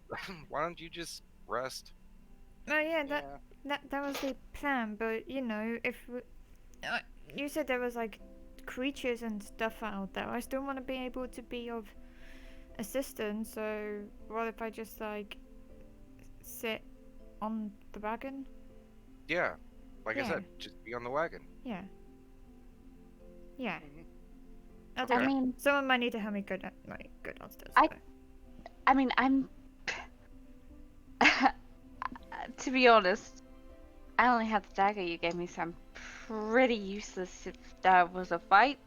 don't you just rest? oh yeah, that was the plan. But, if you said there was like creatures and stuff out there, I still want to be able to be of assistance. So what if I just like sit on the wagon? Yeah. Like I Yeah. said, just be on the wagon. Yeah. Mhm. I'll do I that. mean, Someone might need to help me go downstairs. I- though. I mean, I'm. To be honest, I only had the dagger you gave me, so I'm pretty useless if there was a fight.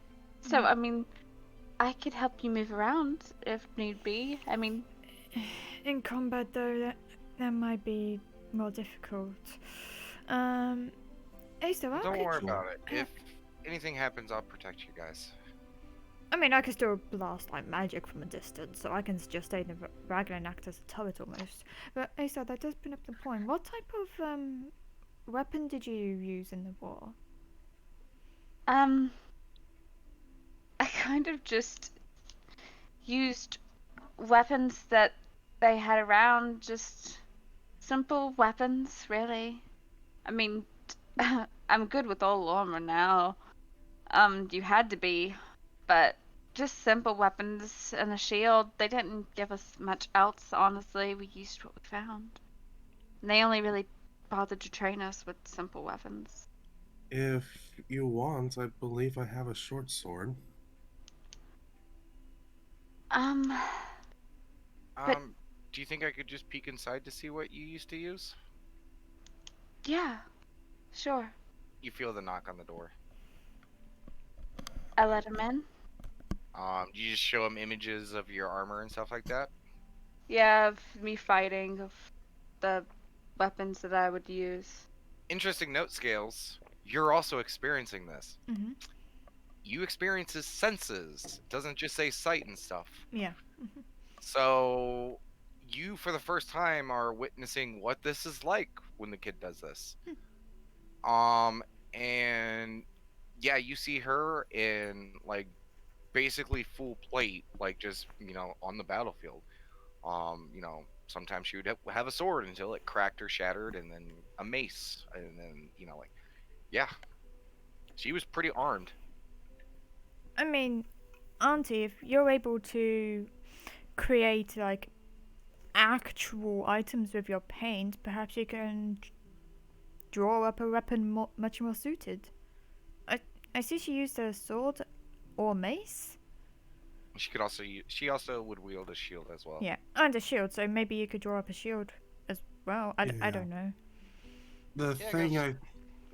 So, I mean, I could help you move around if need be. I mean, In combat though, that might be more difficult. Asa, Don't worry Sure. about it. If anything happens, I'll protect you guys. I mean, I can still blast like magic from a distance, so I can just stay in the wagon and act as a turret almost. But Asa, that does bring up the point. What type of weapon did you use in the war? I kind of just used weapons that they had around, just simple weapons, really. I mean, I'm good with all armor now. You had to be, but just simple weapons and a shield. They didn't give us much else, honestly. We used what we found. And they only really bothered to train us with simple weapons. If you want, I believe I have a short sword. Um, But- Do you think I could just peek inside to see what you used to use? yeah, sure. You feel the knock on the door. I let him in. Do you just show him images of your armor and stuff like that? Yeah, of me fighting, of the weapons that I would use. Interesting note, Scales. You're also experiencing this. Mm-hmm. You experience his senses. It doesn't just say sight and stuff. Yeah. So you, for the first time, are witnessing what this is like when the kid does this. And yeah, you see her in like basically full plate, like just on the battlefield. Sometimes she would have a sword until it cracked or shattered, and then a mace, and then yeah, she was pretty armed. I mean, Auntie, if you're able to create like actual items with your paint, perhaps you can draw up a weapon much more suited. I see she used a sword or mace. She also would wield a shield as well. Yeah, and a shield. So maybe you could draw up a shield as well. I Yeah. don't know. The Yeah, thing go I. ahead.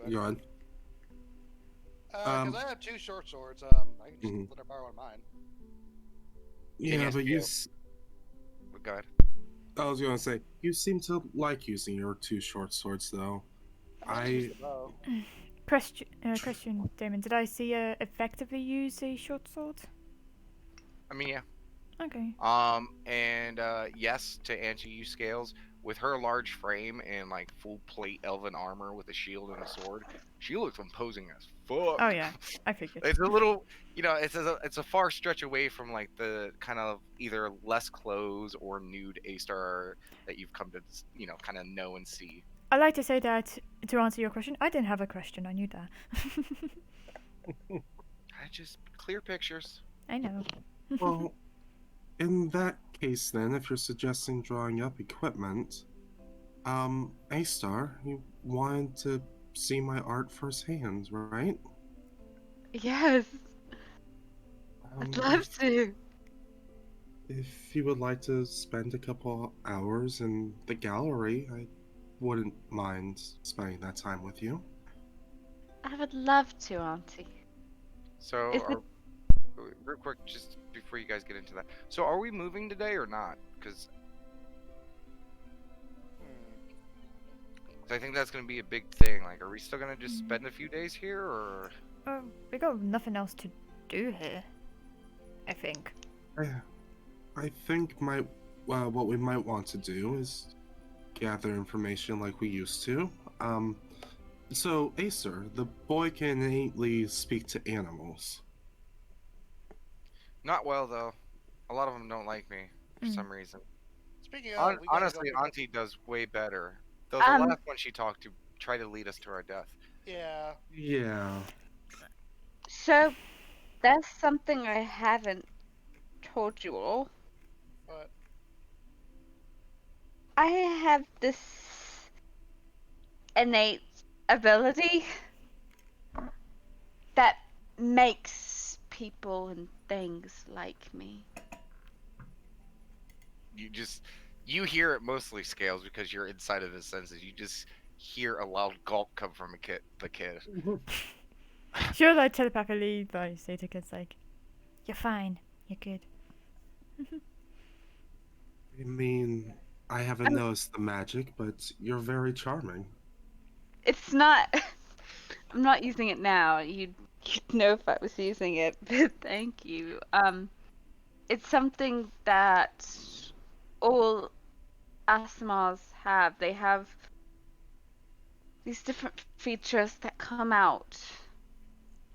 Go on. Because Um, I have two short swords. I can just Mhm. let her borrow one of mine. Yeah, Yes, but you. you. Go ahead. I was gonna say you seem to like using your two short swords, though. I can use the bow. Question, Damon. Did I see her effectively use a short sword? I mean, yeah. Okay. And yes, to answer you, Scales, with her large frame and like full plate elven armor with a shield and a sword, she looks imposing as fuck. Oh yeah, I figured. It's a little, it's a far stretch away from like the kind of either less clothes or nude A-star that you've come to, kind of know and see. I like to say that to answer your question. I didn't have a question. I knew that. I just clear pictures. I know. Well, in that case, then, if you're suggesting drawing up equipment, A-Star, you wanted to see my art firsthand, right? Yes, I'd love to. If you would like to spend a couple hours in the gallery, I wouldn't mind spending that time with you. I would love to, Auntie. So, Is it- real quick, just before you guys get into that, so are we moving today or not? Because I think that's going to be a big thing. Like, are we still going to just spend a few days here, or? We got nothing else to do here. I think. I think what we might want to do is gather information like we used to. So Acer, the boy can innately speak to animals. Not well, though. A lot of them don't like me for Mm. some reason. Speaking of, we gotta Honestly, go pick up- Auntie does way better. Though the Um, last one she talked to tried to lead us to our death. Yeah. Yeah. So, there's something I haven't told you all. But I have this innate ability that makes people and things like me. You hear it mostly, Scales, because you're inside of his senses. You just hear a loud gulp come from the kid. Sure, like telepathically, I say to kids like, "You're fine. You're good." I mean, I haven't noticed the magic, but you're very charming. It's not. I'm not using it now. You'd you'd know if I was using it, but thank you. It's something that all ASMRs have. They have these different features that come out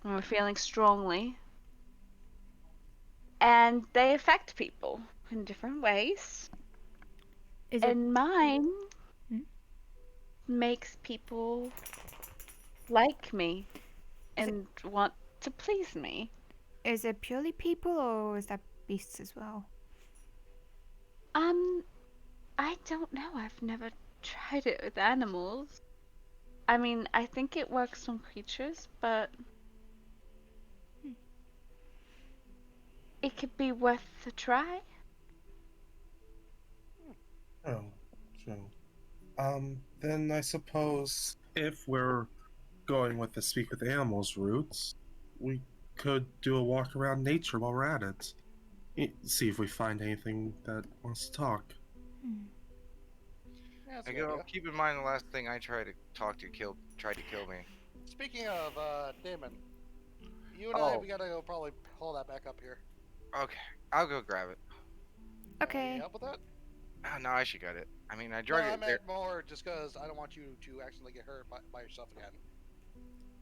when we're feeling strongly, and they affect people in different ways. Is it? And mine Hmm? makes people like me Is it- and want to please me. Is it purely people or is that beasts as well? I don't know. I've never tried it with animals. I mean, I think it works on creatures, but it could be worth a try. Oh, true. Then I suppose if we're going with the speak with animals routes, we could do a walk around nature while we're at it. See if we find anything that wants to talk. Yeah, that's a I good go. idea. Keep in mind the last thing I tried to talk to tried to kill me. Speaking of Damon, you and I, Oh. we gotta go probably pull that back up here. Okay, I'll go grab it. Okay. You help with that? Oh, no, I should get it. I mean, I No, drug I it there. meant more just because I don't want you to accidentally get hurt by yourself again.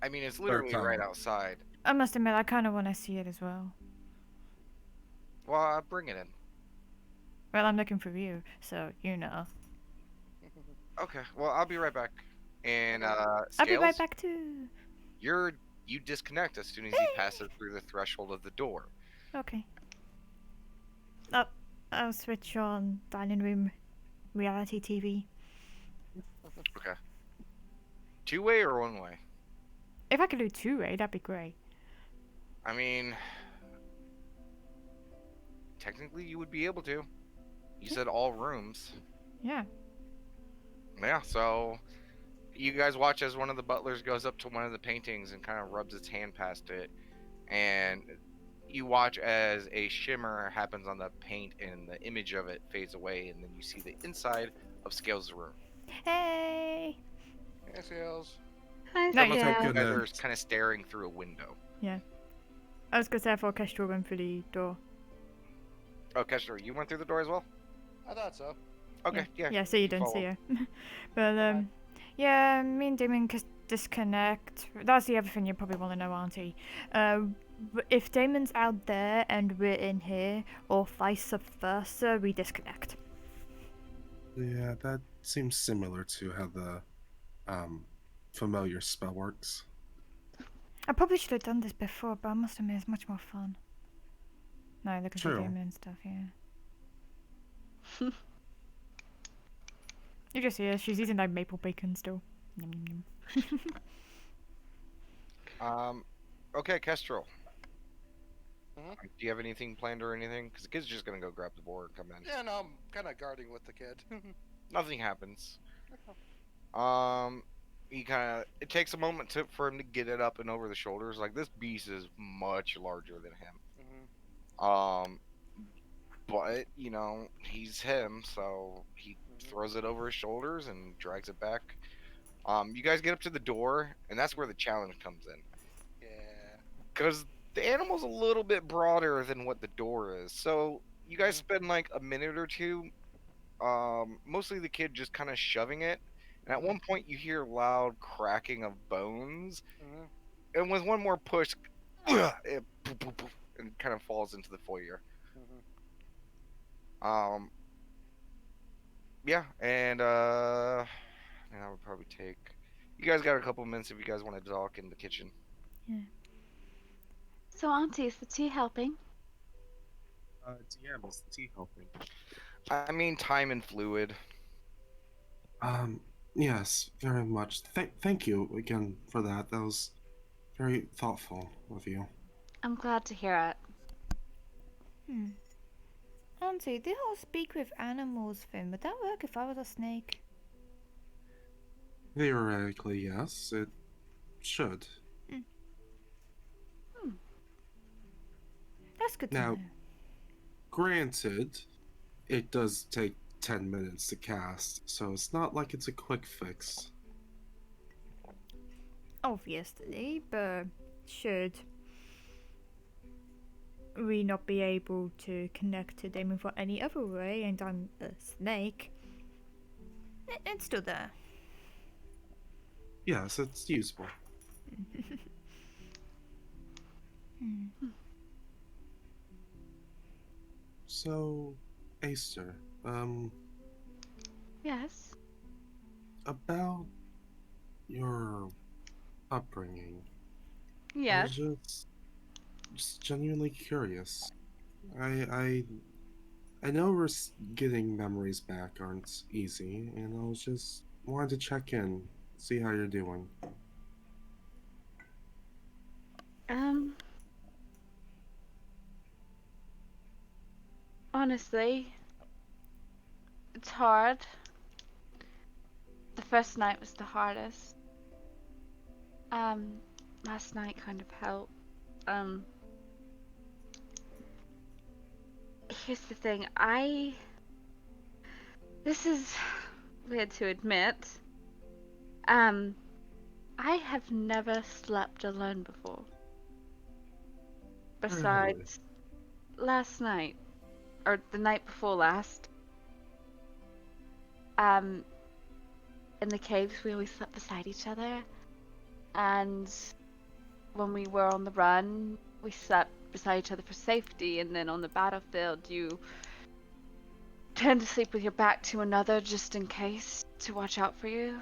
I mean, it's literally right outside. I must admit, I kind of want to see it as well. Well, I'll bring it in. Well, I'm looking for you, so you know. Okay, well, I'll be right back. And I'll Scales, be right back too. you disconnect as soon as he passes through the threshold of the door. Okay. I'll switch on dining room reality TV. Okay. Two-way or one-way? If I could do two-way, that'd be great. I mean, technically you would be able to. You said all rooms. Yeah. Yeah, so you guys watch as one of the butlers goes up to one of the paintings and kind of rubs its hand past it, and you watch as a shimmer happens on the paint and the image of it fades away, and then you see the inside of Scales' room. Hey. Hey, Scales. Hi, No, It looks yeah. like you Good guys night. are kind of staring through a window. I was gonna say I thought Kestrel went through the door. Oh, Kester, you went through the door as well? I thought so. Okay, yeah. Yeah, so you didn't see her. But Alright. yeah, me and Damon disconnect. That's the other thing you probably want to know, Auntie. If Damon's out there and we're in here, or vice versa, we disconnect. Yeah, that seems similar to how the familiar spell works. I probably should have done this before, but I must admit it's much more fun. No, looking for True. Damon and stuff, yeah. You just see her, she's eating like maple bacon still. Yum, yum, yum. Okay, Kestrel. Mhm. Do you have anything planned or anything? Because the kid's just gonna go grab the board and come in. Yeah, no, I'm kind of guarding with the kid. Nothing happens. Okay. It takes a moment for him to get it up and over the shoulders. Like, this beast is much larger than him. Mhm. But he's him, so he throws it over his shoulders and drags it back. You guys get up to the door, and that's where the challenge comes in, Yeah. because the animal's a little bit broader than what the door is. So you guys spend like a minute or two, mostly the kid just kind of shoving it, and at one point you hear loud cracking of bones, Mhm. and with one more push, it poof, poof, poof, and kind of falls into the foyer. Mhm. Yeah, and I would probably take. You guys got a couple minutes if you guys want to talk in the kitchen. So, Auntie, is the tea helping? DM, is the tea helping? I mean, time and fluid. Yes, very much. Thank you again for that. That was very thoughtful of you. I'm glad to hear it. Auntie, the whole speak with animals thing, would that work if I was a snake? Theoretically, yes, it should. That's good to Now- know. Granted, it does take 10 minutes to cast, so it's not like it's a quick fix. Obviously, but should we not be able to connect to Damon for any other way, and I'm a snake, it's still there. Yes, it's useful. So, Acer, Yes. about your upbringing, I Yes. was just genuinely curious. I know getting memories back aren't easy, and I was just wanted to check in, see how you're doing. Honestly, it's hard. The first night was the hardest. Last night kind of helped. Um, Here's the thing. This is weird to admit. I have never slept alone before. Really? Besides last night, or the night before last. In the caves we always slept beside each other, and when we were on the run, we slept beside each other for safety, and then on the battlefield, you tend to sleep with your back to another just in case to watch out for you.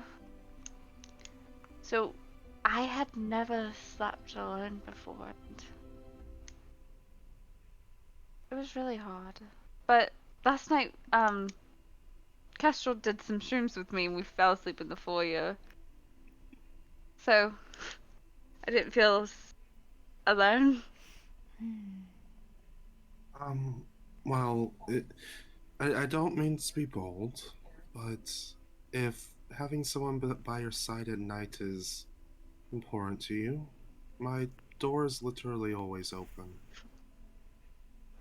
So, I had never slept alone before, and it was really hard. But last night, Kestrel did some shrooms with me, and we fell asleep in the foyer. So, I didn't feel alone. Well, I don't mean to be bold, but if having someone by your side at night is important to you, my door is literally always open.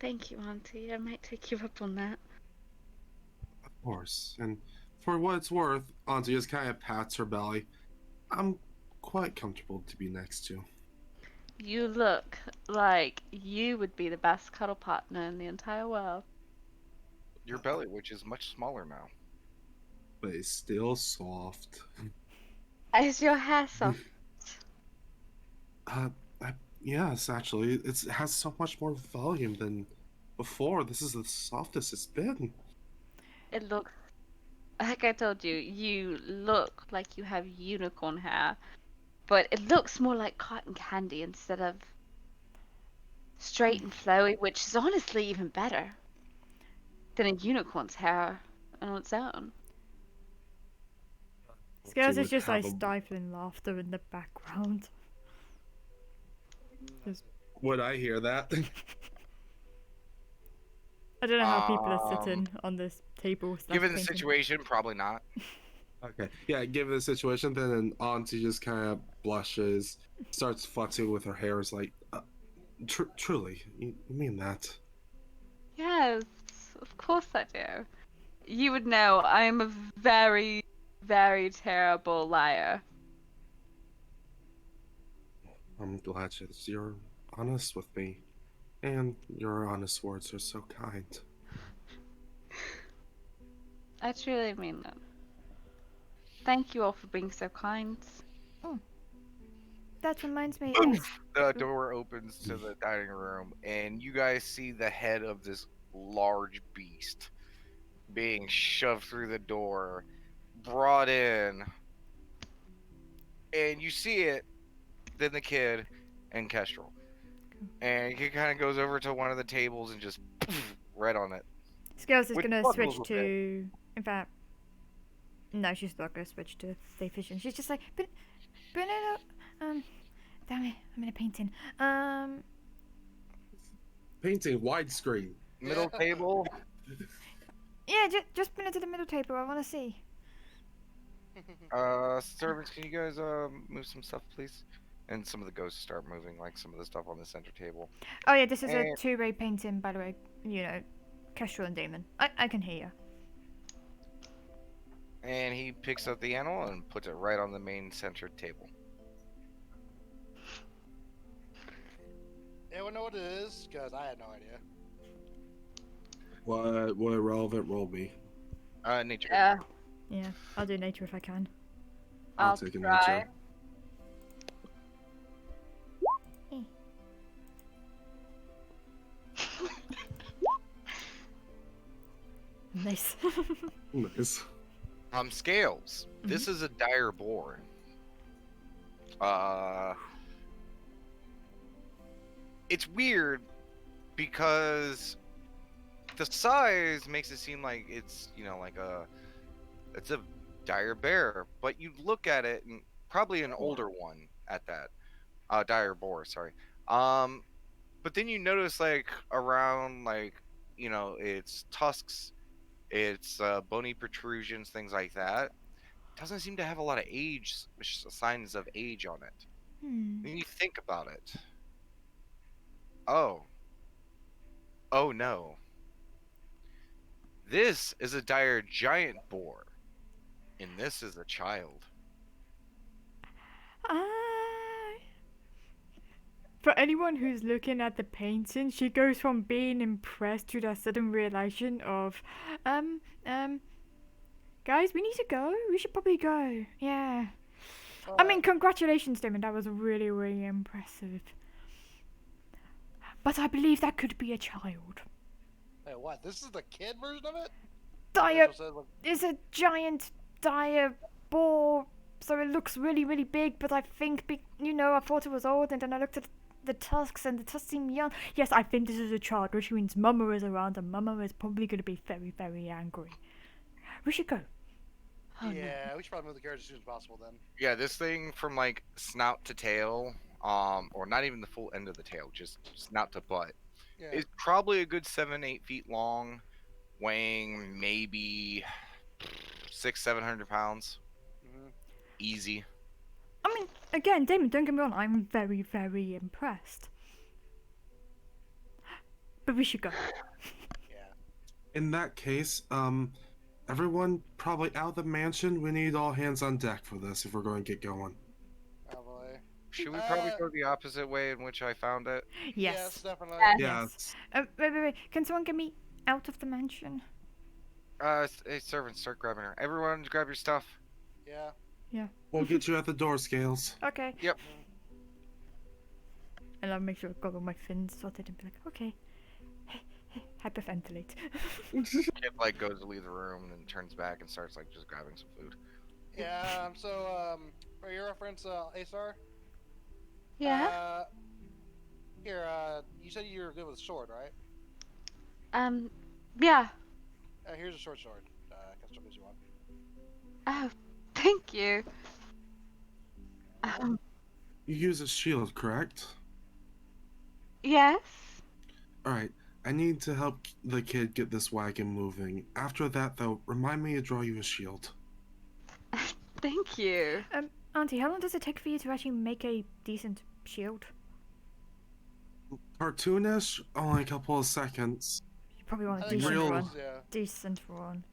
Thank you, Auntie. I might take you up on that. Of course. And for what it's worth, Auntie just kind of pats her belly. I'm quite comfortable to be next to. You look like you would be the best cuddle partner in the entire world. Your belly, which is much smaller now. But it's still soft. Is your hair soft? Uh, yes, actually, it has so much more volume than before. This is the softest it's been. It looks, like I told you, you look like you have unicorn hair, but it looks more like cotton candy instead of straight and flowy, which is honestly even better than a unicorn's hair on its own. Scales Would is just like have a- stifling laughter in the background. Would I hear that? I don't know how people are Um, sitting on this table. stuff Given the thinking- situation, probably not. Okay. Yeah, given the situation, then an auntie just kind of blushes, starts flexing with her hair. Is like, truly, you mean that? Yes, of course I do. You would know I am a very, very terrible liar. I'm glad that you're honest with me, and your honest words are so kind. I truly mean that. Thank you all for being so kind. That reminds me. The door opens to the dining room, and you guys see the head of this large beast being shoved through the door, brought in, and you see it, then the kid, and Kestrel. And he kind of goes over to one of the tables and just right on it. Scales is Which gonna one switch was it? to. In fact, no, she's not gonna switch to day vision. She's just like, but no, damn it, I'm in a painting. Painting widescreen. Middle table. Yeah, just bring it to the middle table. I want to see. Servants, can you guys move some stuff, please? And some of the ghosts start moving, like some of the stuff on the center table. Oh yeah, this is a And- two-way painting, by the way. You know, Kestrel and Damon. I can hear you. And he picks up the animal and puts it right on the main center table. Anyone know what it is? Because I had no idea. What would a relevant roll be? Nature. Yeah, Yeah, I'll do nature if I can. I'll I'll take a try. nature. Nice. Nice. Scales. This is a dire boar. It's weird because the size makes it seem like it's, it's a dire bear, but you look at it and probably an older one at that. Dire boar, sorry. But then you notice like around its tusks, its bony protrusions, things like that. Doesn't seem to have a lot of signs of age on it. Then you think about it. Oh no. This is a dire giant boar, and this is a child. For anyone who's looking at the painting, she goes from being impressed to that sudden realization of, guys, we need to go. We should probably go. Yeah. I mean, congratulations, Damon. That was really, really impressive. But I believe that could be a child. Wait, what? This is the kid version of it? Dire That's what said, like, is a giant dire boar, so it looks really, really big. But I think, I thought it was old, and then I looked at the tusks, and the tusks seem young. Yes, I think this is a child, which means Mama is around, and Mama is probably going to be very, very angry. We should go. Oh, no. yeah, we should probably move the carriage as soon as possible then. Yeah, this thing from like snout to tail, or not even the full end of the tail, just snout to butt, Yeah. is probably a good 7-8 feet long, weighing maybe 600-700 pounds. hmm Easy. I mean, again, Damon, don't get me wrong, I'm very, very impressed. But we should go. Yeah. In that case, everyone probably out of the mansion. We need all hands on deck for this if we're going to get going. Probably. Should we probably go the opposite way in which I found it? Yes. definitely. Yes. Yeah. Wait. Can someone get me out of the mansion? Hey, servants, start grabbing her. Everyone, grab your stuff. Yeah. We'll get you at the door, Scales. Okay. Yep. And I'll make sure I've got all my fins sorted and be like, okay. Hyperventilate. Kid like goes to leave the room and then turns back and starts like just grabbing some food. Yeah. For your reference, Asar. Yeah. Here, you said you were good with sword, right? Yeah. Here's a short sword. Custom as you want. Oh, thank you. You use a shield, correct? Yes. Alright, I need to help the kid get this wagon moving. After that, though, remind me to draw you a shield. Thank you. Auntie, how long does it take for you to actually make a decent shield? Cartoonish? Only a couple of seconds. You probably want I a think decent real- one. Yeah. Decent one.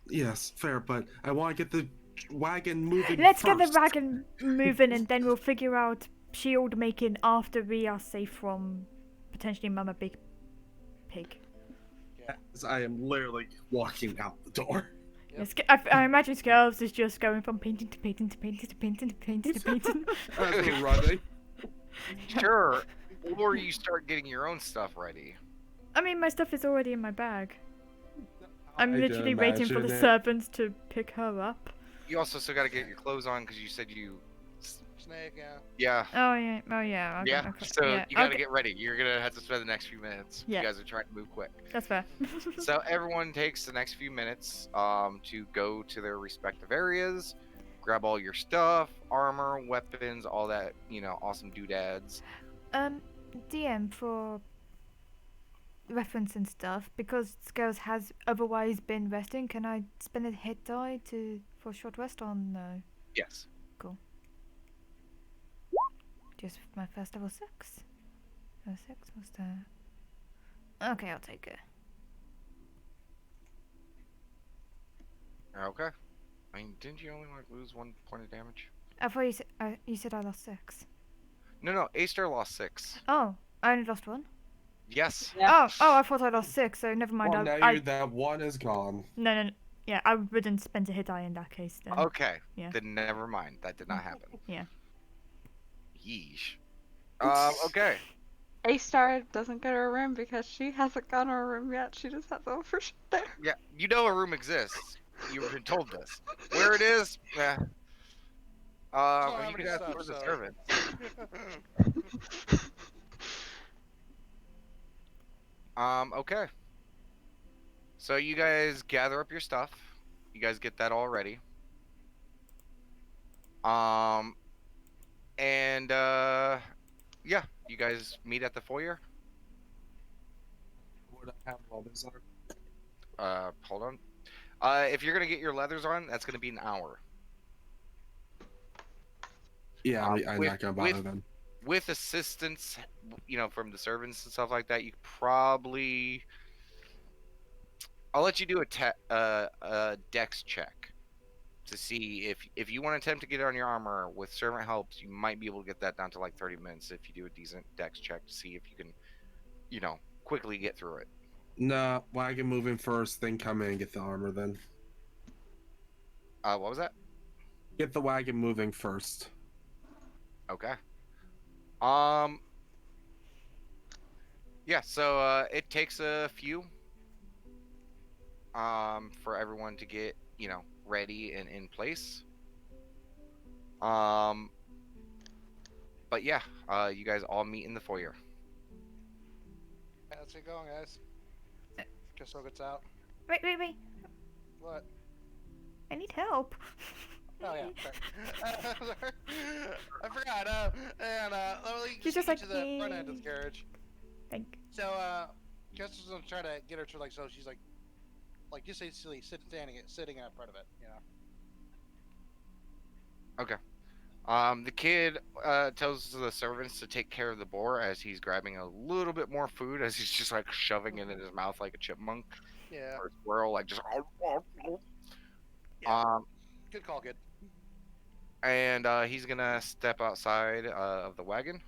Yes, fair, but I want to get the wagon moving Let's first. get the wagon moving and then we'll figure out shield making after we are safe from potentially Mama Big Pig. As I am literally walking out the door. Yes, I imagine Scales is just going from painting to painting to painting to painting to painting to painting. As we're running. Sure. Or you start getting your own stuff ready. I mean, my stuff is already in my bag. I'm I literally can waiting for the imagine it. servants to pick her up. You also still got to get your clothes on because you said you. Snake, yeah. Yeah. Oh yeah. Okay, Yeah. okay. So yeah. you got to okay. get ready. You're gonna have to spend the next few minutes. Yeah. You guys are trying to move quick. That's fair. So everyone takes the next few minutes to go to their respective areas, grab all your stuff, armor, weapons, all that, awesome doodads. DM for reference and stuff, because Scales has otherwise been resting, can I spend a hit die for short rest or no? Yes. Just my first level 6. Level 6, what's that? Okay, I'll take it. Okay. I mean, didn't you only lose 1 point of damage? I thought you said I lost 6. No. A-Star lost 6. Oh, I only lost 1. Yes. Yeah. Oh, I thought I lost 6, so never mind. Well, now that one is gone. No. Yeah, I wouldn't spend a hit die in that case then. Okay. Yeah. Then never mind. That did not happen. Yeah. Yeesh. Okay. A-Star doesn't get her room because she hasn't gotten her room yet. She just has over shit there. Yeah, you know a room exists. You've been told this. Where it is, yeah. don't have You any can ask stuff, for the so- servant. Okay. So you guys gather up your stuff. You guys get that all ready. And yeah, you guys meet at the foyer. Would I have leathers on? Hold on. If you're gonna get your leathers on, that's gonna be an hour. Yeah, I'm with- not gonna bother with- them. With assistance, from the servants and stuff like that, you could probably. I'll let you do a dex check to see if you want to attempt to get on your armor with servant helps, you might be able to get that down to like 30 minutes if you do a decent dex check to see if you can, quickly get through it. Nah, wagon moving first, then come in and get the armor. Then What was that? get the wagon moving first. Okay. Yeah. So it takes a few. For everyone to get ready and in place. But yeah, you guys all meet in the foyer. Let's get going, guys. Guess so gets out. Wait. What? I need help. Oh yeah. Sorry. I forgot. Let me She's just take like, you to the front end of the "Yay." carriage. Think. So Justice is gonna try to get her to so she's like just basically sitting in front of it, The kid tells the servants to take care of the boar as he's grabbing a little bit more food as he's just like shoving it in his mouth like a chipmunk Yeah. or a squirrel, like just. Yeah. Good call, kid. And he's gonna step outside of the wagon.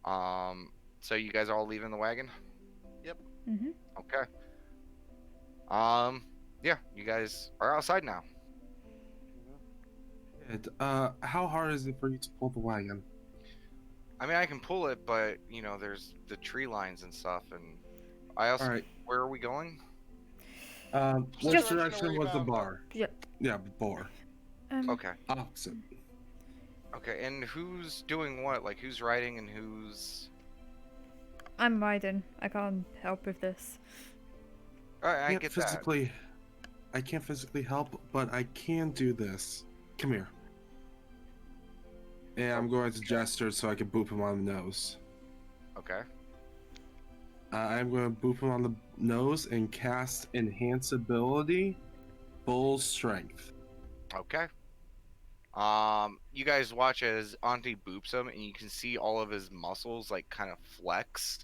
So you guys are all leaving the wagon. Mhm. Okay. Yeah, you guys are outside now. How hard is it for you to pull the wagon? I mean, I can pull it, but there's the tree lines and stuff, and I also. All right. Where are we going? Which Just- direction was the bar? Yeah. Yeah, bar. Okay. Opposite. Okay, and who's doing what? Like, who's riding and who's? I'm riding. I can't help with this. All right, I Can't get that. physically. I can't physically help, but I can do this. Come here. And I'm going to gesture so I can boop him on the nose. Okay. I'm going to boop him on the nose and cast Enhance Ability, Full Strength. Okay. You guys watch as Auntie boops him, and you can see all of his muscles like kind of flex,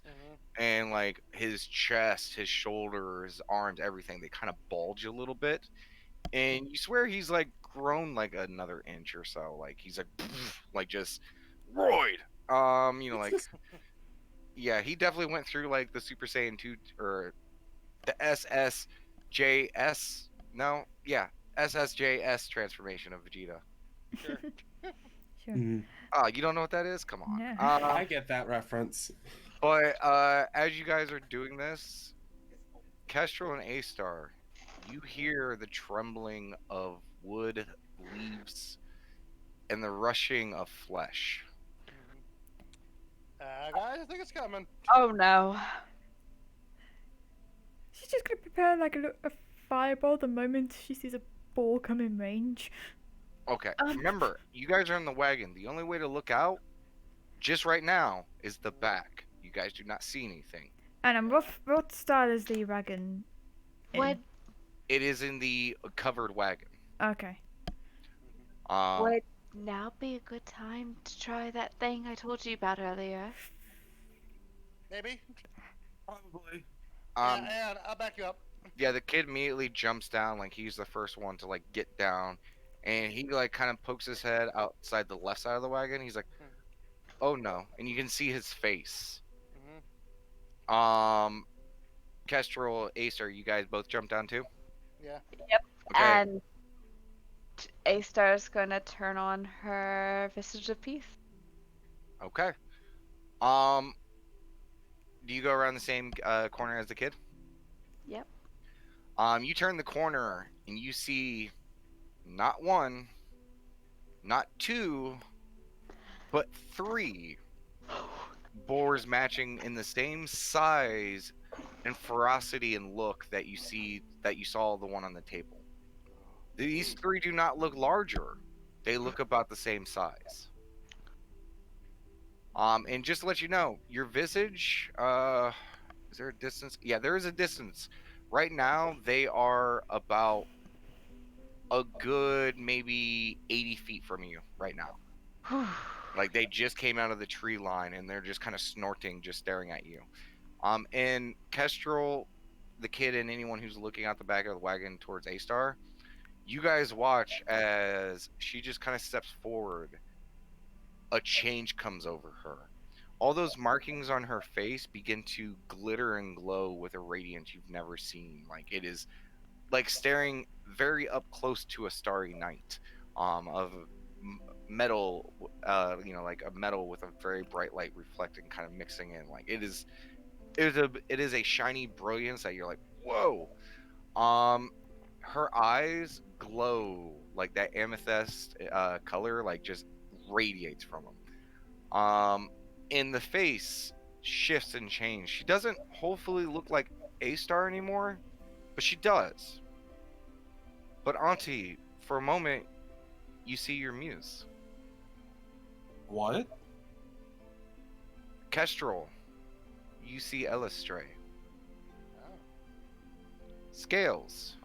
and like his chest, his shoulder, his arms, everything they kind of bulge a little bit, and you swear he's like grown like another inch or so. Like he's like, like just roid. Like yeah, he definitely went through like the Super Saiyan 2 or the SSJS. No, yeah, SSJS transformation of Vegeta. Sure. Sure. Mhm. Oh, you don't know what that is? Come on. No. I get that reference. But as you guys are doing this, Kestrel and A-Star, you hear the trembling of wood, leaves, and the rushing of flesh. Guys, I think it's coming. Oh no. She's just gonna prepare like a fireball the moment she sees a ball come in range. Okay, remember, you guys are in the wagon. The only way to look out, just right now, is the back. You guys do not see anything. And what style is the wagon? in? Would It is in the covered wagon. Okay. would now be a good time to try that thing I told you about earlier? Maybe. Probably. And I'll back you up. Yeah, the kid immediately jumps down, like he's the first one to like get down, and he like kind of pokes his head outside the left side of the wagon. He's like, oh no, and you can see his face. Hmm. Kestrel, Acer, you guys both jump down too? Yeah. Okay. And A-Star's gonna turn on her Visage of Peace. Okay. Um, do you go around the same corner as the kid? Yep. You turn the corner and you see not one, not two, but three boars matching in the same size and ferocity and look that you saw the one on the table. These three do not look larger. They look about the same size. And just to let you know, your visage, is there a distance? Yeah, there is a distance. Right now, they are about a good maybe 80 feet from you right now. Like they just came out of the tree line and they're just kind of snorting, just staring at you. And Kestrel, the kid, and anyone who's looking out the back of the wagon towards A-Star, you guys watch as she just kind of steps forward. A change comes over her. All those markings on her face begin to glitter and glow with a radiance you've never seen. Like it is like staring very up close to a starry night, of metal, like a metal with a very bright light reflecting, kind of mixing in. Like it is a shiny brilliance that you're like, whoa. Her eyes glow like that amethyst color, like just radiates from them. In the face shifts and changes. She doesn't hopefully look like A-Star anymore, but she does. But Auntie, for a moment, you see your muse. What? Kestrel, you see Elistray. Oh. Scales.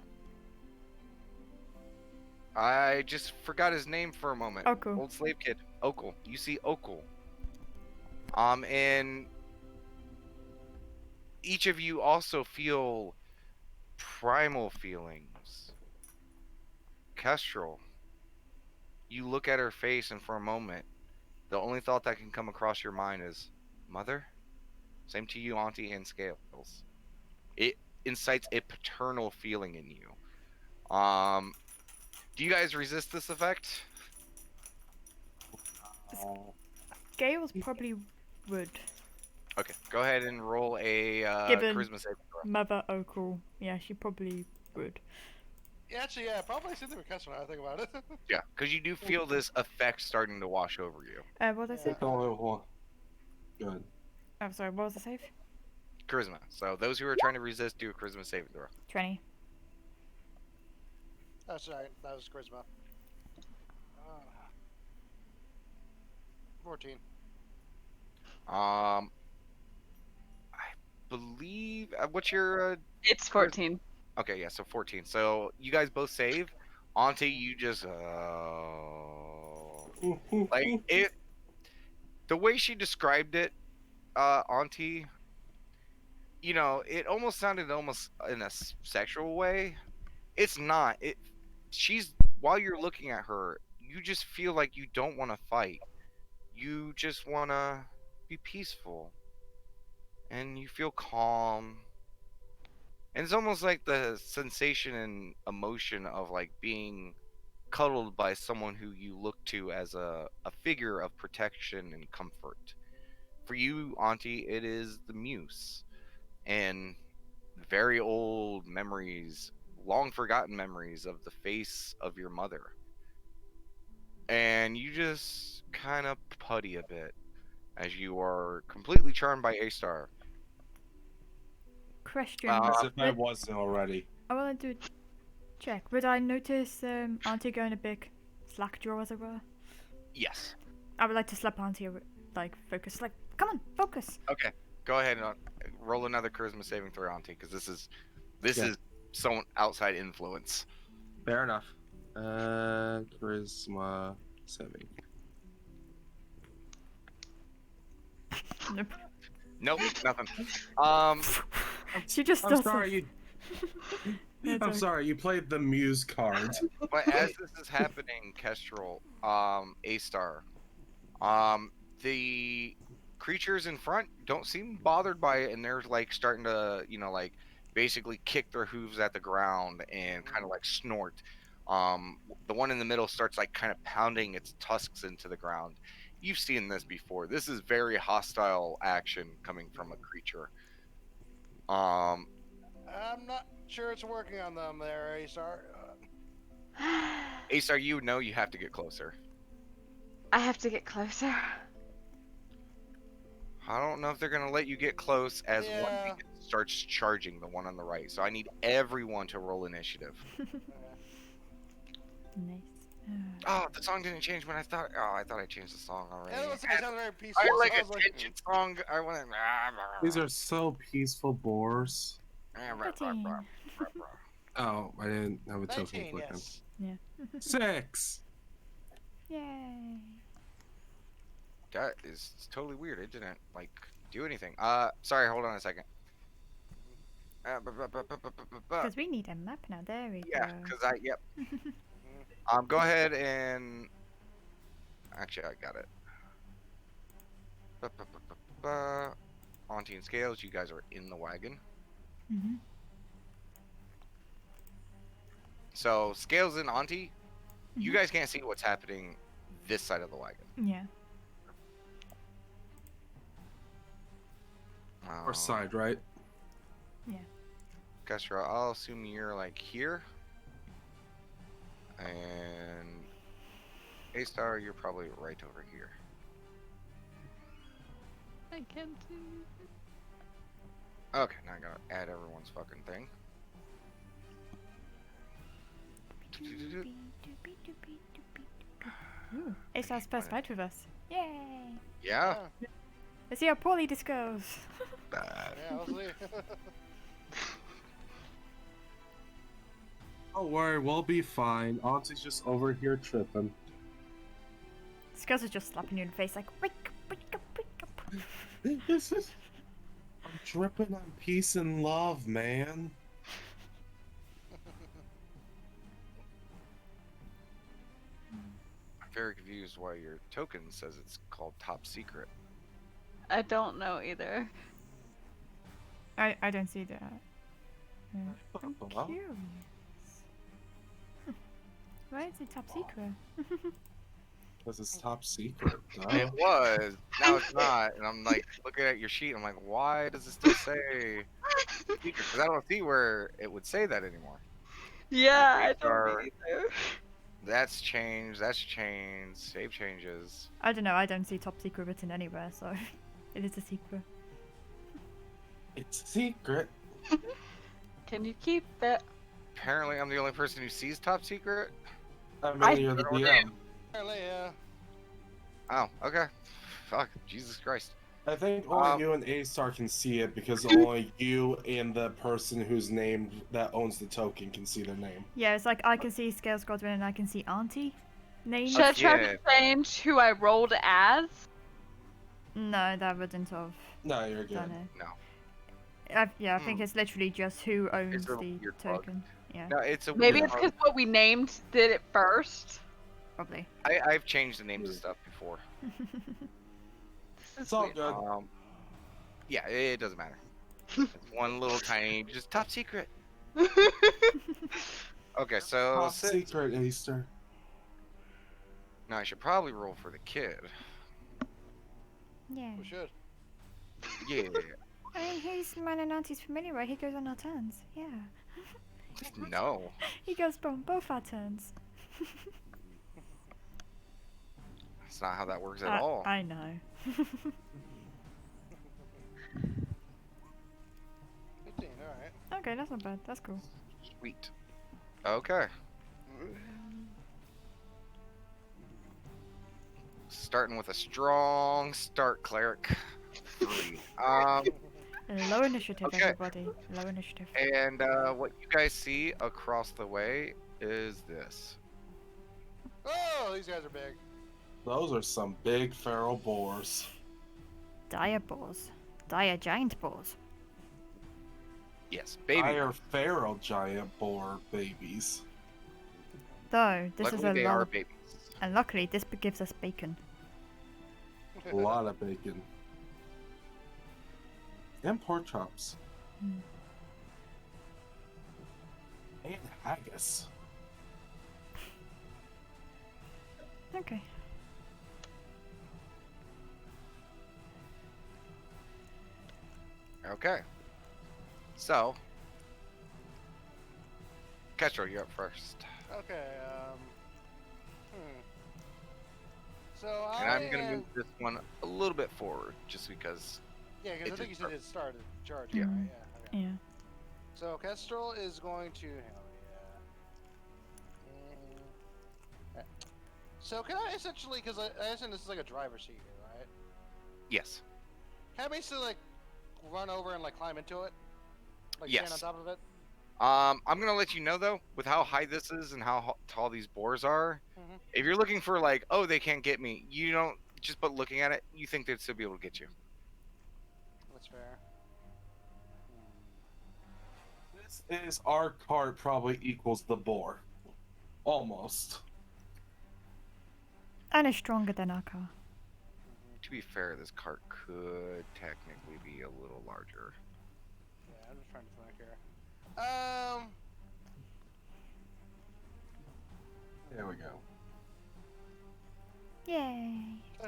I just forgot his name for a moment. Okul. Old slave kid. Okul. You see Okul. And each of you also feel primal feelings. Kestrel, you look at her face, and for a moment, the only thought that can come across your mind is, Mother? Same to you, Auntie, and Scales. It incites a paternal feeling in you. Do you guys resist this effect? Gales probably would. Okay, go ahead and roll a Given- charisma saving throw. Mother Okul. Yeah, she probably would. Yeah, actually, yeah, probably same thing with Kessler now I think about it. Yeah, because you do feel this effect starting to wash over you. What did I say? Oh, good. I'm sorry, what was the save? Charisma. So those who are trying to resist, do a charisma saving throw. 20. That's right, that was charisma. 14. I believe. What's your? It's 14. Okay, yeah, so 14. So you guys both save. Auntie, you just like it. The way she described it, Auntie. It almost sounded almost in a sexual way. It's not. She's while you're looking at her, you just feel like you don't want to fight. You just want to be peaceful. And you feel calm. And it's almost like the sensation and emotion of like being cuddled by someone who you look to as a figure of protection and comfort. For you, Auntie, it is the muse. And very old memories, long forgotten memories of the face of your mother. And you just kind of putty a bit as you are completely charmed by A-Star. Question. As if I Would- wasn't already. I want to do a check. Would I notice Auntie going a big slack jaw, as it were? Yes. I would like to slap Auntie, like, focus. Like, come on, focus. Okay. Go ahead and roll another charisma saving throw, Auntie, because this is Yeah. someone outside influence. Fair enough. Charisma saving. Nope. Nope, nothing. She just I'm does sorry, it. That's I'm okay. sorry, you played the muse card. But as this is happening, Kestrel, A-Star, the creatures in front don't seem bothered by it, and they're like starting to, like basically kick their hooves at the ground and kind of like snort. The one in the middle starts like kind of pounding its tusks into the ground. You've seen this before. This is very hostile action coming from a creature. I'm not sure it's working on them there, Asar. Ace, you know you have to get closer. I have to get closer. I don't know if they're gonna let you get close as one Yeah. beacon starts charging the one on the right. So I need everyone to roll initiative. Nice. Oh, the song didn't change when I thought. Oh, I thought I changed the song already. Yeah, it looks like it sounded very peaceful. I so like I a was like, tension song. I went. These are so peaceful boars. 13. Oh, I didn't have a token 19, for him. yes. 6. Yay. That is totally weird. It didn't like do anything. Sorry. Hold on a second. Because we need a map now. There we Yeah, go. because yep. Go ahead and actually, I got it. Auntie and Scales, you guys are in the wagon. Hmm. So Scales and Auntie, you guys can't see what's happening this side of the wagon. Yeah. Or side, right? Kestra, I'll assume you're like here. And A-Star, you're probably right over here. I can't see. Okay, now I gotta add everyone's fucking thing. Ooh, Aesar's first fight with us. Yay! Yeah. Let's see how poorly this goes. Bad. Yeah, we'll see. Don't worry, we'll be fine. Auntie's just over here tripping. Scales is just slapping you in the face like, wake up, wake up, wake up. This is. I'm dripping on peace and love, man. I'm very confused why your token says it's called top secret. I don't know either. I don't see that. I'm Well, curious. Why is it top secret? Because it's top secret. It was. Now it's not. And I'm like looking at your sheet. I'm like, why does it still say secret? Because I don't see where it would say that anymore. Yeah, I These don't are- either. That's changed. That's changed. Save changes. I don't know, I don't see top secret written anywhere, so it is a secret. It's secret. Can you keep it? Apparently, I'm the only person who sees top secret. I mean, I- you're the DM. Apparently, yeah. Oh, okay. Fuck. Jesus Christ. I think only Um, you and A-Star can see it because only you and the person whose name that owns the token can see their name. Yeah, it's like I can see Scales Godwin and I can see Auntie name. Should I try yeah. to change who I rolled as? No, that wouldn't have No, you're good. done it. No. Yeah, I think it's literally just who owns It's a the weird bug. token. Yeah, No, it's a Maybe weird it's bug. because what we named did it first. probably. I've changed the names of stuff before. This is It's all weird. good. Yeah, it doesn't matter. It's one little tiny, just top secret. Okay, so Top secret, Easter. now I should probably roll for the kid. Yeah. We should. Yeah. I mean, he's mine and Auntie's familiar, right? He goes on our turns. Yeah. No. He goes on both our turns. That's not how that works at all. I know. 15, alright. Okay, that's not bad. That's cool. Sweet. Okay. Starting with a strong start, cleric. 3. Low initiative, Okay. everybody. Low initiative. And what you guys see across the way is this. Oh, these guys are big. Those are some big feral boars. Dire boars. Dire giant boars. Yes, baby. Dire feral giant boar babies. Though, this Luckily, is a they are lot. babies. And luckily, this gives us bacon. A lot of bacon. And pork chops. Mm. And haggis. Okay. Okay. So, Kestrel, you're up first. Okay. Hmm. So And I I'm gonna am. move this one a little bit forward, just because. Yeah, because I it think you did said it started charging. Yeah. Right? Mm. Yeah. Okay. Yeah. So Kestrel is going to. Hell yeah. So can I essentially, because I assume this is like a driver's seat here, right? Yes. Can I basically like run over and like climb into it? Like stand on Yes. top of it? I'm gonna let you know though, with how high this is and how tall these boars are. Mhm. If you're looking for like, oh, they can't get me, you don't just but looking at it, you think they'd still be able to get you. That's fair. This is our cart probably equals the boar. Almost. And it's stronger than our car. To be fair, this cart could technically be a little larger. Yeah, I'm just trying to think here. There we go. Yay.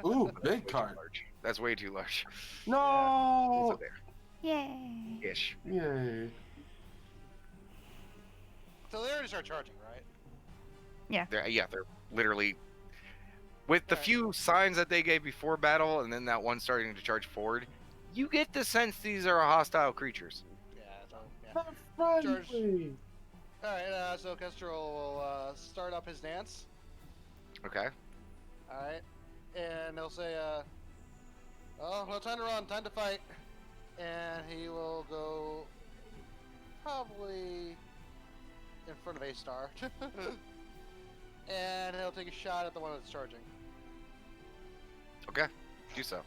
Ooh, That's big way too cart. large. That's way too large. No! So there, Yay. ish. Yay. So they already start charging, right? They're literally with the Right. few signs that they gave before battle, and then that one starting to charge forward. You get the sense these are hostile creatures. Yeah. So yeah. Not friendly. All right. So Kestrel will start up his dance. Okay. All right. And he'll say, "Oh, no time to run, time to fight." And he will go probably in front of A-Star. And he'll take a shot at the one that's charging. Okay. Do so.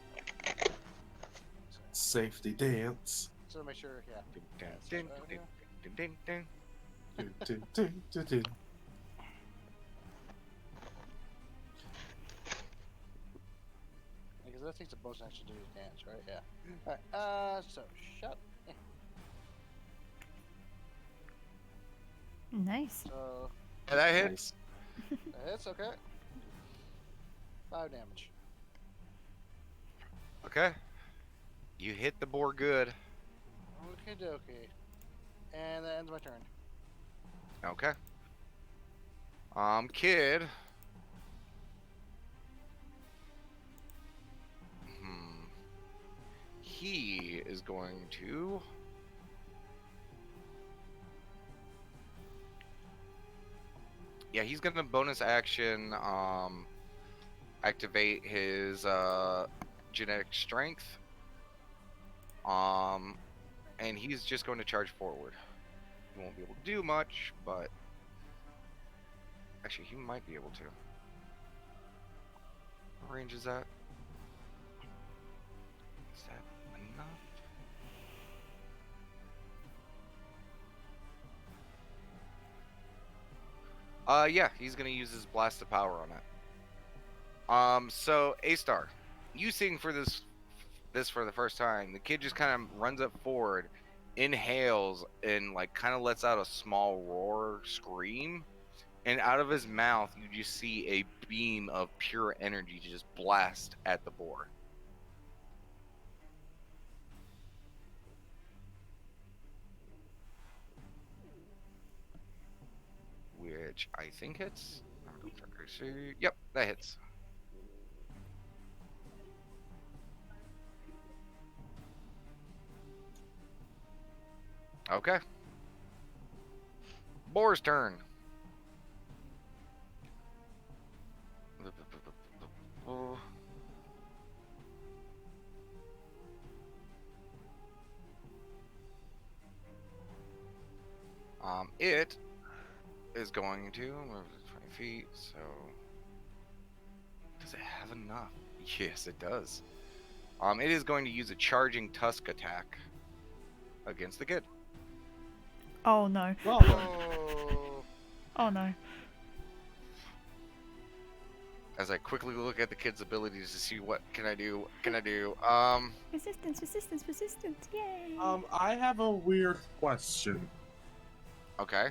Safety dance. So make sure, yeah. Ding, That's ding, right, ding, yeah. ding, ding, ding. Do, do, do, do, do. Because that takes a bonus action to do his dance, right? Yeah. Alright, so shut. Nice. So Yeah, that hits. Nice. that hits, okay. 5 damage. Okay. You hit the boar good. Okay, dokie. And that ends my turn. Okay. Kid. He is going to. Yeah, he's gonna bonus action, activate his, genetic strength. And he's just going to charge forward. He won't be able to do much, but actually, he might be able to. What range is that? Is that enough? Yeah, he's gonna use his blast of power on it. So A-Star, you seeing for this for the first time, the kid just kind of runs up forward, inhales, and like kind of lets out a small roar scream, and out of his mouth you just see a beam of pure energy just blast at the boar. Which I think hits. Yep, that hits. Okay. Boar's turn. It is going to move 20 feet, so does it have enough? Yes, it does. It is going to use a charging tusk attack against the kid. Oh no. Oh, Oh, Oh no. as I quickly look at the kid's abilities to see what can I do. Resistance, resistance, resistance. Yay. I have a weird question. Okay.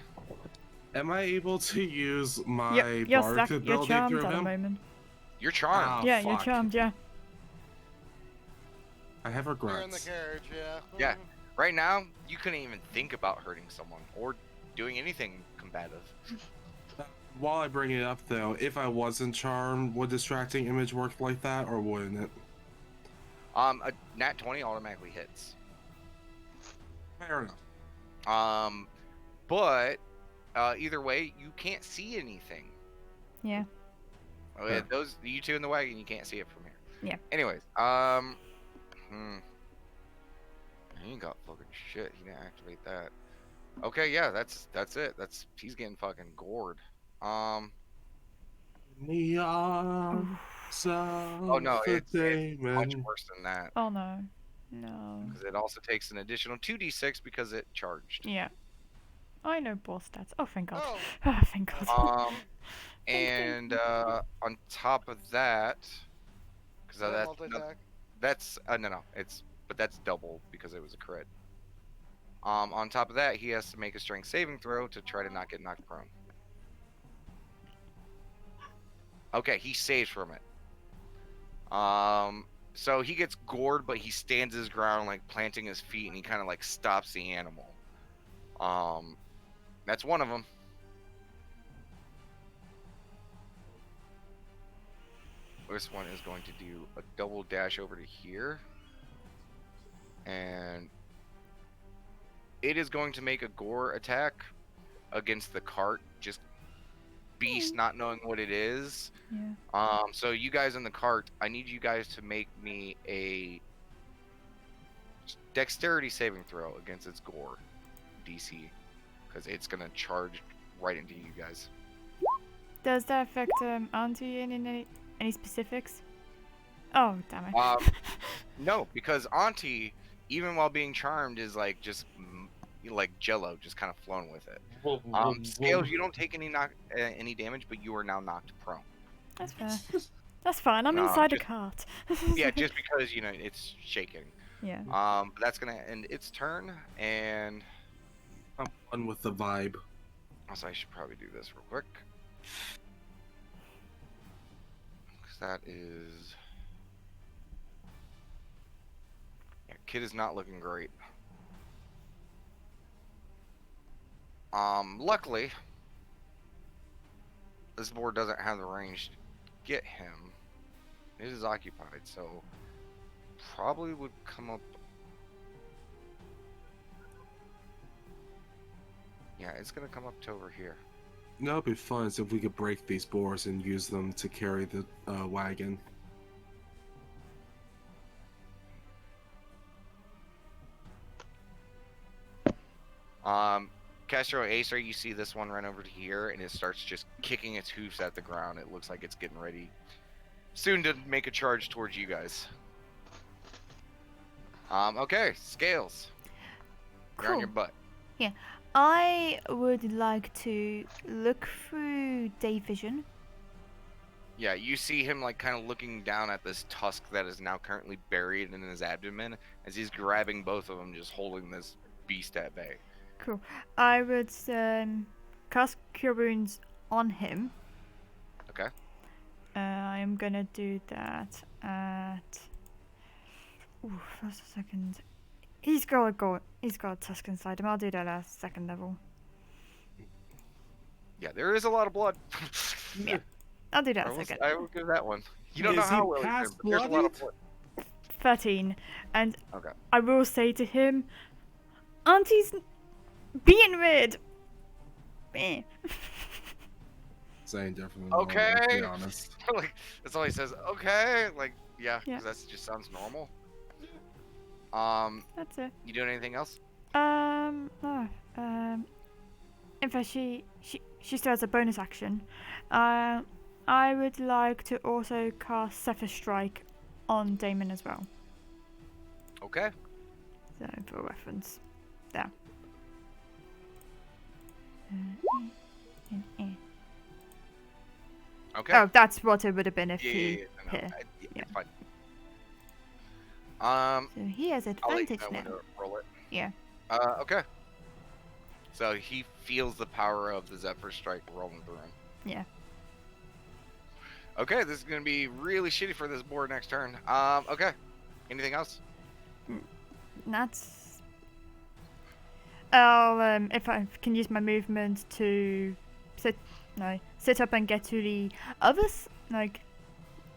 Am I able to use my Yep, you're bark stuck. You're ability charmed through at the him? moment. You're charmed. Ah, Yeah, you're fuck. charmed. Yeah. I have You're in the regrets. carriage, yeah. Yeah. Right now, you couldn't even think about hurting someone or doing anything combative. While I bring it up, though, if I wasn't charmed, would distracting image work like that, or wouldn't it? A nat 20 automatically hits. Fair enough. But either way, you can't see anything. Yeah. Oh, Yeah. yeah, those you two in the wagon, you can't see it from here. Yeah. Anyways, he ain't got fucking shit. He didn't activate that. Okay, yeah, that's it. He's getting fucking gored. The arms Oh no, of the it's much Damon. worse than that Oh no. No. because it also takes an additional 2d6 because it charged. Yeah. I know boss stats. Oh, thank God. Oh, Oh, thank God. And on top of that, because is that that's multi-attack? no, but that's double because it was a crit. On top of that, he has to make a strength saving throw to try to not get knocked prone. Okay, he saves from it. So he gets gored, but he stands his ground, like planting his feet, and he kind of like stops the animal. That's one of them. This one is going to do a double dash over to here, and it is going to make a gore attack against the cart. Just beast, not knowing what it is. Yeah. So you guys in the cart, I need you guys to make me a dexterity saving throw against its gore DC, because it's gonna charge right into you guys. Does that affect Auntie in any specifics? Oh, damn it. No, because Auntie, even while being charmed, is like just like Jello, just kind of flowing with it. Scales, you don't take any damage, but you are now knocked prone. That's fair. That's fine. I'm No, inside a just- cart. Yeah, just because it's shaking. Yeah. But that's gonna end its turn, and I'm fun with the vibe. also I should probably do this real quick, because that is, yeah, kid is not looking great. Luckily, this board doesn't have the range to get him. It is occupied, so probably would come up. Yeah, it's gonna come up to over here. No, it'd be fun if we could break these boards and use them to carry the wagon. Castro Acer, you see this one run over to here, and it starts just kicking its hoofs at the ground. It looks like it's getting ready soon to make a charge towards you guys. Okay, Scales. You're on your butt. I would like to look through day vision. Yeah, you see him like kind of looking down at this tusk that is now currently buried in his abdomen as he's grabbing both of them, just holding this beast at bay. Cool. I would cast Cure Wounds on him. Okay. I'm gonna do that at. Ooh, first or second. He's got a tusk inside him. I'll do that at second level. Yeah, there is a lot of blood. Yeah. I'll do that I at will, second. I will give that one. You don't know Is he how well he's past doing, but there's a lot of bloodied? blood. 13. And Okay. I will say to him, Auntie's being weird. Eh. Saying definitely. Okay. To be honest. Like that's all he says. Okay, like yeah, Yeah. 'cause that just sounds normal. That's it. You doing anything else? No. In fact, she still has a bonus action. I would like to also cast Zephyr Strike on Damon as well. Okay. So for reference, there. Okay. Oh, that's what it would have been if yeah, he yeah, no, hit. yeah, Yeah. it's fine. So he has I'll let you advantage know when now. to roll it. Yeah. Okay. So he feels the power of the Zephyr Strike rolling through him. Yeah. Okay, this is gonna be really shitty for this board next turn. Okay. Anything else? That's. I'll if I can use my movement to sit up and get to the others. Like,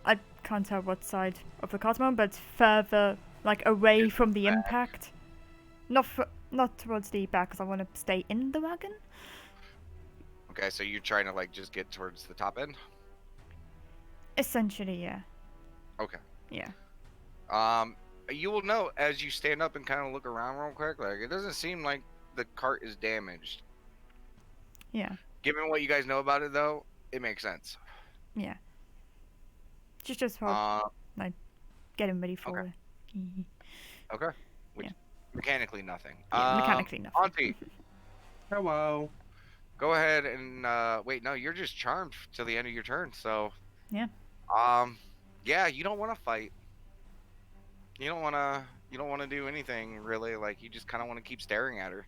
I can't tell what side of the card I'm on, but further, like away Just from the back. impact. Not towards the back, because I want to stay in the wagon. Okay, so you're trying to like just get towards the top end. Essentially, yeah. Okay. Yeah. You will know as you stand up and kind of look around real quick. Like it doesn't seem like the cart is damaged. Yeah. Given what you guys know about it, though, it makes sense. Yeah. Just while getting ready for okay. it. Okay. Which, Yeah. Mechanically, nothing. Yeah, mechanically nothing. Auntie, Hello. go ahead and wait. No, you're just charmed till the end of your turn. So. Yeah. Yeah, you don't want to fight. You don't want to. You don't want to do anything really. Like you just kind of want to keep staring at her.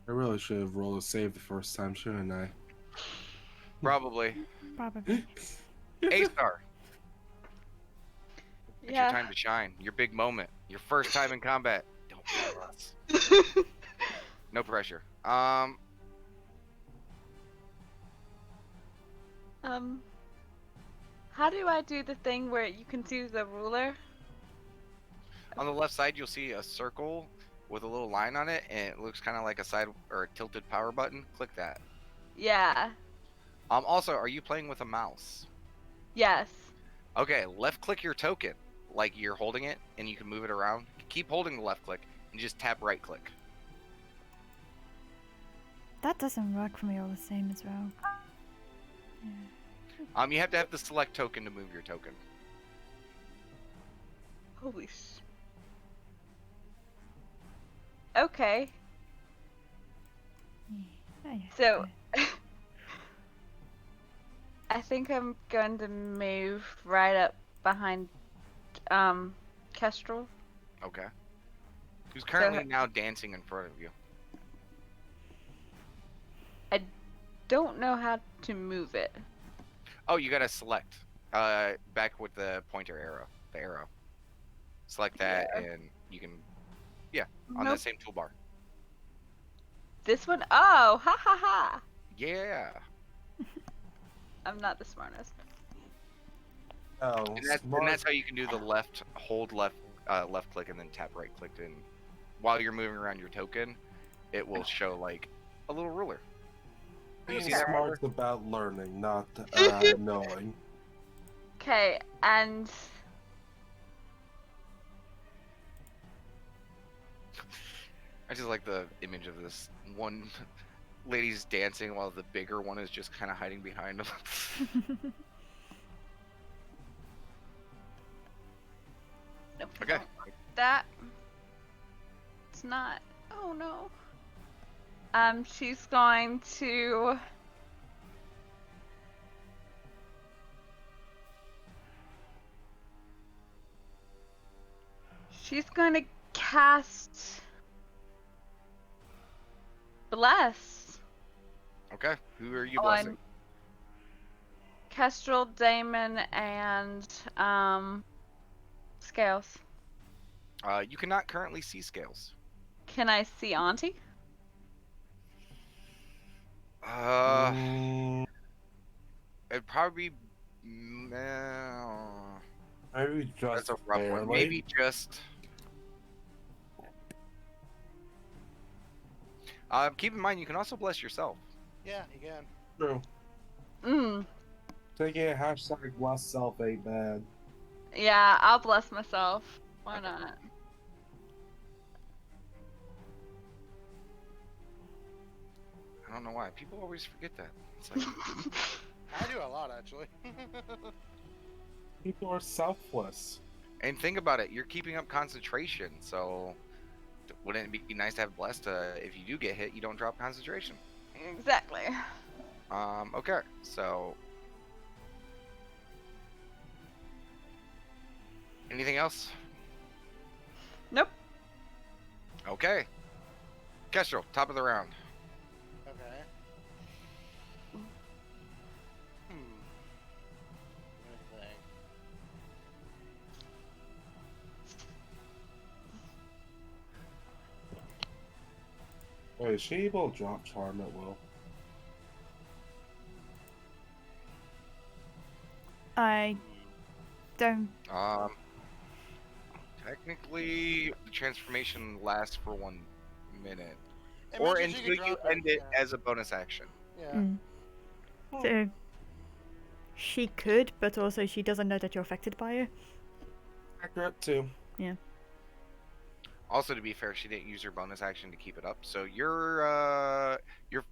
I really should have rolled a save the first time, shouldn't I? Probably. Probably. A-Star. It's Yeah. your time to shine. Your big moment. Your first time in combat. Don't fail us. No pressure. How do I do the thing where you can do the ruler? On the left side, you'll see a circle with a little line on it, and it looks kind of like a side or a tilted power button. Click that. Yeah. Also, are you playing with a mouse? Yes. Okay, left click your token, like you're holding it, and you can move it around. Keep holding the left click, and just tap right click. That doesn't work for me all the same as well. You have to have the select token to move your token. Holy sh. Okay. Yeah. So, I think I'm going to move right up behind Kestrel. Okay. Who's currently now dancing in front of you? Don't know how to move it. Oh, you gotta select. Back with the pointer arrow. The arrow. Select that, and you can. Yeah, on Nope. that same toolbar. This one? Oh, ha ha ha. Yeah. I'm not the smartest. Oh, And that's how you can do the left, hold left, left click, and then tap right click. And while you're moving around your token, it will show like a little ruler. You see that ruler? Smart's about learning, not knowing. Okay, and I just like the image of this one lady's dancing while the bigger one is just kind of hiding behind them. nope, Okay. that it's not. Oh no. She's going to. She's going to cast Bless Okay. Who are you on blessing? Kestrel, Damon, and Scales. You cannot currently see Scales. Can I see Auntie? Mm, It'd probably be. maybe just That's a rough one. barely. Maybe just. Keep in mind, you can also bless yourself. Yeah, you can. True. Mm. Taking a hashtag bless self ain't bad. Yeah, I'll bless myself. Why not? I don't know why. People always forget that. It's like, I do a lot actually. People are selfless. and think about it. You're keeping up concentration, so wouldn't it be nice to have blessed? If you do get hit, you don't drop concentration. Exactly. Okay, so anything else? Nope. Okay. Kestrel, top of the round. Okay. Hmm. Let me think. Wait, is she able to drop charm at will? I don't. Um, technically, the transformation lasts for 1 minute, It or mentions you until can you drop it. end it Yeah. as a bonus action. Yeah. Mm. So she could, but also she doesn't know that you're affected by it. Accurate too. Also, to be fair, she didn't use her bonus action to keep it up, so your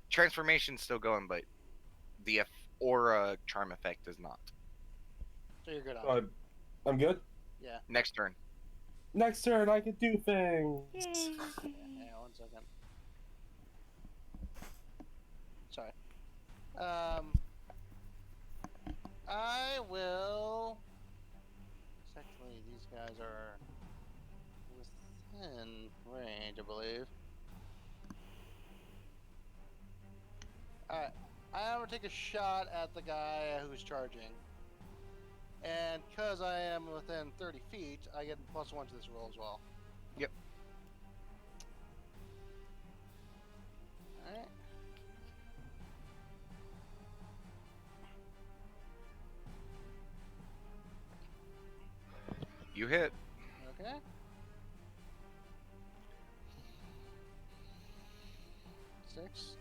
transformation's still going, but the aura charm effect is not. So you're good on it. I'm good. Yeah. Next turn. Next turn, I can do things. Yay. Yeah. 1 second. Sorry. I will. Technically, these guys are within range, I believe. Alright. I'm gonna take a shot at the guy who's charging. And because I am within 30 feet, I get +1 to this roll as well. Yep. Alright. You hit. Okay. Six.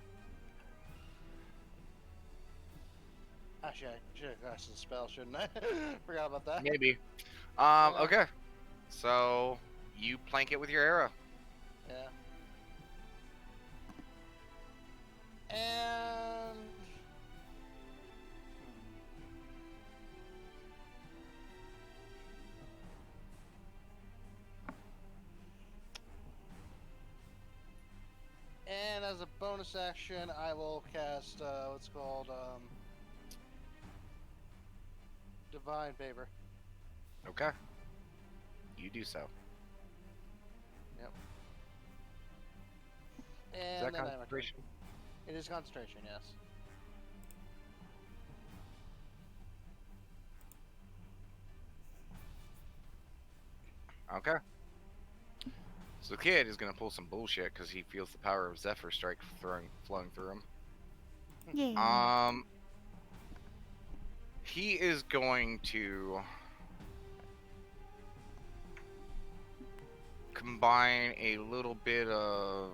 Actually, I should have cast a spell, shouldn't I? Forgot about that. Maybe. Yeah. Okay. So you plank it with your arrow. Yeah. And and as a bonus action, I will cast what's called Divine Favor. Okay. You do so. And Is that then I have a- concentration? It is concentration, yes. Okay. So the kid is gonna pull some bullshit because he feels the power of Zephyr Strike flowing through him. Yeah. He is going to combine a little bit of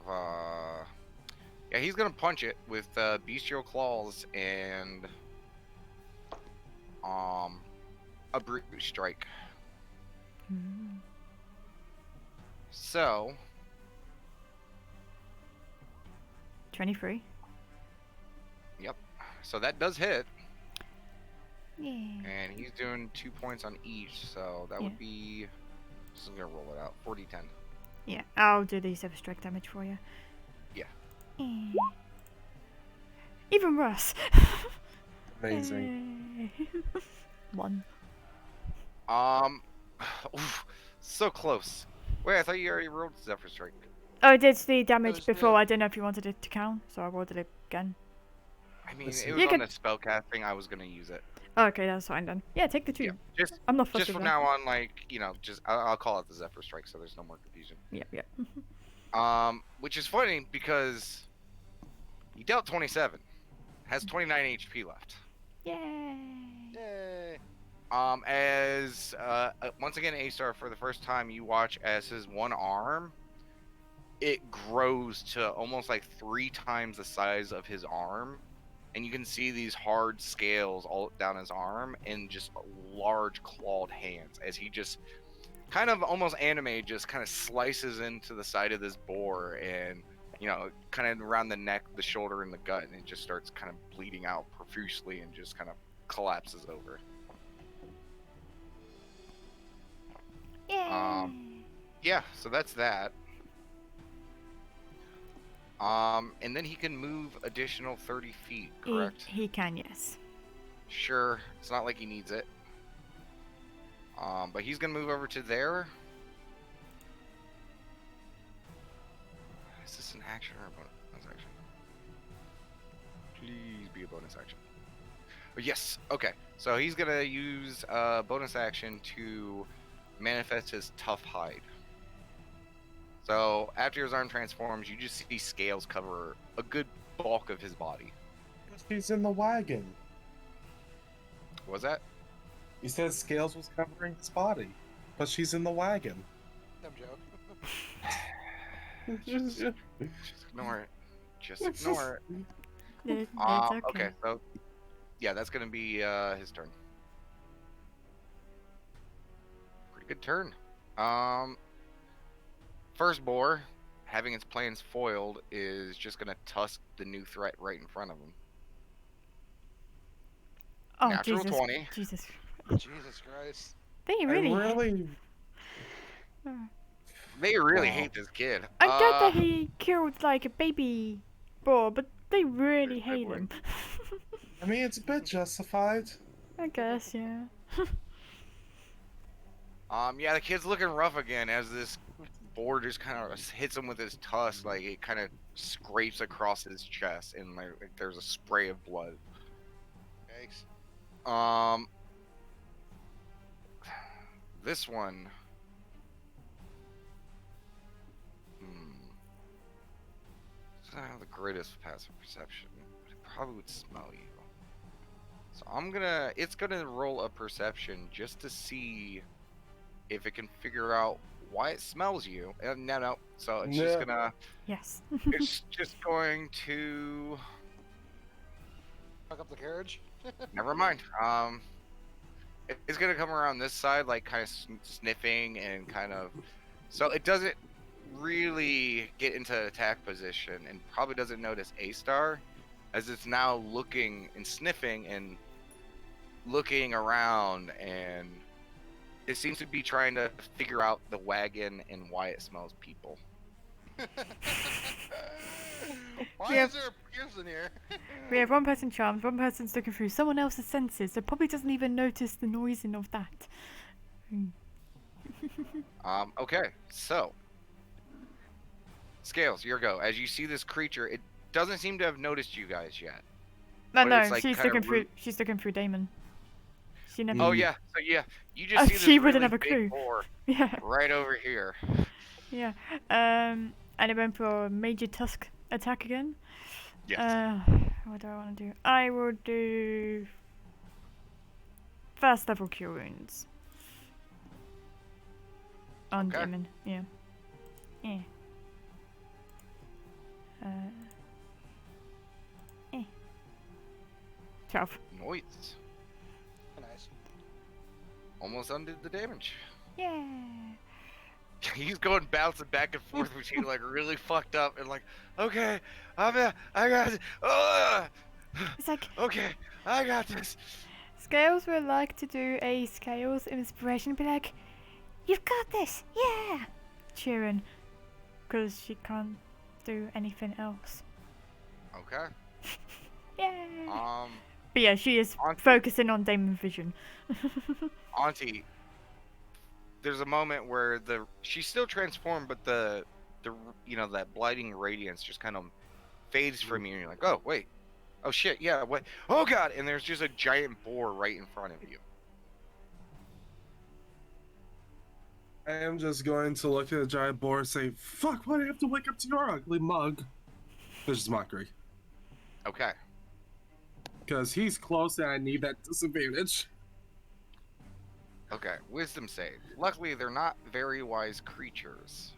yeah, he's gonna punch it with bestial claws and a brute strike. Mm. So 23. so that does hit, Yeah. and he's doing 2 points on each, so that Yeah. would be, just gonna roll it out, 4d10. Yeah, I'll do the 7 strike damage for you. Yeah. Eh. Even worse. Amazing. Yay. 1. Oof, so close. Wait, I thought you already rolled Zephyr Strike. Oh, it did the damage was before. the- I didn't know if you wanted it to count, so I rolled it again. I mean, Listen. it was You on can- the spell casting. I was gonna use it. Okay, that's fine then. Yeah, take the 2. Yeah, just I'm not fussed just with from that. now on, like, just I'll call it the Zephyr Strike, so there's no more confusion. Yep. Which is funny because he dealt 27, has 29 HP left. Yay. Yay! As once again, A-Star, for the first time, you watch as his one arm, it grows to almost like 3 times the size of his arm, and you can see these hard scales all down his arm and just large clawed hands as he just kind of almost anime just kind of slices into the side of this boar, and kind of around the neck, the shoulder, and the gut, and it just starts kind of bleeding out profusely and just kind of collapses over. Yay. Yeah, so that's that. And then he can move additional 30 feet, correct? He can, yes. Sure. It's not like he needs it. But he's gonna move over to there. Is this an action or a bonus action? Please be a bonus action. Oh, yes. Okay. So he's gonna use a bonus action to manifest his tough hide. So after his arm transforms, you just see scales cover a good bulk of his body. He's in the wagon. What was that? He said Scales was covering his body, but she's in the wagon. I'm joking. Just ignore it. Just ignore it. It's Okay. So yeah, that's gonna be his turn. Pretty good turn. First boar, having its plans foiled, is just gonna tusk the new threat right in front of him. Oh, Natural Jesus. 20. Jesus. Jesus Christ. They really. They really Wow. hate this kid. I get that he killed like a baby boar, but they really Pretty hate him. I mean, it's a bit justified. I guess, yeah. Yeah, the kid's looking rough again as this boar just kind of hits him with his tusk, like it kind of scrapes across his chest, and like there's a spray of blood. Yikes. This one. Doesn't have the greatest passive perception, but it probably would smell you. So it's gonna roll a perception just to see if it can figure out why it smells you. No. So it's just No. gonna, Yes. it's just going to. Fuck up the carriage. Never mind. It's gonna come around this side, like kind of sniffing and kind of. So it doesn't really get into attack position, and probably doesn't notice A-Star, as it's now looking and sniffing and looking around, and it seems to be trying to figure out the wagon and why it smells people. Why Yeah. is there a Pierce in here? We have one person charmed, one person's looking through someone else's senses, so probably doesn't even notice the noising of that. Okay, so Scales, your go. As you see this creature, it doesn't seem to have noticed you guys yet. No, But no, it's, like, she's kinda looking through. root- She's looking through Damon. She never. Oh yeah, so yeah, you just Oh, see this she wouldn't really have a big clue. boar Yeah, right over here. yeah. And it went for a major tusk attack again. Yes. What do I want to do? I will do first level cure wounds on Okay. Damon. Yeah. Yeah. 12. Noise. Nice. Almost undid the damage. Yeah. He's going bouncing back and forth between like really fucked up and like, okay, I got it. It's like Okay, I got this. Scales would like to do a Scales inspiration, be like, "You've got this, yeah!" Cheering, because she can't do anything else. Okay. Yeah. Um, But yeah, she is Auntie. focusing on Damon Vision. Auntie, there's a moment where she's still transformed, but the that blighting radiance just kind of fades from you, and you're like, oh wait, oh shit, yeah, what? Oh god! And there's just a giant boar right in front of you. I am just going to look at the giant boar and say, "Fuck! Why do you have to wake up to your ugly mug?" This is mockery, Okay. because he's close and I need that disadvantage. Okay. Wisdom save. Luckily, they're not very wise creatures.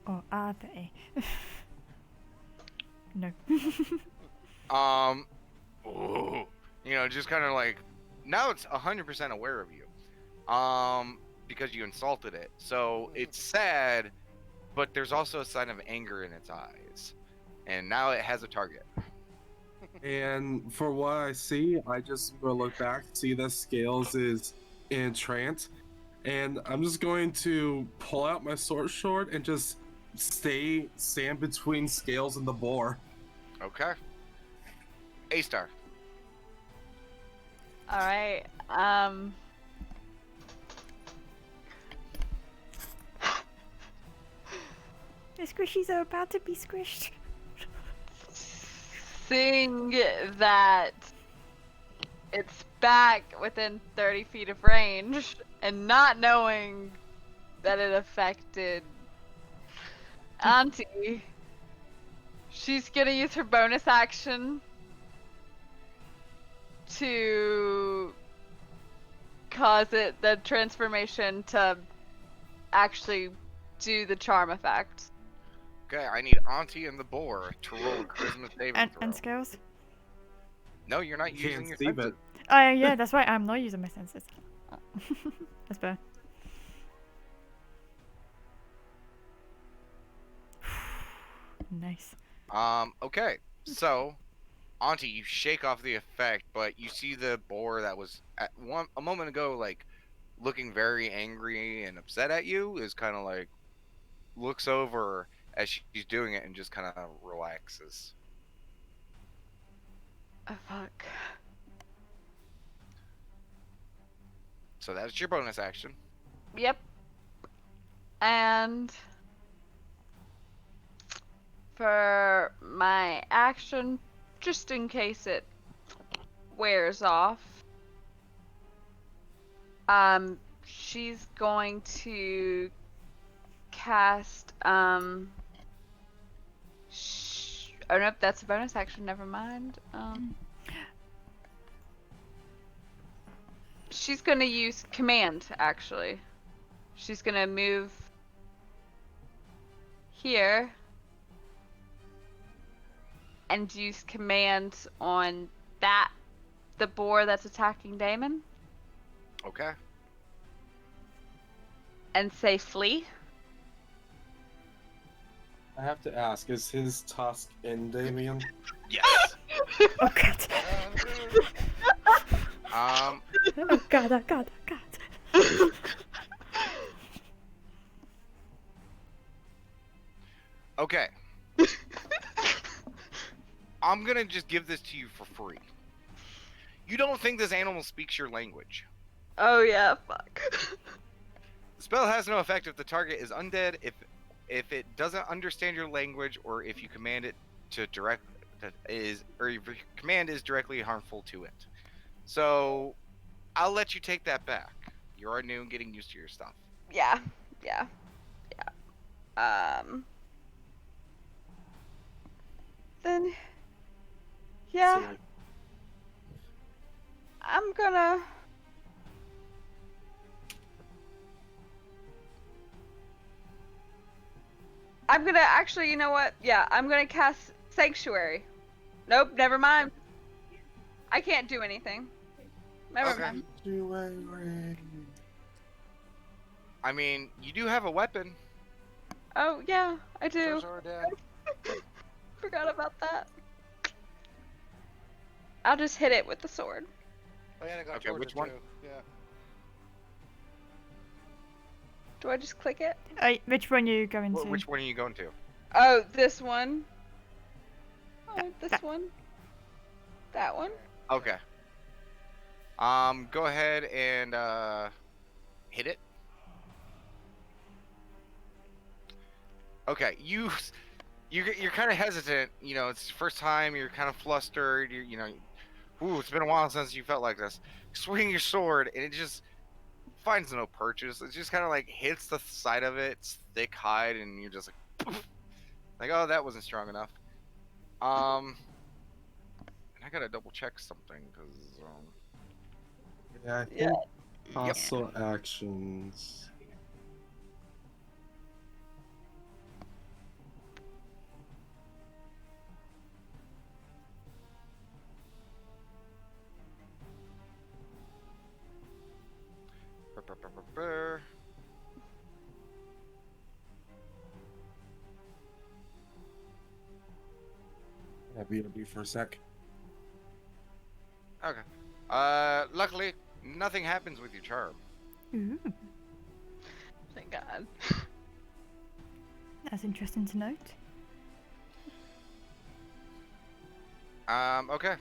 Or are they? No. Ooh, just kind of like now it's 100% aware of you, because you insulted it. So it's sad, but there's also a sign of anger in its eyes, and now it has a target. And for what I see, I just will look back, see that Scales is in trance, and I'm just going to pull out my sword and just stand between Scales and the boar. Okay. A-Star. All right. The squishies are about to be squished. Seeing that it's back within 30 feet of range, and not knowing that it affected Auntie, she's gonna use her bonus action to cause the transformation to actually do the charm effect. Okay, I need Auntie and the boar to roll a charisma saving throw. And Scales? No, you're not You using can't your see senses. it. Oh, yeah, that's right. I'm not using my senses. That's fair. Nice. Okay. So, Auntie, you shake off the effect, but you see the boar that was a moment ago, like, looking very angry and upset at you, is kind of like, looks over as she's doing it and just kind of relaxes. Oh fuck. So that's your bonus action. Yep. And for my action, just in case it wears off, she's going to cast, oh nope, that's a bonus action, never mind. She's gonna use command, actually. She's gonna move here and use command on the boar that's attacking Damon, Okay. and say flee. I have to ask, is his tusk in Damien? Yes. Oh, God. Um. Oh, God, oh, God, oh, God. Okay. I'm gonna just give this to you for free. You don't think this animal speaks your language? Oh yeah, fuck. The spell has no effect if the target is undead, if it doesn't understand your language, or if you command it to if your command is directly harmful to it. So, I'll let you take that back. You're new and getting used to your stuff. Yeah. Then, yeah, So, like, I'm gonna. Actually, you know what? Yeah, I'm gonna cast Sanctuary. Nope, never mind. I can't do anything. Never Okay. mind. I mean, you do have a weapon. Oh yeah, I do. Those are dead. Forgot about that. I'll just hit it with the sword. Oh yeah, I got Okay, towards which it one? too. Yeah. Do I just click it? Which one are you going to? Which one are you going to? Oh, this one. Oh, this that- one. That one. Okay. Go ahead and hit it. Okay, you're kind of hesitant. You know, it's your first time. You're kind of flustered. Ooh, it's been a while since you felt like this. Swing your sword, and it just finds no purchase. It just kind of like hits the side of it. It's thick hide, and you're just like, poof. Like, oh, that wasn't strong enough. And I gotta double check something because yeah, I think Yeah. hostile actions. Yeah, BRB for a sec. Okay. Luckily, nothing happens with your charm. Ooh. Thank God. That's interesting to note. Okay.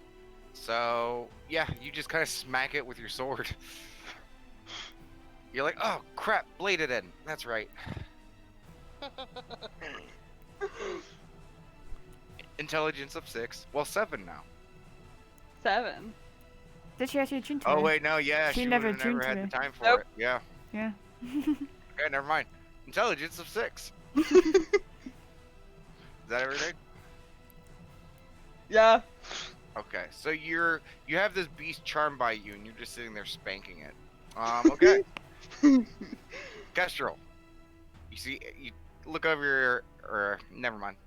So yeah, you just kind of smack it with your sword. You're like, oh crap, bladed end. That's right. Intelligence of 6. Well, 7 now. 7. Did she actually tune to Oh me? wait, no, yeah, She she never would have never tuned to had me. the time for Nope. it. Yeah. Yeah. Okay, never mind. Intelligence of 6. Is that everything? Yeah. Okay, so you have this beast charmed by you, and you're just sitting there spanking it. Okay. Kestrel. You see, you look over your, or never mind.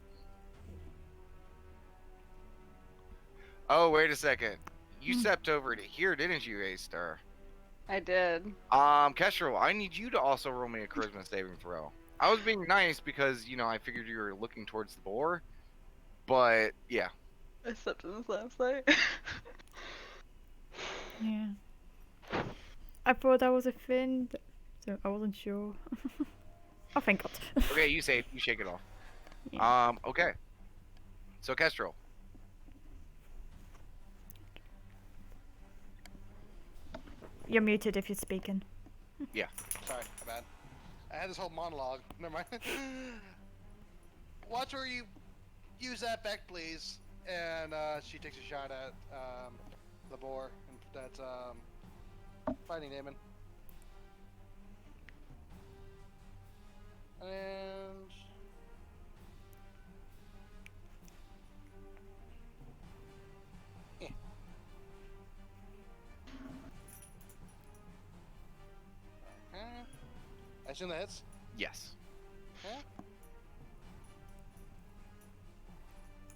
Oh, wait a second. You stepped over to here, didn't you, A-Star? I did. Kestrel, I need you to also roll me a charisma saving throw. I was being nice because, you know, I figured you were looking towards the boar. But, yeah. I slept in this last night. Yeah. I thought that was a thing, so I wasn't sure. Oh, thank God. Okay, you save. You shake it off. Yeah. Okay. So, Kestrel. You're muted if you're speaking. Sorry, my bad. I had this whole monologue. Never mind. Watch where you use that back, please. And she takes a shot at the boar. And that's fighting Damon. And okay. I assume that hits. Yes. Okay.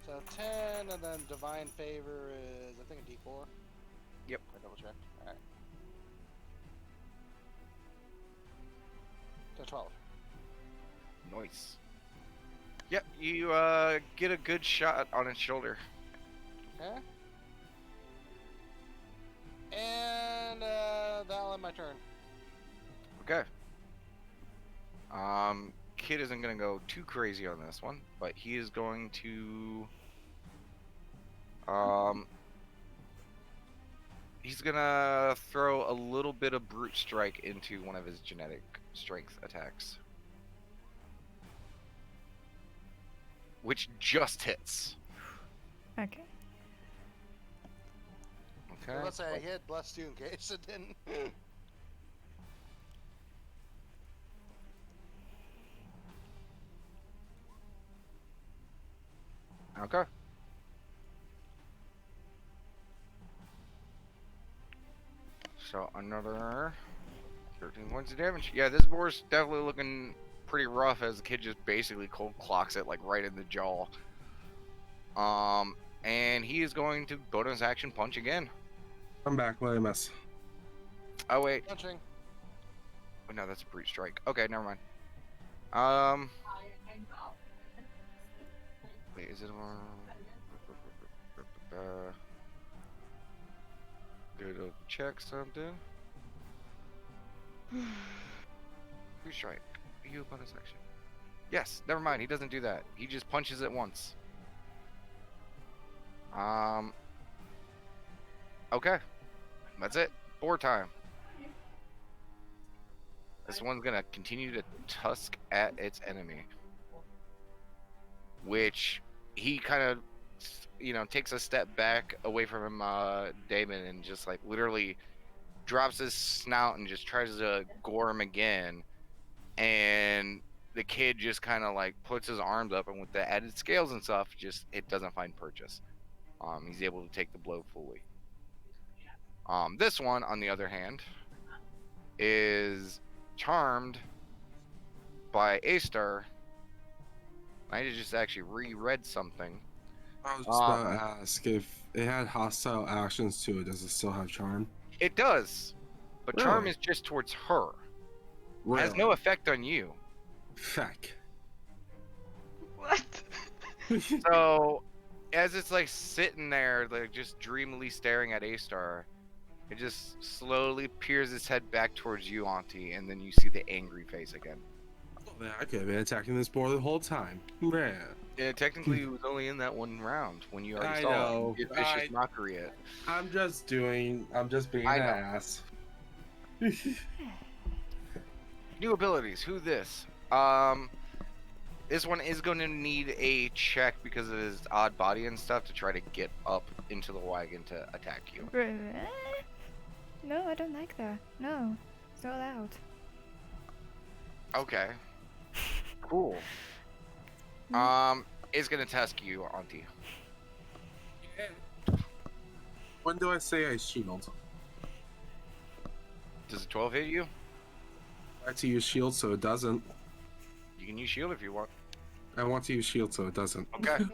So 10, and then divine favor is I think a D4. Yep. I double check. All right. So 12. Nice. Yep, you get a good shot on its shoulder. Okay. And that'll end my turn. Okay. Kid isn't gonna go too crazy on this one, but he is going to he's gonna throw a little bit of brute strike into one of his genetic strength attacks, which just hits. Okay. Okay. Well, let's say I hit, blessed you in case it didn't. Okay. So another 13 points of damage. Yeah, this boar's definitely looking pretty rough as the kid just basically cold clocks it like right in the jaw. And he is going to bonus action punch again. I'm back. Let I miss. Oh wait, Punching. oh, no, that's a brute strike. Okay, never mind. Wait, is it on? Go check something. Brute strike. Are you a bonus action? Yes. Never mind. He doesn't do that. He just punches it once. Okay. That's it. Boar time. This one's gonna continue to tusk at its enemy. Which he kind of, you know, takes a step back away from him, Damon, and just like literally drops his snout and just tries to gore him again. And the kid just kind of like puts his arms up, and with the added scales and stuff, just it doesn't find purchase. He's able to take the blow fully. This one, on the other hand, is charmed by A-Star. I just actually reread something. I was just about to ask if it had hostile actions to it. Does it still have charm? It does, but charm Really? is just towards her. Really? Has no effect on you. Feck. What? So, as it's like sitting there, like just dreamily staring at A-Star, it just slowly peers its head back towards you, Auntie, and then you see the angry face again. Man, I could have been attacking this boar the whole time. Man. Yeah, technically it was only in that one round when you already I saw know. it. Vicious mockery it. I'm just being I an know. ass. New abilities. Who this? This one is going to need a check because of his odd body and stuff to try to get up into the wagon to attack you. No, I don't like that. No, it's not allowed. Okay. Cool. Is gonna test you, Auntie. When do I say I shield? Does a 12 hit you? I like to use shield so it doesn't. You can use shield if you want. I want to use shield so it doesn't. Okay.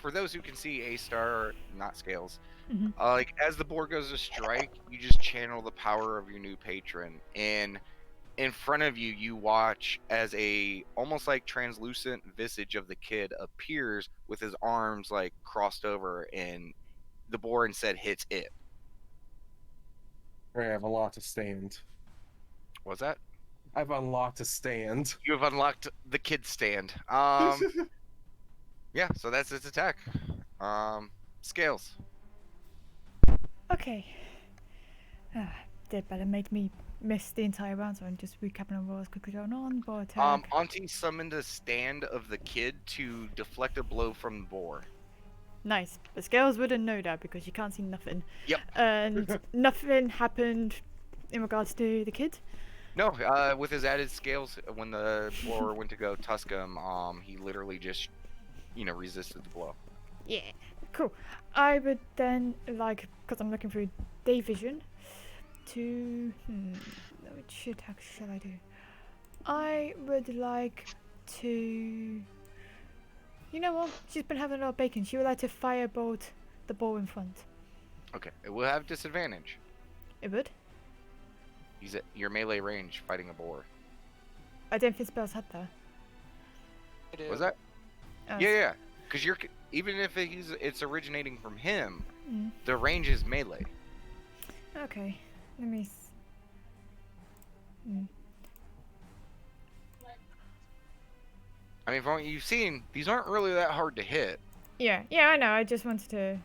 For those who can see A-Star, not Scales, Mhm. like as the board goes to strike, you just channel the power of your new patron, and in front of you, you watch as a almost like translucent visage of the kid appears with his arms like crossed over, and the boar instead hits it. I have a lot to stand. What's that? I've unlocked a stand. You have unlocked the kid stand. Yeah, so that's its attack. Scales. Okay. Did better made me miss the entire round, so I'm just recapping on what was quickly going on. Boar attack. Auntie summoned a stand of the kid to deflect a blow from the boar. Nice. But Scales wouldn't know that because you can't see nothing. Yep. And nothing happened in regards to the kid. No, with his added scales, when the boar went to go tusk him, he literally just, resisted the blow. Yeah. Cool. I would then like, because I'm looking through day vision, to which attack shall I do? I would like to. You know what? She's been having a lot of bacon. She would like to firebolt the boar in front. Okay, it will have disadvantage. It would. He's at your melee range fighting a boar. I don't think spells had that. Was that? Oh, Yeah. Because even if it's originating from him, Mm. the range is melee. Okay. Let me. I mean, from what you've seen, these aren't really that hard to hit. Yeah, I know. I just wanted to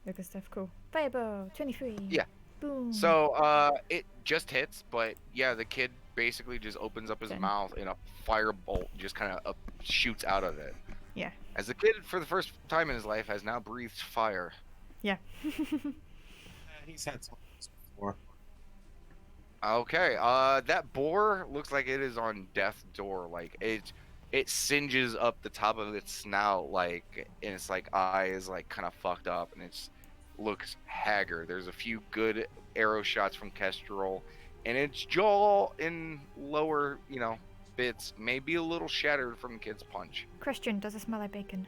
look at stuff. Cool. Fireball 23. Yeah. Boom. So, it just hits, but yeah, the kid basically just opens up his Then- mouth and a firebolt just kind of shoots out of it. Yeah. As the kid, for the first time in his life, has now breathed fire. Yeah. He's had some before. Okay, that boar looks like it is on death's door. Like it singes up the top of its snout, like, and its like eye is like kind of fucked up, and it looks haggard. There's a few good arrow shots from Kestrel, and its jaw in lower, bits may be a little shattered from the kid's punch. Question: does it smell like bacon?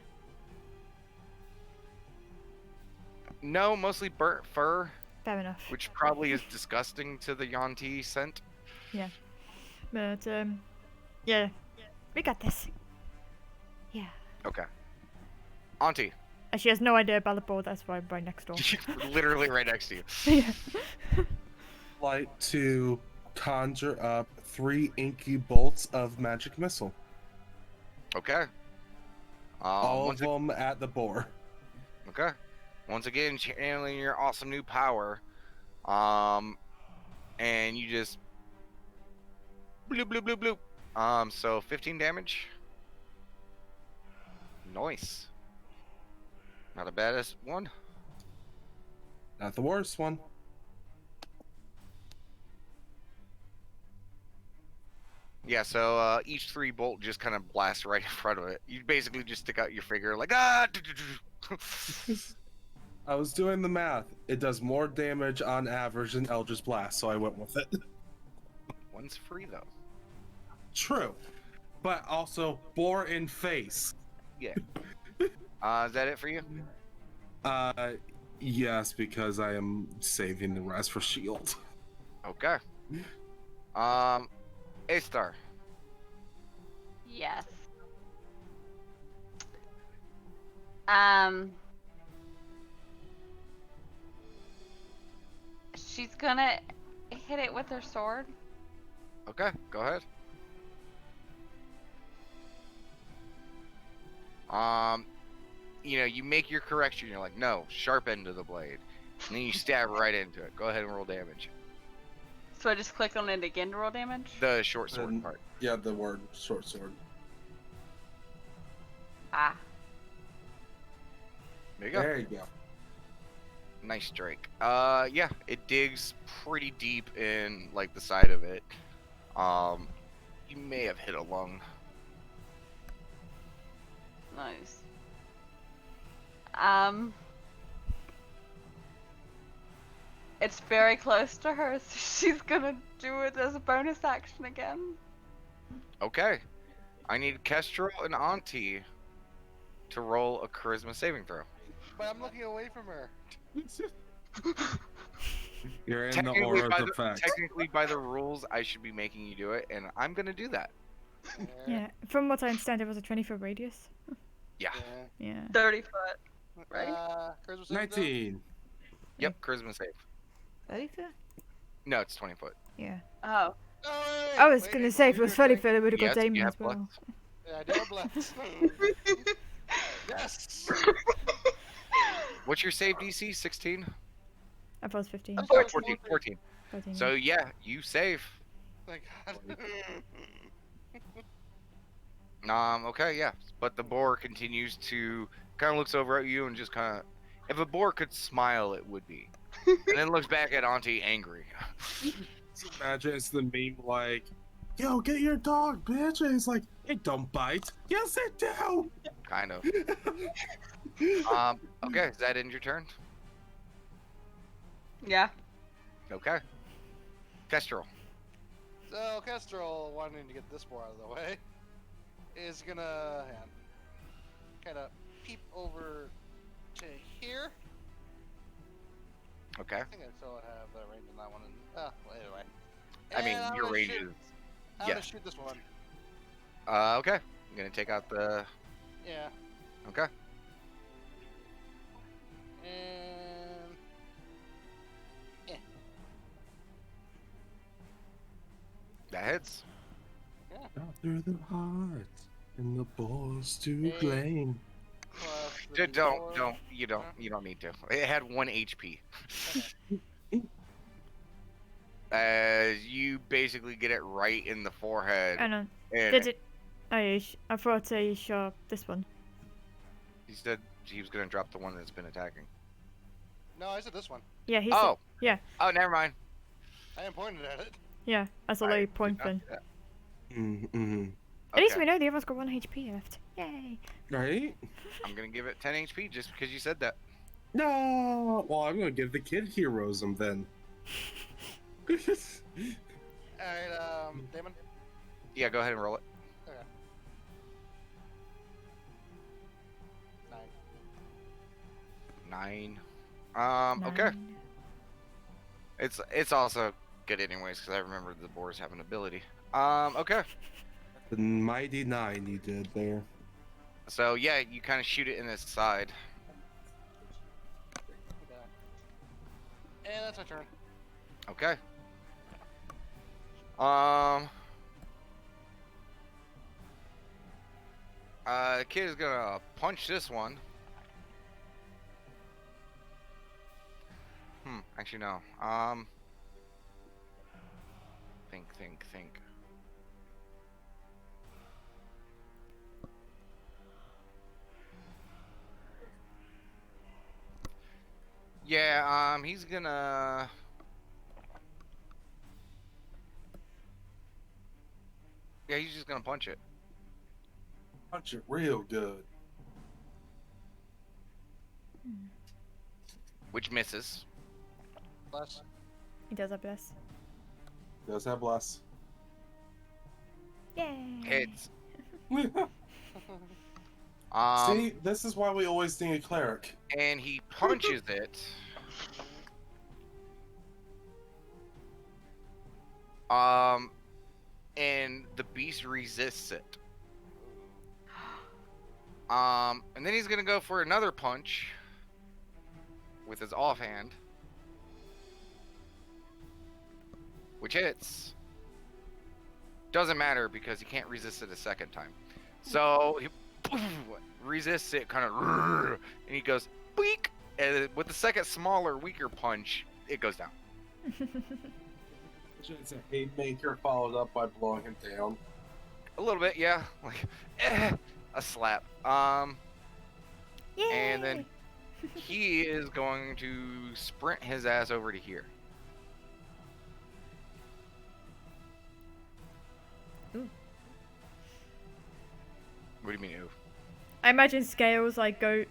No, mostly burnt fur, Fair enough. which probably is disgusting to the Yanti scent. But yeah, we got this. Yeah. Okay, Auntie, And she has no idea about the boar. That's why I'm right next door. literally right next to you. Yeah. Like to conjure up 3 inky bolts of magic missile. Okay. All of them at the boar. Okay. Once again, channeling your awesome new power. And you just bloop bloop bloop bloop. So 15 damage. Nice. Not a baddest one. Not the worst one. Yeah, so each 3 bolt just kind of blasts right in front of it. You basically just stick out your finger like ah. I was doing the math. It does more damage on average than Eldritch Blast, so I went with it. One's free though. True. But also, boar in face. Is that it for you? Yes, because I am saving the rest for shield. Okay. A-Star. Yes. She's gonna hit it with her sword. Okay, go ahead. You make your correction. You're like, no, sharp end of the blade, and then you stab right into it. Go ahead and roll damage. So I just click on it again to roll damage? The short sword And- part. Yeah, the word short sword. Ah. There you go. There you go. Nice Drake. Yeah, it digs pretty deep in like the side of it. You may have hit a lung. Nice. It's very close to her, so she's gonna do it as a bonus action again. Okay. I need Kestrel and Auntie to roll a charisma saving throw. But I'm looking away from her. You're in the aura of effect. Technically, by the rules, I should be making you do it, and I'm gonna do that. Yeah. From what I understand, it was a 20-foot radius. Yeah. Yeah. 30 foot. Right? Charisma saving throw? 19. Yep. Charisma save. 30 foot? No, it's 20 foot. Yeah. Oh. Oh, wait, I was wait, gonna wait, say if wait, it was wait, 30 wait. foot, it would have got Yes, Damien you as have well. Yeah, I do have bless. Yes. What's your save DC? 16? I thought it was 15. Oh, 14. 14. 14. So yeah, you save. Thank God. Okay, yeah. But the boar continues to kind of looks over at you and just kind of, if a boar could smile, it would be. And then looks back at Auntie angry. Imagine it's the meme like, yo, get your dog, bitch. And it's like, it don't bite. Yes, it do. Kind of. Okay, is that end your turn? Yeah. Okay. Kestrel. So Kestrel, wanting to get this boar out of the way, is gonna kind of peep over to here. Okay. I think I still have the range on that one. Well, anyway. I mean, And I'm your gonna range shoot- is. I'm yeah. gonna shoot this one. Okay. I'm gonna take out the. Yeah. Okay. And That hits. After the heart and the balls to Hey. blame. plus the Don't. D4. You don't need to. It had 1 HP. You basically get it right in the forehead. I know. And Did it? Oh, yeah, I thought he shot this one. he said he was gonna drop the one that's been attacking. No, I said this one. Yeah, he Oh. said. Yeah. Oh, never mind. I am pointing at it. Yeah, I saw I the did point not then. do that. Mm-hmm. At least Okay. we know the other's got 1 HP left. Yay! Right? I'm gonna give it 10 HP just because you said that. No. Well, I'm gonna give the kid heroism then. Alright, Damon. Yeah, go ahead and roll it. 9. 9. Okay. 9. It's also good anyways because I remember the boars have an ability. Okay. The mighty 9 you did there. So yeah, you kind of shoot it in its side. Okay. And that's my turn. Okay. The kid is gonna punch this one. Actually no. Think. Yeah, he's gonna. Yeah, he's just gonna punch it. Punch it real good. Which misses. Bless. He does have bless. Does have bless. Yay! Hits. See, this is why we always need a cleric. And he punches it. And the beast resists it. And then he's gonna go for another punch with his offhand. which hits. Doesn't matter because he can't resist it a second time. So he resists it, kind of, and he goes, beak! And with the second smaller, weaker punch, it goes down. It's a haymaker followed up by blowing him down. A little bit, yeah. Like, a slap. Yay! And then he is going to sprint his ass over to here. Ooh. What do you mean, ooh? I imagine Scales go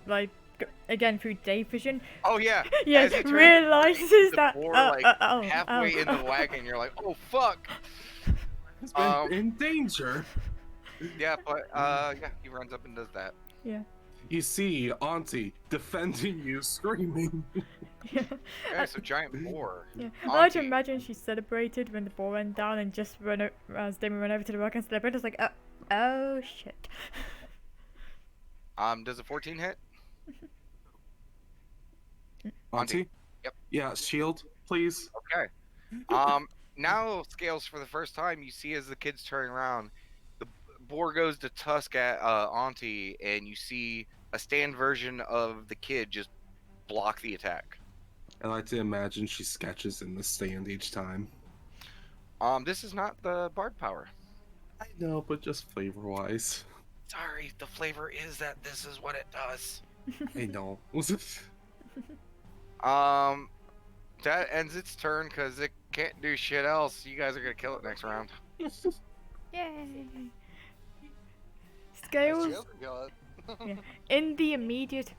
again through day vision. Oh, yeah. Yeah, As he turns realizes the that. boar, like, halfway oh. in the wagon, you're like, oh, fuck. He's been in danger. Yeah, but, yeah, he runs up and does that. Yeah. You see Auntie defending you, screaming. Yeah. Okay, so giant boar. Yeah. I like to Auntie. imagine she celebrated when the ball went down and just as Damon went over to the rock and celebrated. It's like, oh shit. Does a 14 hit? Auntie? Yep. Yeah, shield, please. Okay. Now Scales, for the first time, you see as the kids turn around, the boar goes to tusk at Auntie, and you see a stand version of the kid just block the attack. I like to imagine she sketches in the stand each time. This is not the bard power. I know, but just flavor-wise. Sorry, the flavor is that this is what it does. I know. That ends its turn because it can't do shit else. You guys are gonna kill it next round. Yay. Let's Scales, go kill it. in the immediate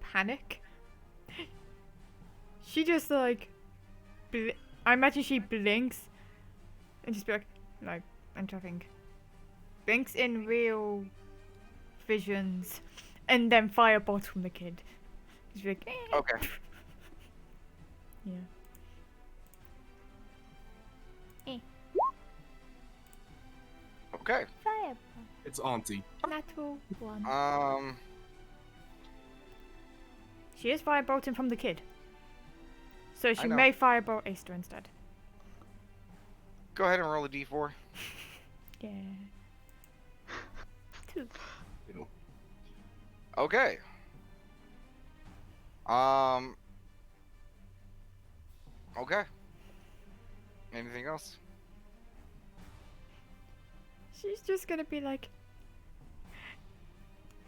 panic, she just I imagine she blinks and just be like, no, I'm talking. Blinks in real visions and then firebolts from the kid. Just be like, Okay. Yeah. Okay. Fireball. It's Auntie. Natural one. She is firebolting from the kid. So she know. may firebolt Aster instead. Go ahead and roll a d4. Yeah. 2. Okay. Okay. Anything else? She's just gonna be like,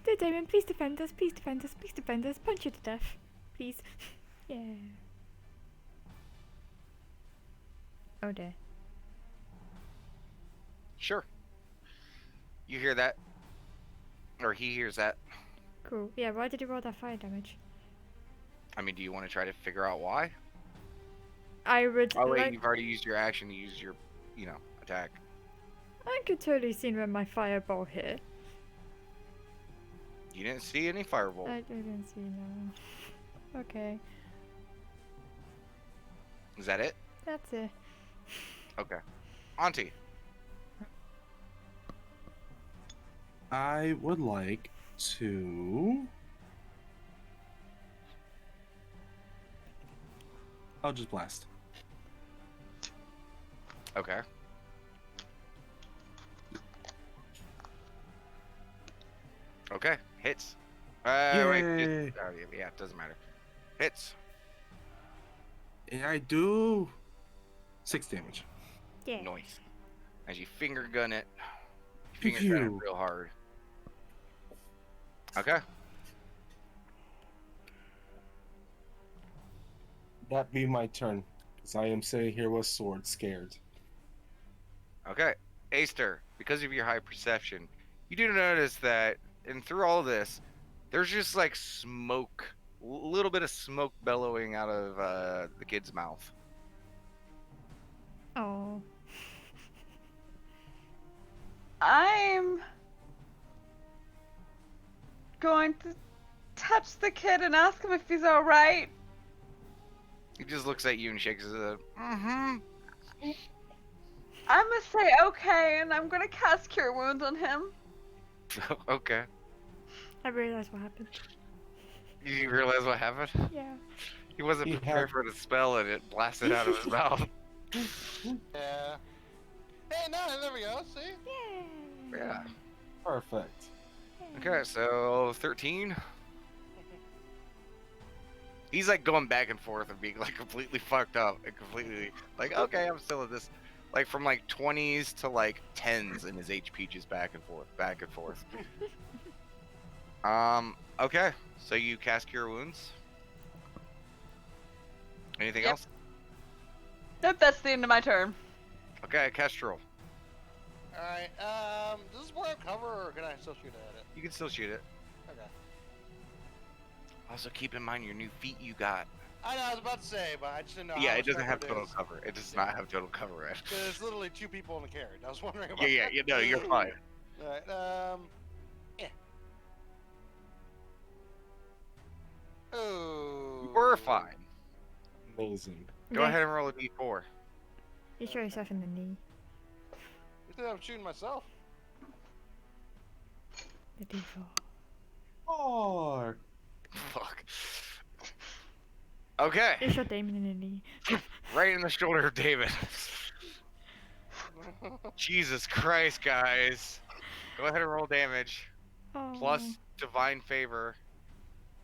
dear Damon, please defend us, please defend us, please defend us, punch you to death. Please. Yeah. Oh dear. Sure. You hear that? Or he hears that. Cool. Yeah, why did you roll that fire damage? I mean, do you want to try to figure out why? I would Oh, wait, like... you've already used your action to use your, attack. I could totally see when my fireball hit. You didn't see any firebolt. I didn't see, no. Okay. Is that it? That's it. Okay. Auntie. I would like to... I'll just blast. Okay. Okay. Hits. Wait. Yay. Yeah, it doesn't matter. Hits. And I do 6 damage. Yeah. Noise. As you finger gun it. You finger gun it Phew. real hard. Okay. That be my turn, because I am sitting here with sword, scared. Okay. Aster, because of your high perception, you do notice that, and through all this, there's just like smoke, a little bit of smoke bellowing out of the kid's mouth. Oh. I'm going to touch the kid and ask him if he's alright. He just looks at you and shakes his head. Mm-hmm. I'm gonna say okay, and I'm gonna cast Cure Wounds on him. Okay. I realized what happened. You realize what happened? Yeah. He wasn't He prepared had- for the spell and it blasted out of his mouth. Yeah. Hey, no, there we go. See? Yay! Yeah. Perfect. Okay, so 13. He's like going back and forth and being like completely fucked up and completely like, okay, I'm still at this, like from like 20s to like 10s, and his HP just back and forth, back and forth. Okay, so you cast Cure Wounds. Anything Yep. else? Nope, that's the end of my turn. Okay, Kestrel. Alright, does this boy have cover, or can I still shoot at it? You can still shoot it. Okay. Also, keep in mind your new feat you got. I know, I was about to say, but I just didn't know Yeah, how it much doesn't have cover total is. cover. It does not have total cover, right? 'Cause it's literally 2 people in the carriage. I was wondering about Yeah, that. no, you're fine. Alright, yeah. Oh. We're fine. Amazing. Go Okay. ahead and roll a d4. You shot yourself in the knee. You think I'm shooting myself? The D4. Oh, Fuck. Okay, You shot Damon in the knee. right in the shoulder of David. Jesus Christ, guys. Go ahead and roll damage. Oh. Plus divine favor.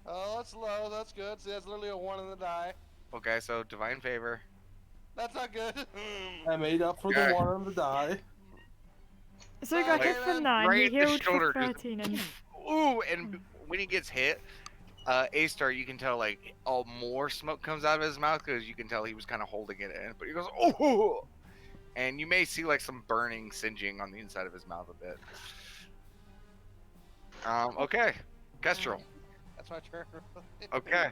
Oh, that's low. That's good. See, that's literally a 1 in the die. Okay, so divine favor. That's not good. I made up for Okay. the one on the die. So you got Like, hit for 9, right you in the healed shoulder, for just 13, and Ooh, and when he gets hit, A-Star, you can tell like all more smoke comes out of his mouth because you can tell he was kind of holding it in. But he goes, oh, and you may see like some burning, singeing on the inside of his mouth a bit. Okay, Kestrel. That's my turn. Okay,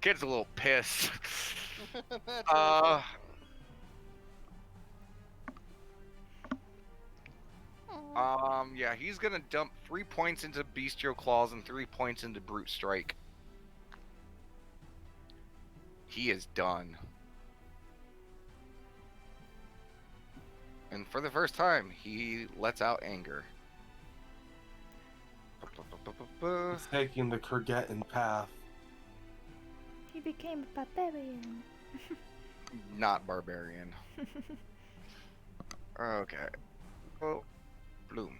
kid's a little pissed. That's Yeah, he's gonna dump 3 points into Bestial Claws and 3 points into Brute Strike. He is done. And for the first time, he lets out anger. He's taking the Kurgetan path. he became a barbarian. Not barbarian. Okay. Oh, Bloom.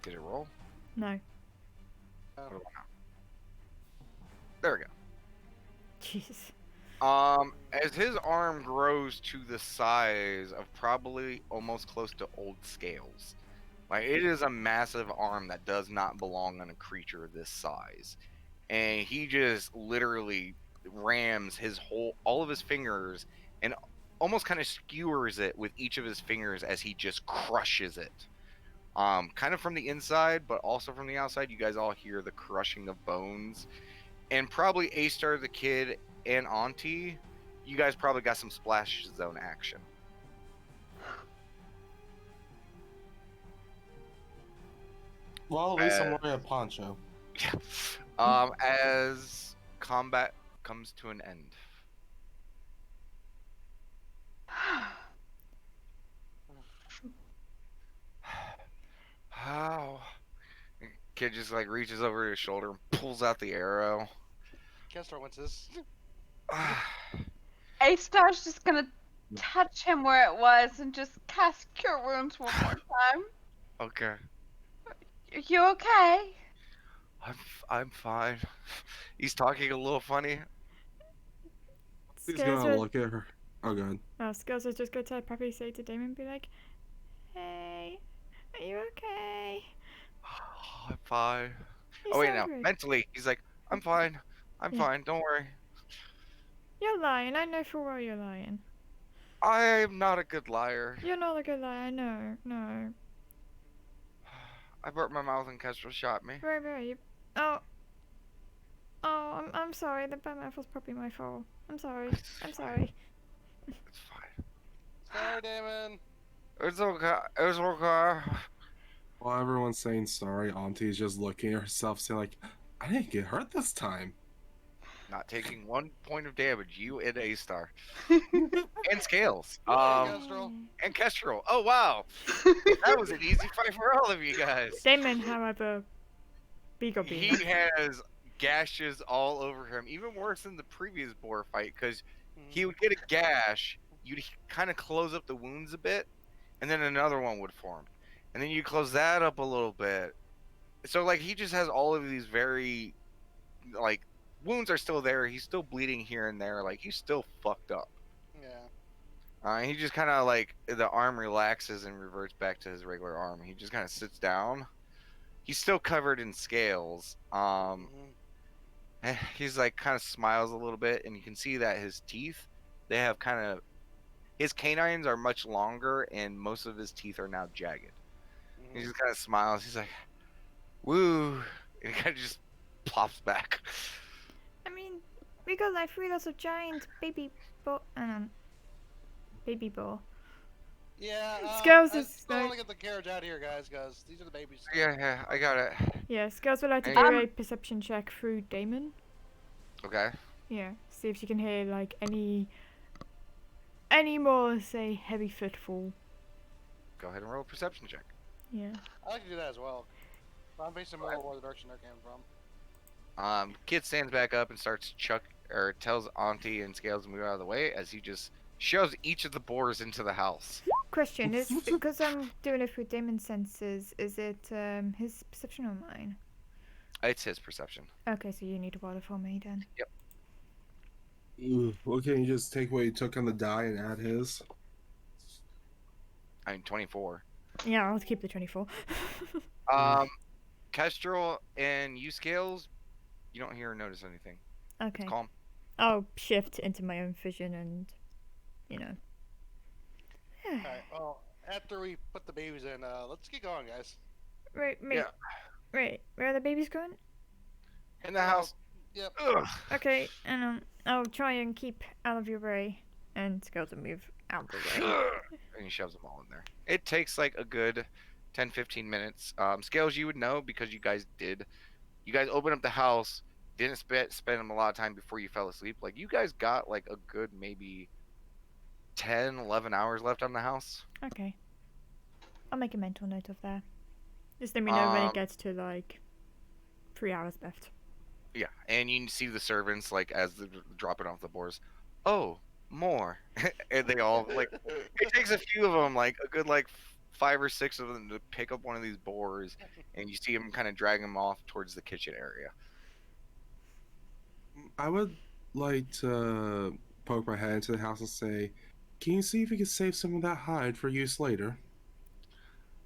Did it roll? No. What do I know? There we go. Jesus. As his arm grows to the size of probably almost close to Old Scales, like it is a massive arm that does not belong on a creature this size, and he just literally rams all of his fingers and almost kind of skewers it with each of his fingers as he just crushes it. Kind of from the inside, but also from the outside. You guys all hear the crushing of bones, and probably A-Star the Kid and Auntie, you guys probably got some splash zone action. Well, at least I'm wearing a poncho. As combat comes to an end. How? Kid just like reaches over his shoulder and pulls out the arrow. Kessler wants this. A-Star's just gonna touch him where it was and just cast Cure Wounds one more time. Okay. You okay? I'm fine. He's talking a little funny. He's Scales gonna are, look at her. Oh god. Scales are just going to probably say to Damon, be like, hey, are you okay? I'm fine. You Oh wait, sound no. great." Mentally, he's like, I'm fine. I'm Yeah. fine. Don't worry. You're lying. I know for well you're lying. I'm not a good liar. You're not a good liar. No, no. I burnt my mouth and Kestrel shot me. Where you? Oh, I'm sorry. The bad mouth was probably my fault. I'm sorry. I'm sorry. It's fine. Sorry, Damon. It's okay. It's okay. While everyone's saying sorry, Auntie's just looking at herself, saying like, I didn't get hurt this time. Not taking 1 point of damage. You and A-Star. And Scales. Kestrel. And Kestrel. Oh wow. That was an easy fight for all of you guys. Damon, however, He has gashes all over him, even worse than the previous boar fight, because he Mhm. would get a gash, you'd kind of close up the wounds a bit, and then another one would form, and then you close that up a little bit. So like he just has all of these very like wounds are still there. He's still bleeding here and there. Like he's still fucked up. Yeah. He just kind of like the arm relaxes and reverts back to his regular arm. He just kind of sits down. He's still covered in scales. Mhm. He's like kind of smiles a little bit, and you can see that his teeth, they have kind of his canines are much longer, and most of his teeth are now jagged. He Mhm. just kind of smiles. He's like, "Woo!" and he kind of just plops back. I mean, we got like 3 lots of giant baby boar. Yeah. Scales I is still like, want to get the carriage out here, guys, because these are the babies. Yeah, I got it. yeah, Scales would like to Hey. do a perception check through Damon. Okay. Yeah, see if she can hear like any more, say, heavy footfall. Go ahead and roll a perception check. Yeah. I like to do that as well. But I'm facing more where the direction they're coming from. Kid stands back up and starts tells Auntie and Scales to move out of the way as he just shoves each of the boars into the house. Question is, because I'm doing it through Damon's senses, is it his perception or mine? It's his perception. Okay, so you need to roll it for me then. Well, can you just take what you took on the die and add his? I mean, 24. Yeah, I'll keep the 24. Kestrel and you, Scales, you don't hear or notice anything. Okay. It's calm. I'll shift into my own vision and, you know. Alright, well, after we put the babies in, let's get going, guys. Wait, Yeah. wait, where are the babies going? In the house. Yep. Ugh. Okay, and I'll try and keep out of your way, and Scales will move out the way. And he shoves them all in there. It takes like a good 10-15 minutes. Scales, you would know because you guys opened up the house, didn't spend a lot of time before you fell asleep. Like you guys got like a good maybe 10-11 hours left on the house. Okay. I'll make a mental note of that. Just let me know when it gets to like 3 hours left. Yeah, and you can see the servants like as they're dropping off the boars. Oh, more, and they all like. It takes a few of them, like a good like 5 or 6 of them, to pick up one of these boars, and you see them kind of drag them off towards the kitchen area. I would like to poke my head into the house and say, "Can you see if you can save some of that hide for use later?"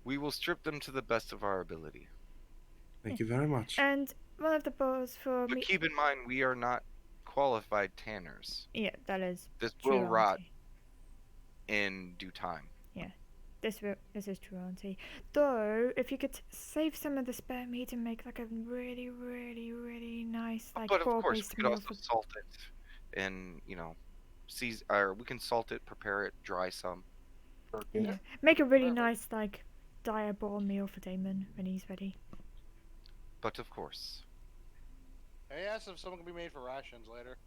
We will strip them to the best of our ability. Thank you very much. And one of the boars for But me. keep in mind, we are not qualified tanners. Yeah, that is This true, will rot Auntie. in due time. This is true, Auntie. Though, if you could save some of the spare meat and make like a really, really, really nice like But of course, pork-based we could meal also for salt it, and or we can salt it, prepare it, dry some. yeah. Make a really Perfect. nice like dire boar meal for Damon when he's ready. But of course, I asked if someone can be made for rations later.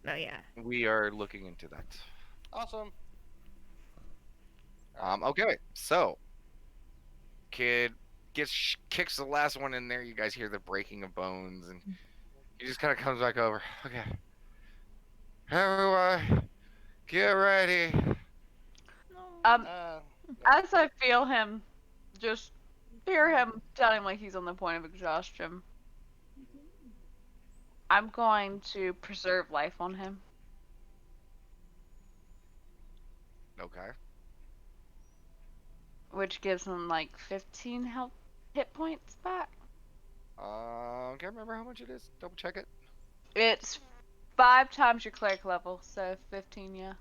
Oh yeah. we are looking into that. Awesome. Okay, so kid kicks the last one in there. You guys hear the breaking of bones, and he just kind of comes back over. Okay, everyone, get ready. Uh, As I feel him, just hear him sounding like he's on the point of exhaustion, I'm going to preserve life on him. Okay. Which gives him like 15 hit points back. Can't remember how much it is. Double check it. It's 5 times your cleric level, so 15, yeah.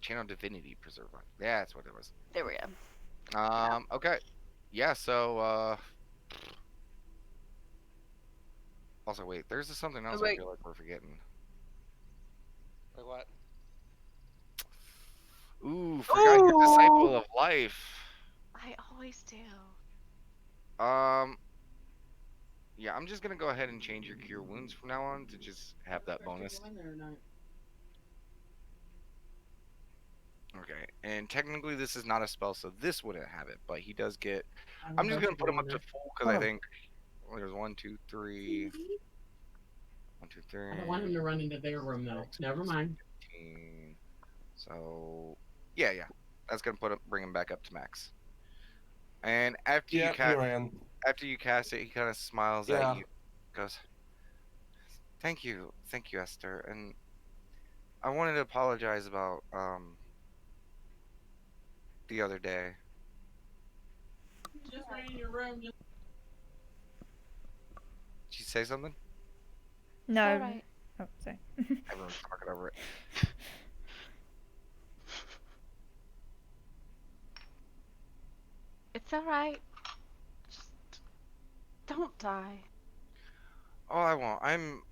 Channel Divinity Preserve Life. Yeah, that's what it was. There we go. Okay. Yeah, so, also, wait, there's something else I wait. feel like we're forgetting. like what? Ooh, forgot your Disciple Ooh. of Life. I always do. Yeah, I'm just gonna go ahead and change your Cure Wounds from now on to just have that bonus. Okay, and technically this is not a spell, so this wouldn't have it, but he does get. I'm just gonna put him up to full because I think there's 1, 2, 3, 1, 2, 3. I don't want him to run into their room though. Never mind. 15. So yeah, that's gonna bring him back up to max. And after Yeah, you cast, he ran. after you cast it, he kind of smiles Yeah. at you, goes, thank you, Esther, and I wanted to apologize about the other day. Just ran in your room. Did you say something? No. Alright. Oh, sorry. Everyone's talking over it. It's alright. Just don't die. Oh, I won't. I'm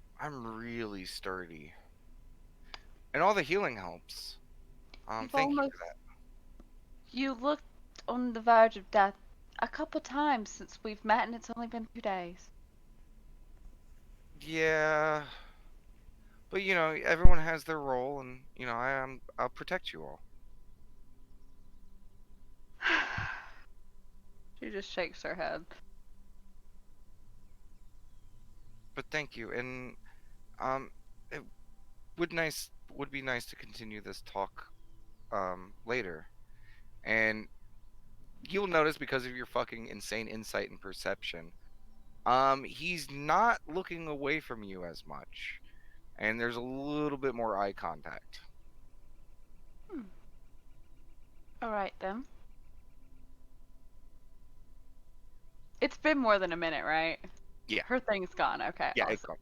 really sturdy, and all the healing helps. You've Thank you almost- for that. You looked on the verge of death a couple times since we've met, and it's only been 2 days. Yeah, but you know, everyone has their role, and you know, I'll protect you all. She just shakes her head. But thank you, and it would be nice to continue this talk later. And you'll notice because of your fucking insane insight and perception, he's not looking away from you as much, and there's a little bit more eye contact. Alright then. It's been more than a minute, right? Yeah. Her thing's gone. Okay. Yeah, awesome. it's gone.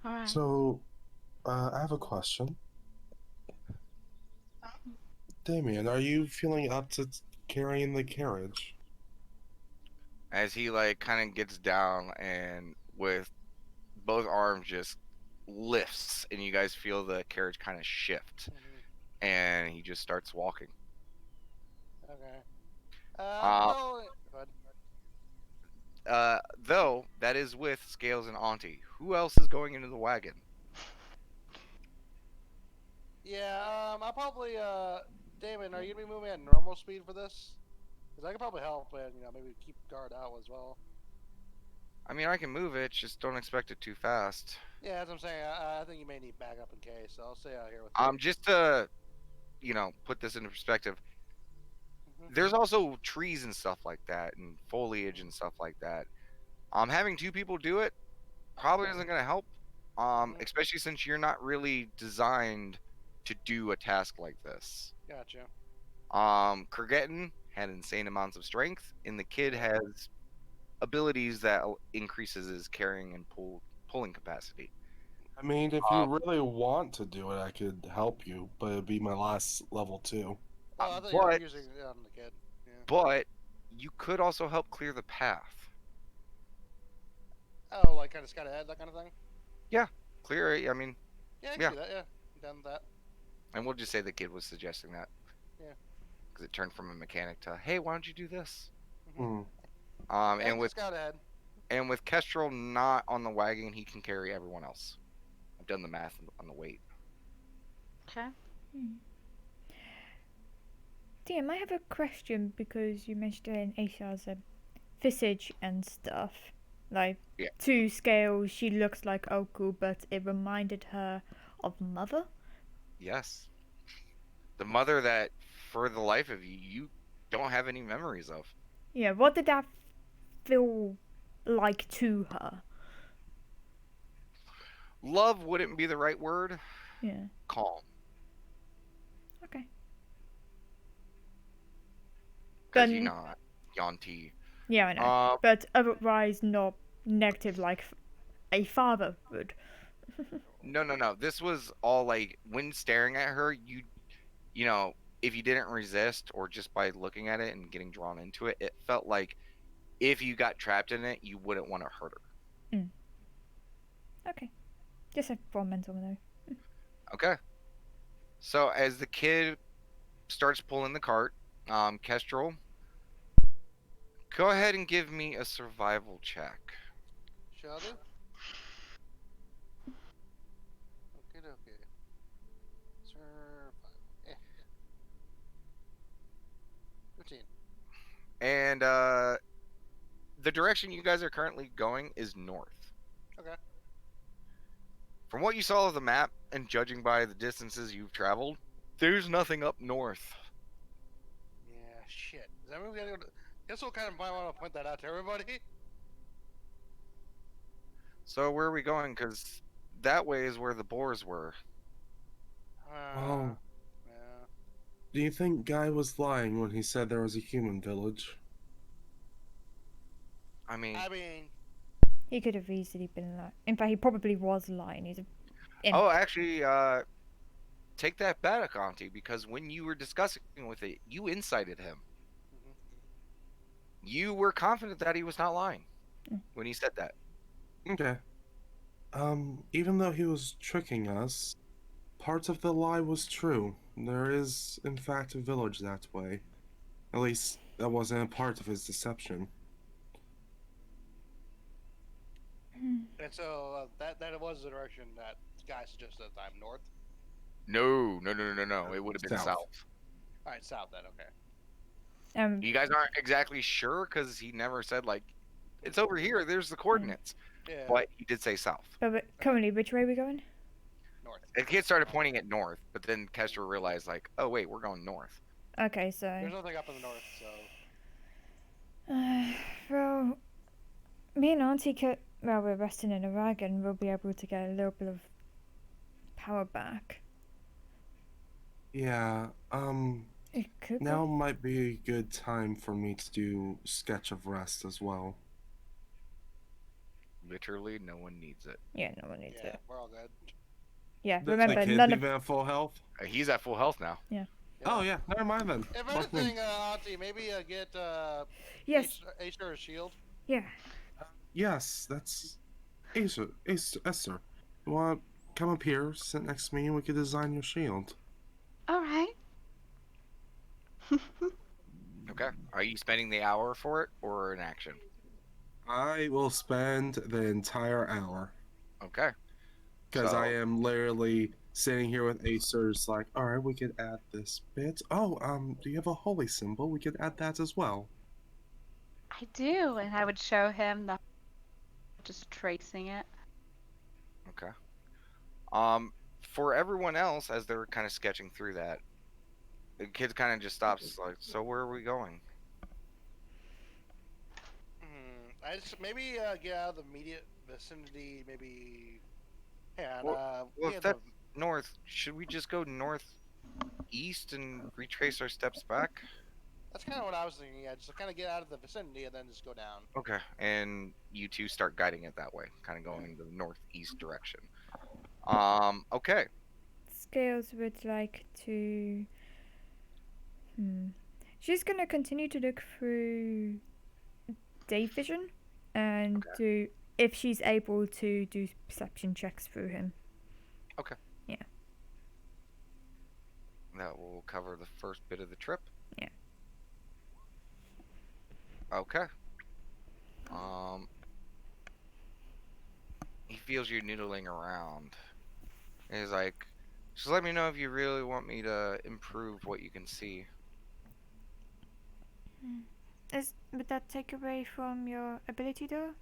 Alright. So, I have a question. Damien, are you feeling up to carrying the carriage? As he like kind of gets down and with both arms just lifts, and you guys feel the carriage kind of shift, and he just starts walking. Okay. Uh, Go ahead. Though that is with Scales and Auntie. Who else is going into the wagon? Yeah, I'll probably, Damon, are you gonna be moving at normal speed for this? Because I could probably help and, maybe keep guard out as well. I mean, I can move it, just don't expect it too fast. Yeah, that's what I'm saying. I think you may need backup in case, so I'll stay out here with you. Just to, put this into perspective, Mhm. there's also trees and stuff like that, and foliage and stuff like that. Having 2 people do it probably isn't gonna help. Especially since you're not really designed to do a task like this. Gotcha. Kurgetin had insane amounts of strength, and the kid has abilities that increases his carrying and pulling capacity. I mean, if you really want to do it, I could help you, but it'd be my last level 2. Oh, I thought you were but- using it on the kid. Yeah. But you could also help clear the path. Oh, like kind of scout ahead, that kind of thing? Clear it, I mean, Yeah, I can Yeah. do that, yeah. I'm done with that. and we'll just say the kid was suggesting that. Yeah. Because it turned from a mechanic to, hey, why don't you do this? Hmm. Yeah, I And can with scout ahead. Kestrel not on the wagon, he can carry everyone else. I've done the math on the weight. Okay. DM, I have a question because you mentioned Aisha's visage and stuff. Like, Yeah. to scale, she looks like Oku, but it reminded her of Mother. Yes. The mother that, for the life of you, you don't have any memories of. Yeah, what did that feel like to her? Love wouldn't be the right word. Yeah. Calm. Okay. Because, Then- Yanti. Yeah, I know. But otherwise not negative like a father would. No. This was all like, when staring at her, if you didn't resist or just by looking at it and getting drawn into it, it felt like if you got trapped in it, you wouldn't want to hurt her. Okay. Just for mental though. Okay. So as the kid starts pulling the cart, Kestrel, go ahead and give me a survival check. Shall I do? 15. And the direction you guys are currently going is north. Okay. From what you saw of the map and judging by the distances you've traveled, there's nothing up north. Yeah, shit. Is that movie gonna go? Guess we'll kind of might want to point that out to everybody. So where are we going? Because that way is where the boars were. Oh, Yeah. do you think Guy was lying when he said there was a human village? I mean, I mean, He could have easily been lying. In fact, he probably was lying. He's a. oh, actually, take that back, Auntie, because when you were discussing with it, you incited him. Mhm. You were confident that he was not lying Mm. when he said that. Okay. Even though he was tricking us, parts of the lie was true. There is, in fact, a village that way. At least, that wasn't a part of his deception. and so that was the direction that the guy suggested at the time. North. No. It would have been South. south. All right, south then. Okay. You guys aren't exactly sure because he never said like, it's over here. There's the coordinates. Yeah. But he did say south. But currently, which way are we going? North. The kid started pointing at north, but then Kester realized like, oh wait, we're going north. Okay, so. There's nothing up in the north, so. Well, me and Auntie could. Well, we're resting in a wagon. We'll be able to get a little bit of power back. Yeah, It could be. now might be a good time for me to do Sketch of Rest as well. Literally, no one needs it. Yeah, no one needs Yeah, it. we're all good. Yeah, The remember, kid's none of. even at full health? He's at full health now. Oh yeah, never mind then. If Fuck me. anything, Auntie, maybe get Yes, Acer a shield. yeah. Yes, that's Esther. You want to come up here, sit next to me, and we could design your shield. All right. Okay. Are you spending the hour for it or an action? I will spend the entire hour Okay. because So- I am literally sitting here with Acer's like, all right, we could add this bit. Oh, do you have a holy symbol? We could add that as well. I do, and I would show him the just tracing it. Okay. For everyone else, as they're kind of sketching through that, the kid kind of just stops. Like, so where are we going? I just maybe get out of the immediate vicinity. Maybe. Yeah. And, Well, we if have that's north, should we just go northeast and retrace our steps back? that's kind of what I was thinking. Yeah, just kind of get out of the vicinity and then just go down. Okay. And you two start guiding it that way, kind of going the northeast direction. Okay. Scales would like to. She's gonna continue to look through day vision and do if she's able to do perception checks through him. That will cover the first bit of the trip. Yeah. Okay. He feels you noodling around. He's like, just let me know if you really want me to improve what you can see. Would that take away from your ability though?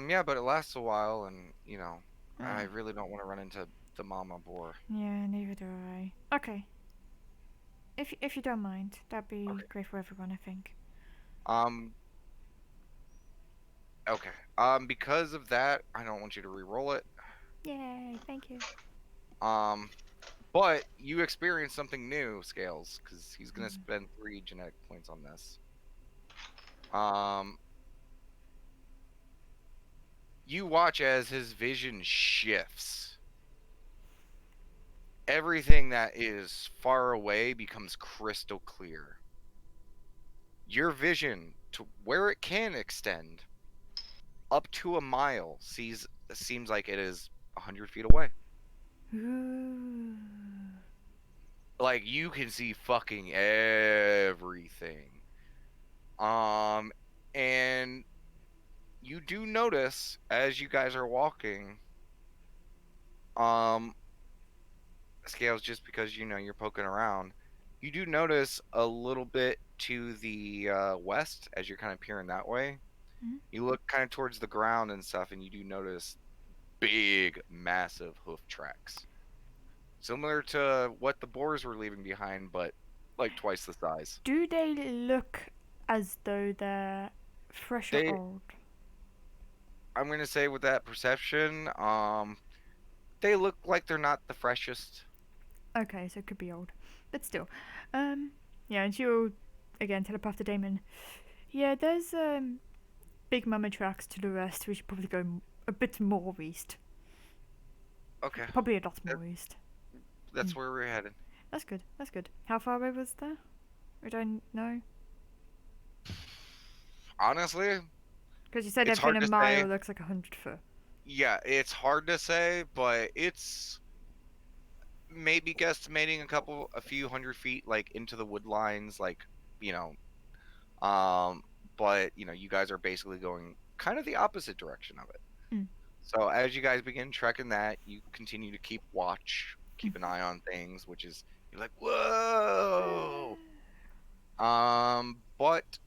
Yeah, but it lasts a while, and you know, I really don't want to run into the mama boar. Yeah, neither do I. Okay. If you don't mind, that'd be great for everyone, I think. Okay. Because of that, I don't want you to re-roll it. Yay, thank you. But you experience something new, Scales, because he's gonna spend 3 genetic points on this. You watch as his vision shifts. Everything that is far away becomes crystal clear. Your vision, to where it can extend, up to a mile, seems like it is 100 feet away. Ooh. Like, you can see fucking everything. And you do notice as you guys are walking, Scales, just because you know you're poking around, You do notice a little bit to the west as you're kind of peering that way. Mhm. You look kind of towards the ground and stuff, and you do notice big, massive hoof tracks, similar to what the boars were leaving behind, but like twice the size. Do they look as though they're fresh or They- old? I'm gonna say with that perception, they look like they're not the freshest. Okay, so it could be old, but still. Yeah, and she'll again telepath to Damon. Yeah, there's big mama tracks to the west. We should probably go a bit more east. Okay, Probably a lot more east. that's where we're headed. That's good. That's good. How far away was that? We don't know. Honestly, Because you said It's everything hard a to mile say. looks like 100 foot. yeah, it's hard to say, but it's maybe guesstimating a few hundred feet, like into the wood lines, like you know. But you guys are basically going kind of the opposite direction of it. Mm. So as you guys begin trekking that, you continue to keep watch, keep an eye on things, which is you're like, whoa. But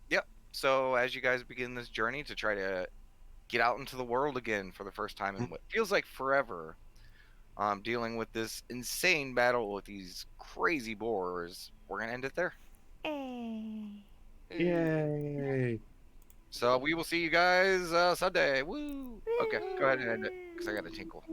yep. So as you guys begin this journey to try to get out into the world again for the first time in what feels like forever, dealing with this insane battle with these crazy boars, we're gonna end it there. Hey. Yay! So we will see you guys Sunday. Woo! Okay, go ahead and end it because I got to tinkle.